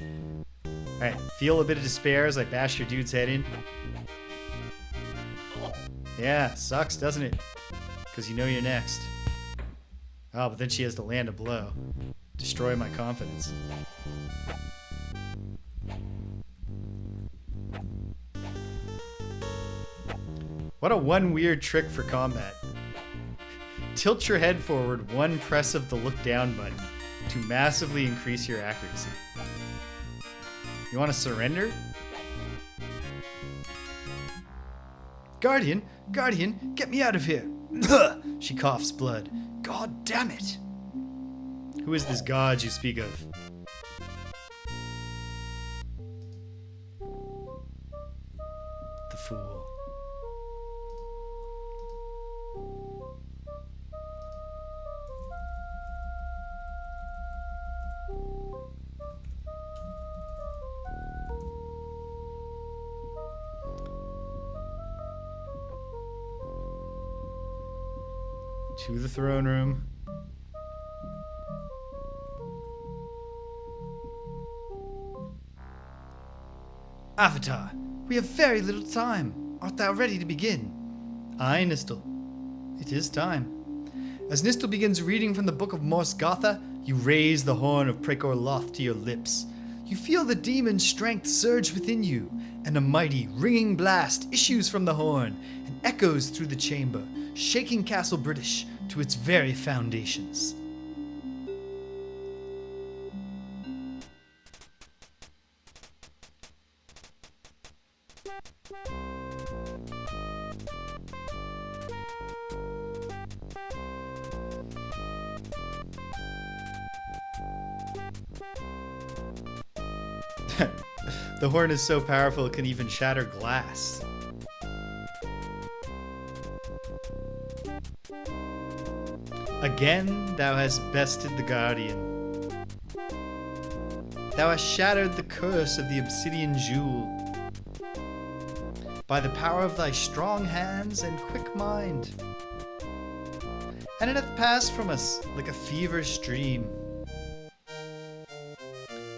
Alright, feel a bit of despair as I bash your dude's head in. Yeah, sucks, doesn't it? Because you know you're next. Oh, but then she has to land a blow. Destroy my confidence. What a one weird trick for combat. Tilt your head forward one press of the look down button to massively increase your accuracy. You want to surrender? Guardian, Guardian, get me out of here. She coughs blood. God damn it. Who is this god you speak of? The fool. to the throne room. Avatar, we have very little time. Art thou ready to begin? Aye, Nistel. It is time. As Nistel begins reading from the Book of Morse-Gotha, you raise the horn of Prekor Loth to your lips. You feel the demon strength surge within you, and a mighty, ringing blast issues from the horn and echoes through the chamber, shaking Castle British to its very foundations. The horn is so powerful it can even shatter glass. Again, thou hast bested the Guardian. Thou hast shattered the curse of the obsidian jewel. By the power of thy strong hands and quick mind. And it hath passed from us like a fever stream.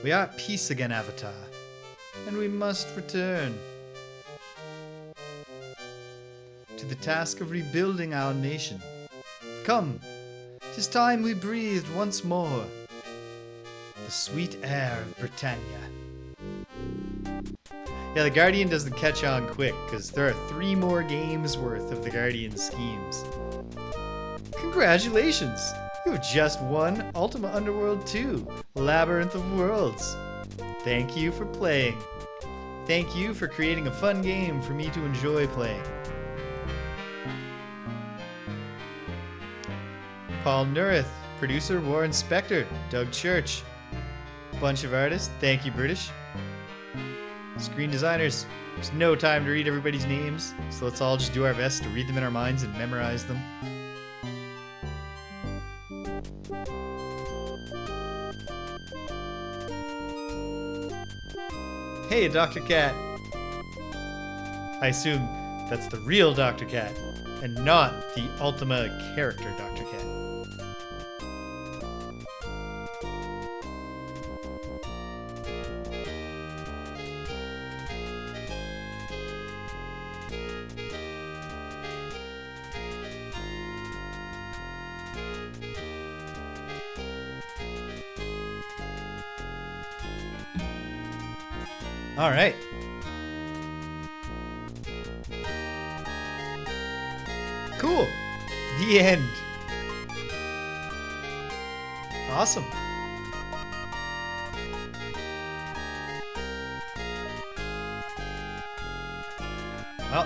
We are at peace again, Avatar, and we must return to the task of rebuilding our nation. Come, 'tis time we breathed once more the sweet air of Britannia. Yeah, the Guardian doesn't catch on quick, because there are 3 more games worth of the Guardian schemes. Congratulations! You have just won Ultima Underworld 2, Labyrinth of Worlds. Thank you for playing. Thank you for creating a fun game for me to enjoy playing. Paul Nurith, producer Warren Spector, Doug Church. Bunch of artists, thank you British. Screen designers, there's no time to read everybody's names, so let's all just do our best to read them in our minds and memorize them. Hey, Dr. Cat. I assume that's the real Dr. Cat, and not the Ultima character Dr. Cat. All right. Cool. The end. Awesome. Well,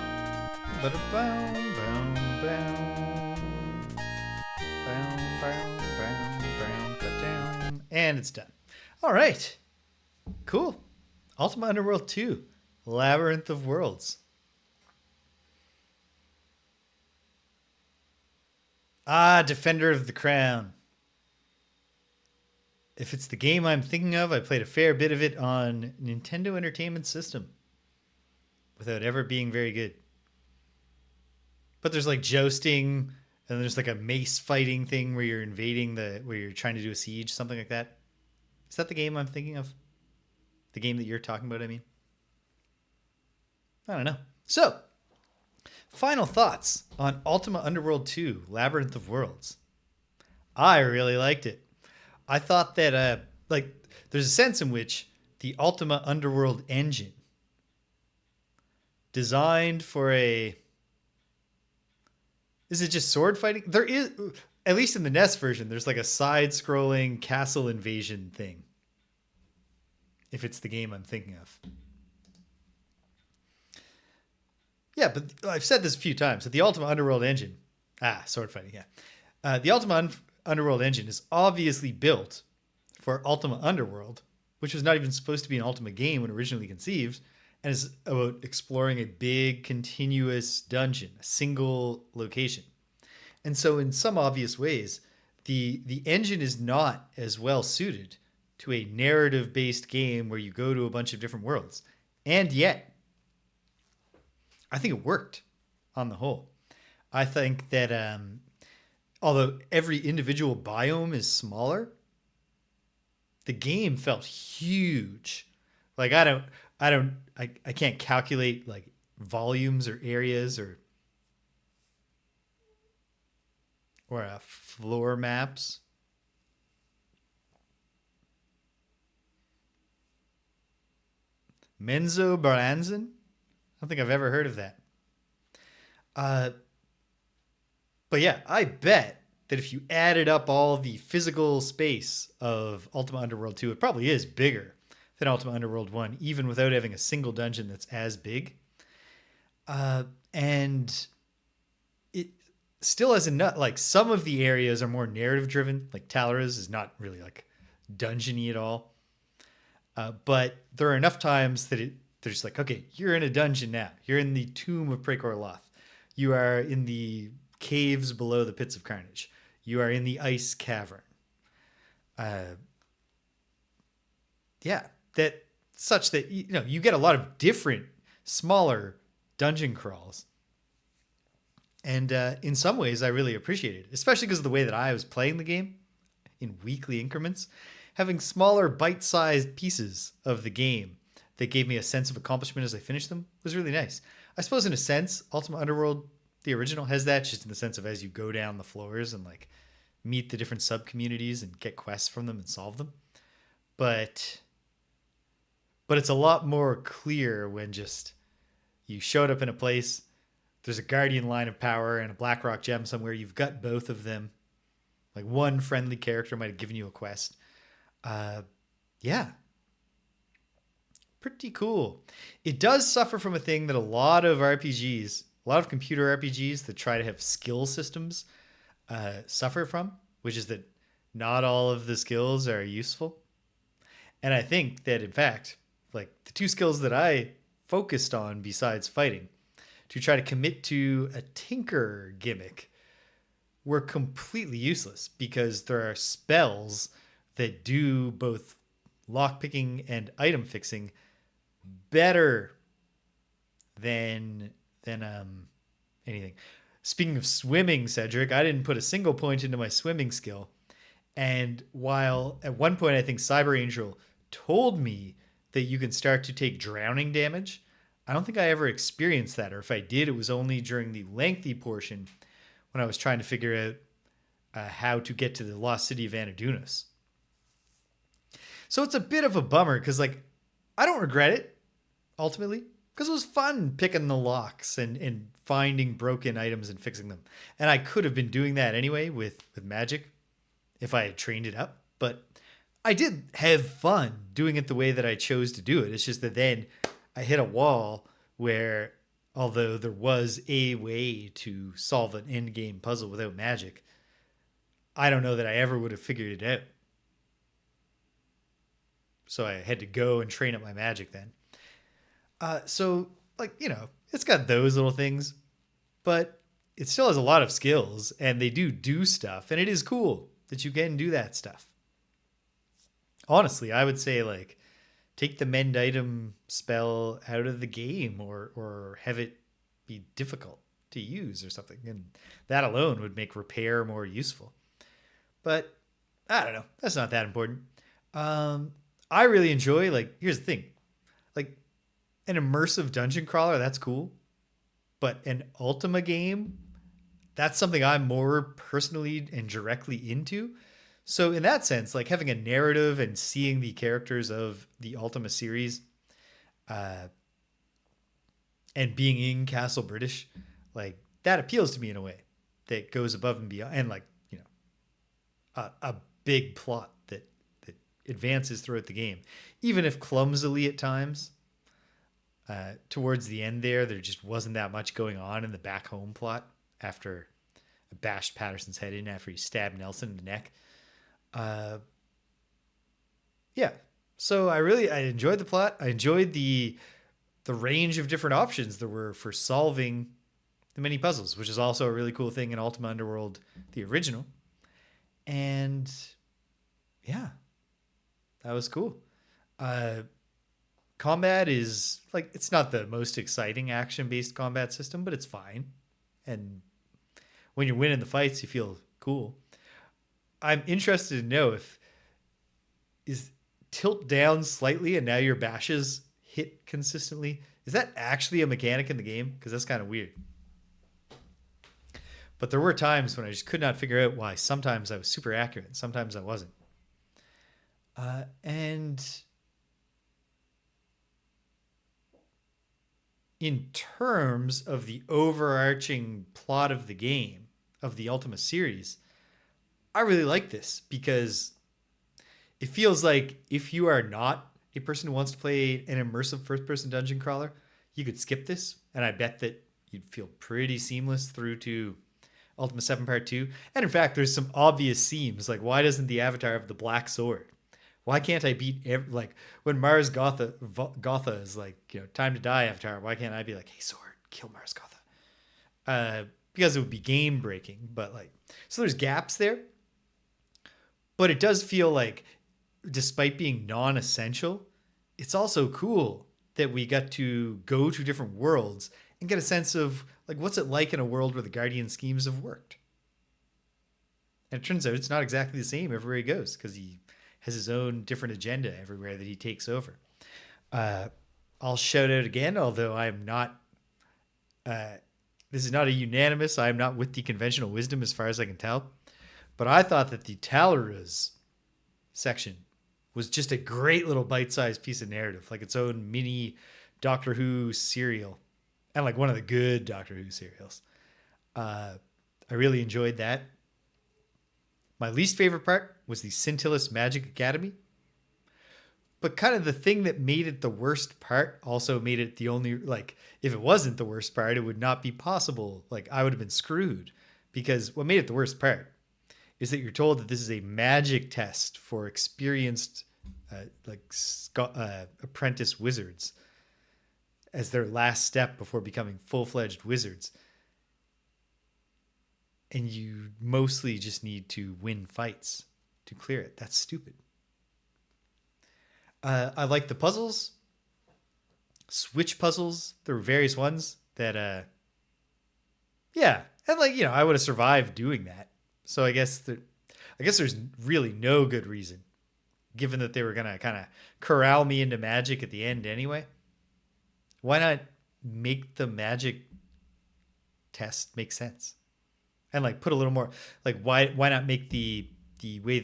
cut down, and it's done. All right. Cool. Ultima Underworld 2, Labyrinth of Worlds. Ah, Defender of the Crown. If it's the game I'm thinking of, I played a fair bit of it on Nintendo Entertainment System without ever being very good. But there's like jousting, and there's like a mace fighting thing where you're invading where you're trying to do a siege, something like that. Is that the game I'm thinking of? The game that you're talking about, I mean? I don't know. So, final thoughts on Ultima Underworld 2, Labyrinth of Worlds. I really liked it. I thought that, there's a sense in which the Ultima Underworld engine, designed for is it just sword fighting? There is, at least in the NES version, there's like a side-scrolling castle invasion thing. If it's the game I'm thinking of. Yeah, but I've said this a few times, that the Ultima Underworld engine, sword fighting, yeah. The Ultima Underworld engine is obviously built for Ultima Underworld, which was not even supposed to be an Ultima game when originally conceived, and is about exploring a big, continuous dungeon, a single location. And so in some obvious ways, the engine is not as well suited to a narrative-based game where you go to a bunch of different worlds. And yet, I think it worked on the whole. I think that although every individual biome is smaller, the game felt huge. Like I can't calculate like volumes or areas or floor maps. Menzo Baranzan? I don't think I've ever heard of that. Uh, but yeah, I bet that if you added up all the physical space of Ultima Underworld 2, it probably is bigger than Ultima Underworld 1, even without having a single dungeon that's as big. And it still has enough, like some of the areas are more narrative driven, like Talara's is not really like dungeony at all. But there are enough times that they're just like, okay, you're in a dungeon now. You're in the Tomb of Prekor Loth. You are in the caves below the Pits of Carnage. You are in the Ice Cavern. Yeah, that such that you get a lot of different smaller dungeon crawls. And in some ways, I really appreciate it, especially because of the way that I was playing the game in weekly increments. Having smaller bite-sized pieces of the game that gave me a sense of accomplishment as I finished them was really nice. I suppose in a sense, Ultima Underworld, the original, has that, just in the sense of as you go down the floors and like meet the different sub-communities and get quests from them and solve them. But it's a lot more clear when just you showed up in a place, there's a Guardian line of power and a Blackrock Gem somewhere, you've got both of them. Like one friendly character might have given you a quest. Yeah. Pretty cool. It does suffer from a thing that a lot of RPGs, a lot of computer RPGs that try to have skill systems suffer from, which is that not all of the skills are useful. And I think that, in fact, like the two skills that I focused on besides fighting to try to commit to a tinker gimmick were completely useless because there are spells that do both lockpicking and item fixing better than anything. Speaking of swimming, Cedric, I didn't put a single point into my swimming skill. And while at one point I think Cyber Angel told me that you can start to take drowning damage, I don't think I ever experienced that. Or if I did, it was only during the lengthy portion when I was trying to figure out how to get to the lost city of Anadunas. So it's a bit of a bummer because, like, I don't regret it, ultimately, because it was fun picking the locks and finding broken items and fixing them. And I could have been doing that anyway with magic if I had trained it up. But I did have fun doing it the way that I chose to do it. It's just that then I hit a wall where, although there was a way to solve an end game puzzle without magic, I don't know that I ever would have figured it out. So I had to go and train up my magic then. So, like, it's got those little things, but it still has a lot of skills, and they do stuff, and it is cool that you can do that stuff. Honestly, I would say, like, take the mend item spell out of the game or have it be difficult to use or something, and that alone would make repair more useful. But I don't know. That's not that important. I really enjoy, like, here's the thing. Like, an immersive dungeon crawler, that's cool. But an Ultima game, that's something I'm more personally and directly into. So in that sense, like having a narrative and seeing the characters of the Ultima series and being in Castle British, like that appeals to me in a way that goes above and beyond. And like, a big plot that advances throughout the game, even if clumsily at times. Towards the end there just wasn't that much going on in the back home plot after I bashed Patterson's head in after he stabbed Nelson in the neck. Yeah. So I enjoyed the plot. I enjoyed the range of different options there were for solving the mini puzzles, which is also a really cool thing in Ultima Underworld, the original. And yeah, that was cool. Combat is like, it's not the most exciting action-based combat system, but it's fine. And when you're winning the fights, you feel Cool. I'm interested to know if is tilt down slightly and now your bashes hit consistently. Is that actually a mechanic in the game? Because that's kind of weird. But there were times when I just could not figure out why. Sometimes I was super accurate, and sometimes I wasn't. And in terms of the overarching plot of the game, of the Ultima series, I really like this because it feels like if you are not a person who wants to play an immersive first-person dungeon crawler, you could skip this, and I bet that you'd feel pretty seamless through to Ultima 7 Part 2. And in fact, there's some obvious seams. Like, why doesn't the avatar have the black sword? Why can't I beat like when Mars Gotha is like, time to die avatar? Why can't I be like, hey sword, kill Mars Gotha? Because it would be game breaking. But like, so there's gaps there. But it does feel like, despite being non-essential, it's also cool that we got to go to different worlds and get a sense of like what's it like in a world where the Guardian schemes have worked. And it turns out it's not exactly the same everywhere he goes because he has his own different agenda everywhere that he takes over. I'll shout out again, although I'm not. This is not a unanimous. I am not with the conventional wisdom as far as I can tell. But I thought that the Talaras section was just a great little bite-sized piece of narrative, like its own mini Doctor Who serial, and like one of the good Doctor Who serials. I really enjoyed that. My least favorite part was the Scintillas Magic Academy. But kind of the thing that made it the worst part also made it the only, like, if it wasn't the worst part, it would not be possible. Like, I would have been screwed. Because what made it the worst part is that you're told that this is a magic test for experienced, apprentice wizards as their last step before becoming full-fledged wizards. And you mostly just need to win fights to clear it. That's stupid. I like the puzzles. Switch puzzles. There were various ones that, yeah. And like, I would have survived doing that. So I guess there's really no good reason, given that they were going to kind of corral me into magic at the end anyway. Why not make the magic test make sense? And like put a little more, like why not make the way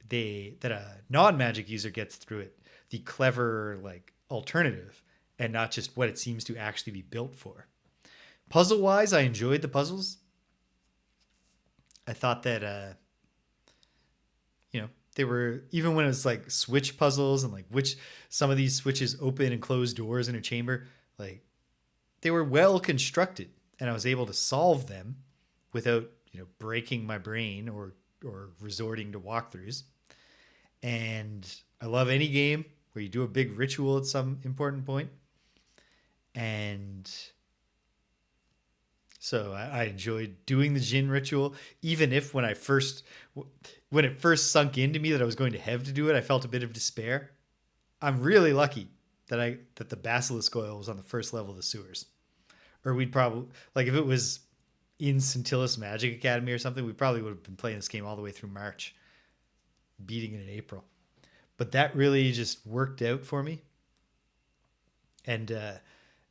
that a non-magic user gets through it the clever like alternative and not just what it seems to actually be built for. Puzzle wise, I enjoyed the puzzles. I thought that they were, even when it was like switch puzzles and like which some of these switches open and close doors in a chamber, like they were well constructed and I was able to solve them without breaking my brain or resorting to walkthroughs. And I love any game where you do a big ritual at some important point. And so I enjoyed doing the Jinn ritual, even if when it first sunk into me that I was going to have to do it, I felt a bit of despair. I'm really lucky that the basilisk oil was on the first level of the sewers. Or we'd probably, like if it was in Scintillas Magic Academy or something, we probably would have been playing this game all the way through March, beating it in April. But that really just worked out for me. And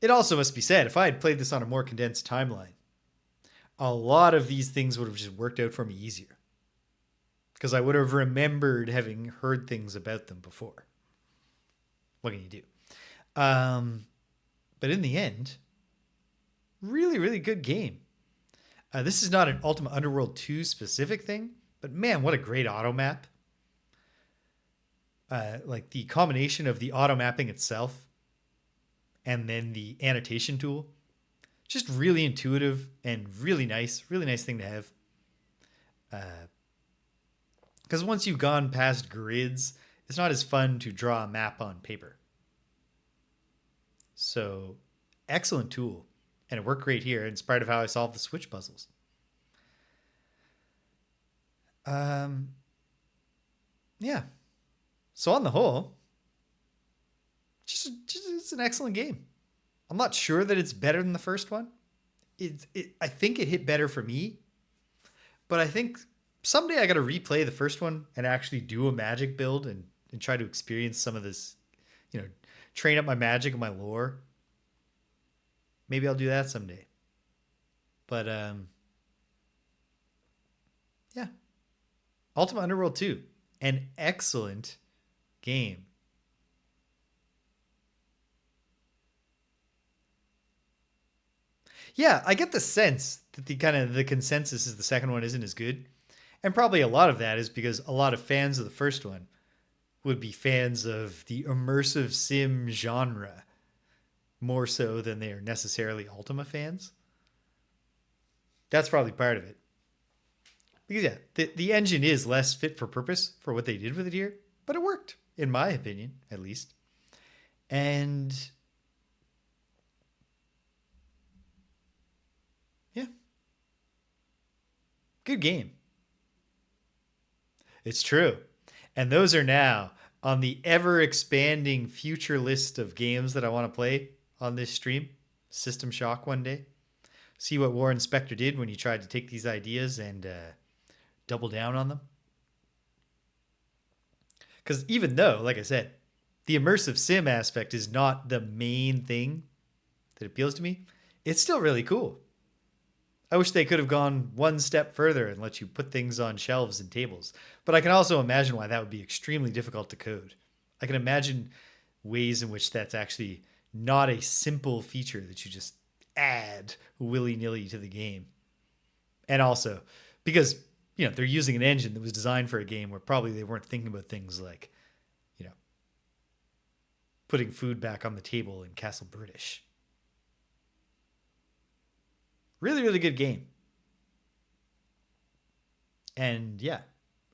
it also must be said, if I had played this on a more condensed timeline, a lot of these things would have just worked out for me easier. Because I would have remembered having heard things about them before. What can you do? But in the end, really, really good game. This is not an Ultima Underworld 2 specific thing, but man, what a great auto map. Like the combination of the auto mapping itself and then the annotation tool, just really intuitive and really nice thing to have. Because once you've gone past grids, it's not as fun to draw a map on paper. So excellent tool. And it worked great here. It's part of how I solved the switch puzzles. Yeah. So on the whole, just it's an excellent game. I'm not sure that it's better than the first one. I think it hit better for me, but I think someday I got to replay the first one and actually do a magic build and try to experience some of this, train up my magic and my lore. Maybe I'll do that someday. But yeah, Ultima Underworld 2, an excellent game. Yeah, I get the sense that the consensus is the second one isn't as good. And probably a lot of that is because a lot of fans of the first one would be fans of the immersive sim genre more so than they are necessarily Ultima fans. That's probably part of it. Because yeah, the engine is less fit for purpose for what they did with it here, but it worked, in my opinion, at least. And yeah, good game. It's true. And those are now on the ever expanding future list of games that I want to play on this stream. System Shock one day. See what Warren Spector did when he tried to take these ideas and double down on them. Because even though, like I said, the immersive sim aspect is not the main thing that appeals to me, it's still really cool. I wish they could have gone one step further and let you put things on shelves and tables. But I can also imagine why that would be extremely difficult to code. I can imagine ways in which that's actually not a simple feature that you just add willy-nilly to the game. And also, because, they're using an engine that was designed for a game where probably they weren't thinking about things like, putting food back on the table in Castle British. Really, really good game. And yeah,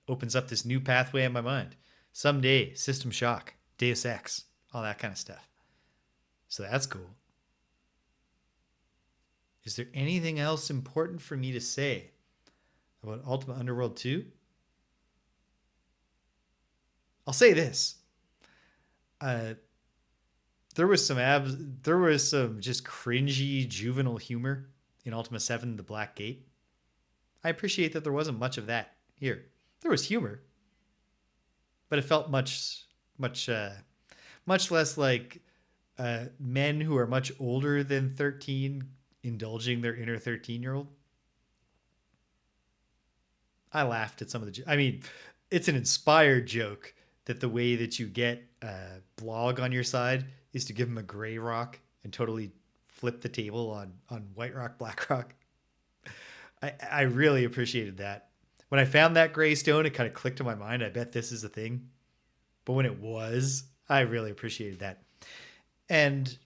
opens up this new pathway in my mind. Someday, System Shock, Deus Ex, all that kind of stuff. So that's cool. Is there anything else important for me to say about Ultima Underworld 2? I'll say this. There was some just cringy juvenile humor in Ultima 7, The Black Gate. I appreciate that there wasn't much of that here. There was humor, but it felt much less like men who are much older than 13 indulging their inner 13-year-old. I laughed at some of it's an inspired joke that the way that you get Blog on your side is to give him a gray rock and totally flip the table on White Rock, Black Rock. I really appreciated that. When I found that gray stone, it kind of clicked in my mind. I bet this is a thing. But when it was, I really appreciated that. And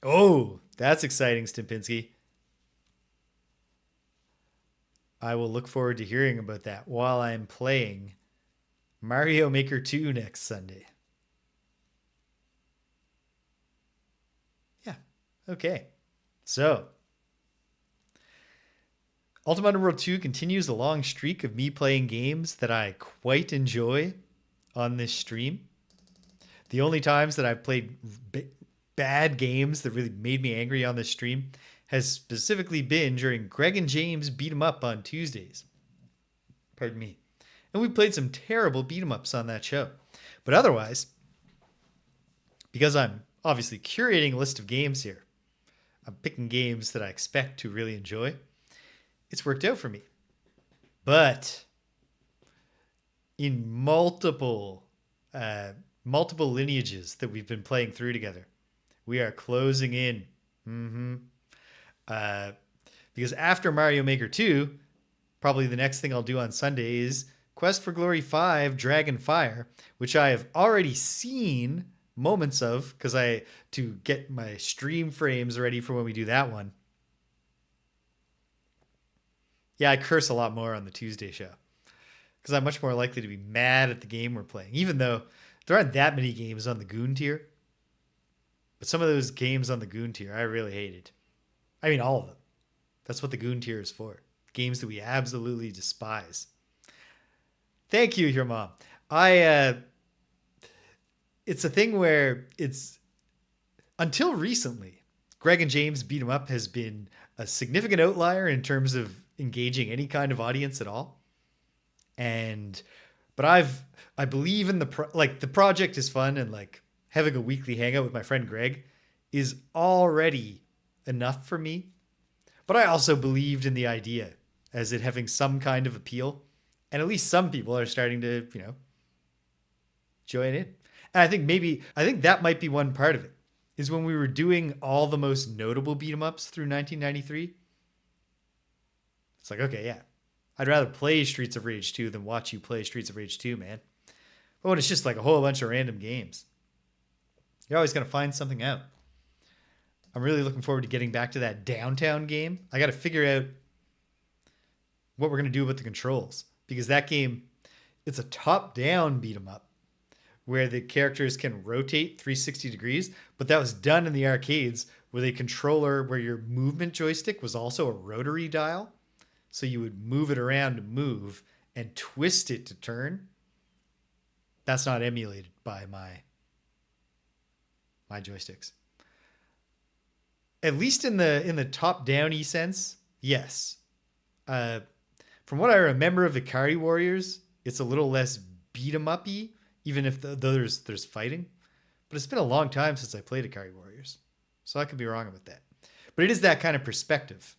oh, that's exciting, Stimpinski. I will look forward to hearing about that while I'm playing Mario Maker 2 next Sunday. Yeah, okay. So, Ultima Underworld 2 continues a long streak of me playing games that I quite enjoy on this stream. The only times that I've played bad games that really made me angry on this stream has specifically been during Greg and James beat 'em up on Tuesdays. Pardon me. And we played some terrible beat 'em ups on that show. But otherwise, because I'm obviously curating a list of games here, I'm picking games that I expect to really enjoy. It's worked out for me. But in multiple lineages that we've been playing through together, we are closing in. Because after Mario Maker 2, probably the next thing I'll do on Sunday is Quest for Glory 5 Dragon Fire, which I have already seen moments of to get my stream frames ready for when we do that one. Yeah, I curse a lot more on the Tuesday show because I'm much more likely to be mad at the game we're playing, even though there aren't that many games on the Goon tier. But some of those games on the Goon tier I really hated. I mean, all of them. That's what the Goon tier is for. Games that we absolutely despise. Thank you, your mom. It's a thing where it's, until recently, Greg and James beat 'em up has been a significant outlier in terms of engaging any kind of audience at all. But I believe in the project is fun, and like having a weekly hangout with my friend Greg is already enough for me. But I also believed in the idea as it having some kind of appeal, and at least some people are starting to, join in. And I think that might be one part of it, is when we were doing all the most notable beat 'em ups through 1993. It's like, okay, yeah, I'd rather play Streets of Rage 2 than watch you play Streets of Rage 2, man. But when it's just like a whole bunch of random games, you're always going to find something out. I'm really looking forward to getting back to that downtown game. I got to figure out what we're going to do with the controls, because that game, it's a top-down beat 'em up where the characters can rotate 360 degrees, but that was done in the arcades with a controller where your movement joystick was also a rotary dial. So you would move it around to move and twist it to turn. That's not emulated by my joysticks. At least in the top-downy sense, yes. From what I remember of the Ikari Warriors, it's a little less beat 'em up-y, even if there's fighting. But it's been a long time since I played Ikari Warriors, so I could be wrong about that. But it is that kind of perspective.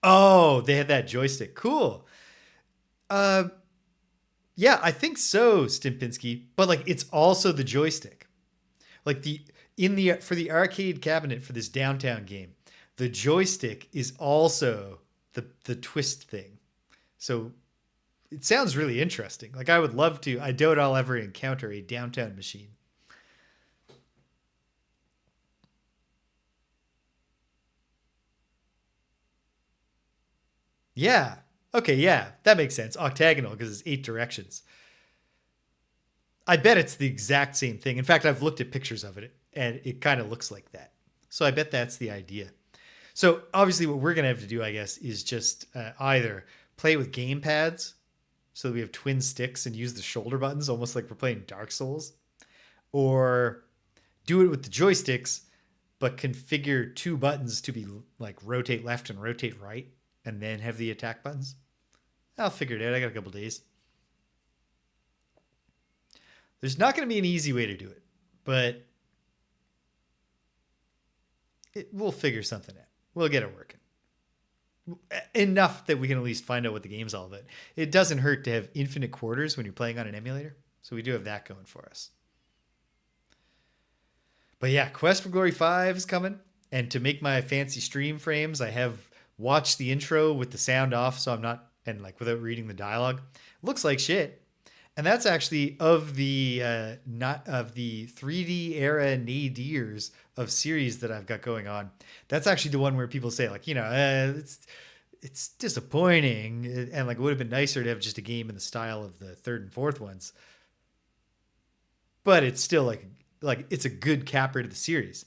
Oh, they had that joystick. Cool. Yeah, I think so, Stimpinski. But like, it's also the joystick. Like for the arcade cabinet for this downtown game, the joystick is also the twist thing. So it sounds really interesting. Like, I would love to. I doubt I'll ever encounter a downtown machine. Yeah. Okay, yeah. That makes sense. Octagonal, because it's 8 directions. I bet it's the exact same thing. In fact, I've looked at pictures of it, and it kind of looks like that. So I bet that's the idea. So obviously what we're going to have to do, I guess, is just either play with game pads, so that we have twin sticks and use the shoulder buttons almost like we're playing Dark Souls, or do it with the joysticks, but configure 2 buttons to be like rotate left and rotate right, and then have the attack buttons. I'll figure it out. I got a couple days. There's not going to be an easy way to do it, but we'll figure something out. We'll get it working. Enough that we can at least find out what the game's all about. It doesn't hurt to have infinite quarters when you're playing on an emulator, so we do have that going for us. But yeah, Quest for Glory 5 is coming, and to make my fancy stream frames, I have watched the intro with the sound off, so I'm not, and like without reading the dialogue. Looks like shit. And that's actually of the not of the 3D era nadirs of series that I've got going on. That's actually the one where people say like, it's disappointing, and like it would have been nicer to have just a game in the style of the third and fourth ones. But it's still like it's a good capper to the series.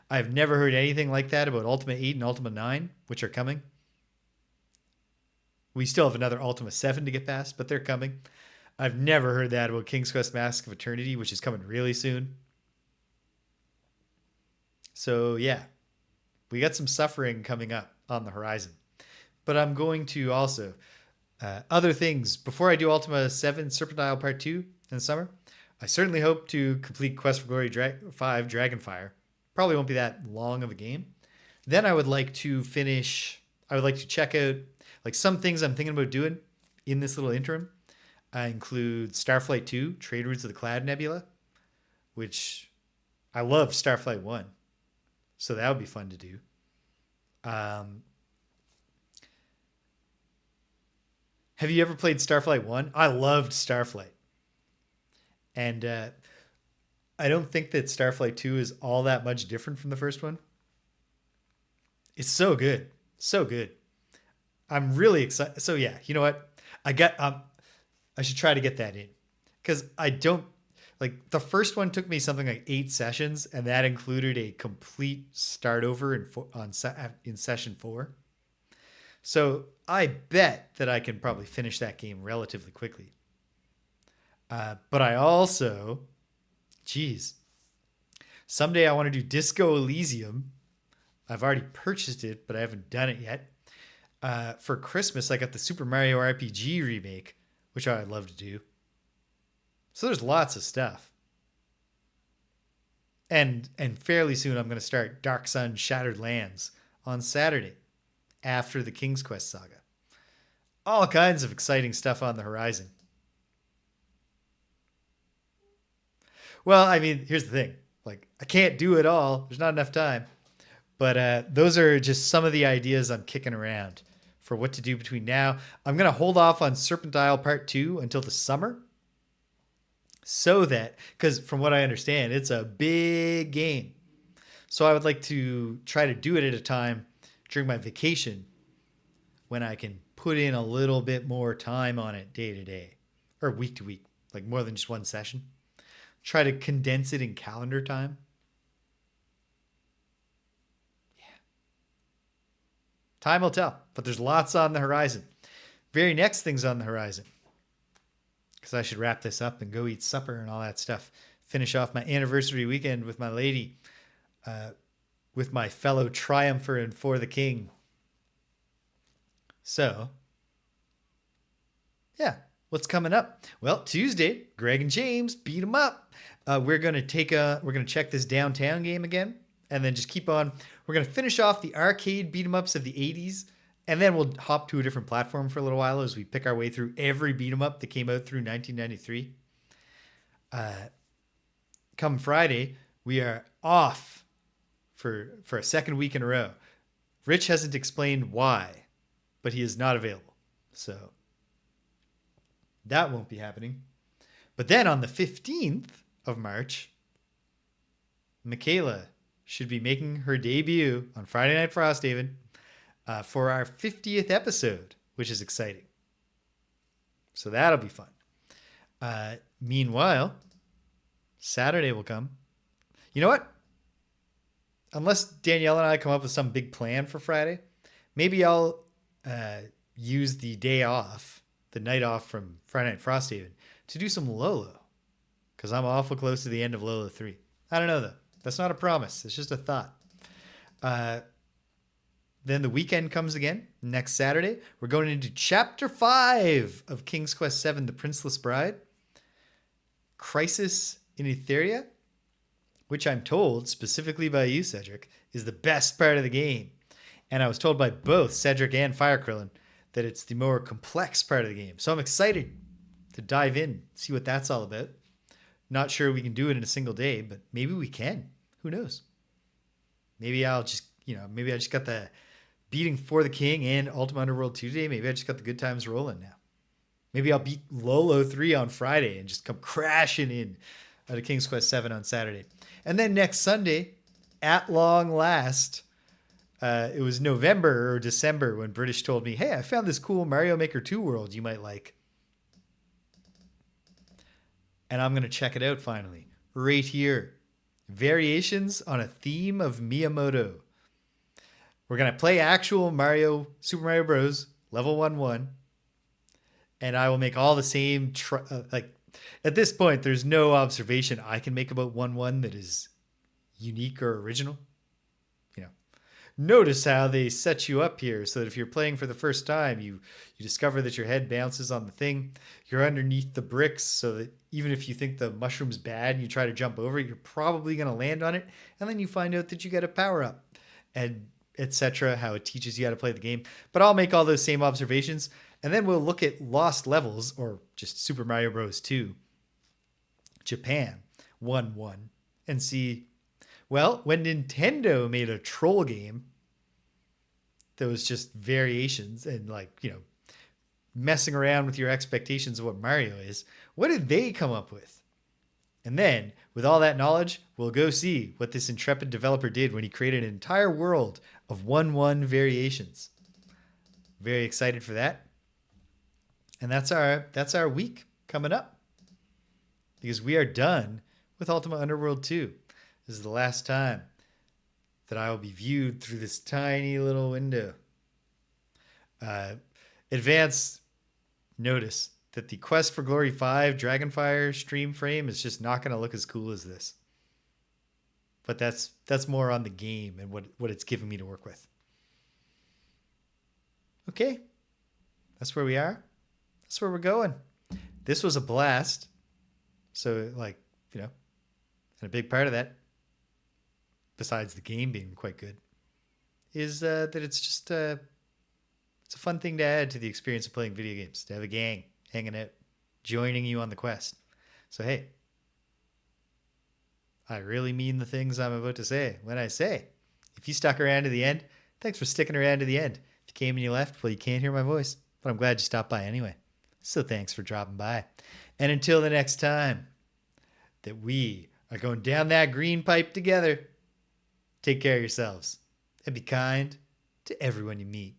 I've never heard anything like that about Ultima 8 and Ultima 9, which are coming. We still have another Ultima 7 to get past, but they're coming. I've never heard that about King's Quest Mask of Eternity, which is coming really soon. So yeah, we got some suffering coming up on the horizon. But I'm going to also, other things, before I do Ultima 7 Serpentile Part 2 in the summer, I certainly hope to complete Quest for Glory 5 Dragonfire. Probably won't be that long of a game. Then I would like to check out like some things I'm thinking about doing in this little interim. I include Starflight 2, Trade Routes of the Cloud Nebula, which I love Starflight 1. So that would be fun to do. Have you ever played Starflight 1? I loved Starflight. And I don't think that Starflight 2 is all that much different from the first one. It's so good. So good. I'm really excited. So yeah, you know what? I should try to get that in, because I don't like the first one took me something like 8 sessions, and that included a complete start over in session 4. So I bet that I can probably finish that game relatively quickly. But I also, someday I want to do Disco Elysium I've already purchased it, but I haven't done it yet. For Christmas, I got the Super Mario RPG remake, which I'd love to do. So there's lots of stuff. And fairly soon I'm going to start Dark Sun Shattered Lands on Saturday after the King's Quest saga. All kinds of exciting stuff on the horizon. Well, I mean, here's the thing. Like, I can't do it all. There's not enough time. But those are just some of the ideas I'm kicking around for what to do between now. I'm going to hold off on Serpentile Part 2 until the summer. So that, because from what I understand, it's a big game. So I would like to try to do it at a time during my vacation when I can put in a little bit more time on it day to day or week to week, like more than just one session. Try to condense it in calendar time. Yeah. Time will tell, but there's lots on the horizon. Very next thing's on the horizon. Because I should wrap this up and go eat supper and all that stuff. Finish off my anniversary weekend with my lady, with my fellow triumpher and for the king. So, yeah, what's coming up? Well, Tuesday, Greg and James beat 'em up. We're gonna check this downtown game again, and then just keep on. We're gonna finish off the arcade beat 'em ups of the '80s. And then we'll hop to a different platform for a little while as we pick our way through every beat 'em up that came out through 1993. Come Friday, we are off for a second week in a row. Rich hasn't explained why, but he is not available. So that won't be happening. But then on the 15th of March, Michaela should be making her debut on Friday Night Frosthaven. For our 50th episode, which is exciting. So that'll be fun. Meanwhile, Saturday will come. You know what? Unless Danielle and I come up with some big plan for Friday, maybe I'll use the day off, the night off from Friday Night Frosthaven, to do some Lolo. Because I'm awful close to the end of Lolo 3. I don't know, though. That's not a promise. It's just a thought. Then the weekend comes again. Next Saturday, we're going into Chapter 5 of King's Quest VII, The Princeless Bride. Crisis in Etheria, which I'm told, specifically by you, Cedric, is the best part of the game. And I was told by both Cedric and Firekrillin that it's the more complex part of the game. So I'm excited to dive in, see what that's all about. Not sure we can do it in a single day, but maybe we can. Who knows? Maybe I just got the beating For the King and Ultima Underworld 2 today. Maybe I just got the good times rolling now. Maybe I'll beat Lolo 3 on Friday and just come crashing in to King's Quest 7 on Saturday. And then next Sunday, at long last, it was November or December when British told me, hey, I found this cool Mario Maker 2 world you might like. And I'm going to check it out finally. Right here. Variations on a theme of Miyamoto. We're going to play actual Super Mario Bros. Level 1-1. And I will make all the same... at this point, there's no observation I can make about 1-1 that is unique or original. Notice how they set you up here so that if you're playing for the first time, you discover that your head bounces on the thing. You're underneath the bricks so that even if you think the mushroom's bad and you try to jump over it, you're probably going to land on it. And then you find out that you get a power up and etc. How it teaches you how to play the game. But I'll make all those same observations. And then we'll look at Lost Levels or just Super Mario Bros. 2 Japan 1-1 and see... Well, when Nintendo made a troll game, there was just variations and messing around with your expectations of what Mario is. What did they come up with? And then, with all that knowledge, we'll go see what this intrepid developer did when he created an entire world of 1-1 variations. Very excited for that. And that's our week coming up. Because we are done with Ultima Underworld 2. This is the last time that I will be viewed through this tiny little window. Advance notice that the Quest for Glory 5 Dragonfire stream frame is just not going to look as cool as this. but that's more on the game and what it's giving me to work with. Okay, that's where we are. That's where we're going. This was a blast. So, like, you know, and a big part of that, besides the game being quite good, is that it's just it's a fun thing to add to the experience of playing video games. To have a gang hanging out, joining you on the quest. So hey, I really mean the things I'm about to say when I say, if you stuck around to the end, thanks for sticking around to the end. If you came and you left, well, you can't hear my voice, but I'm glad you stopped by anyway. So thanks for dropping by. And until the next time that we are going down that green pipe together, take care of yourselves and be kind to everyone you meet.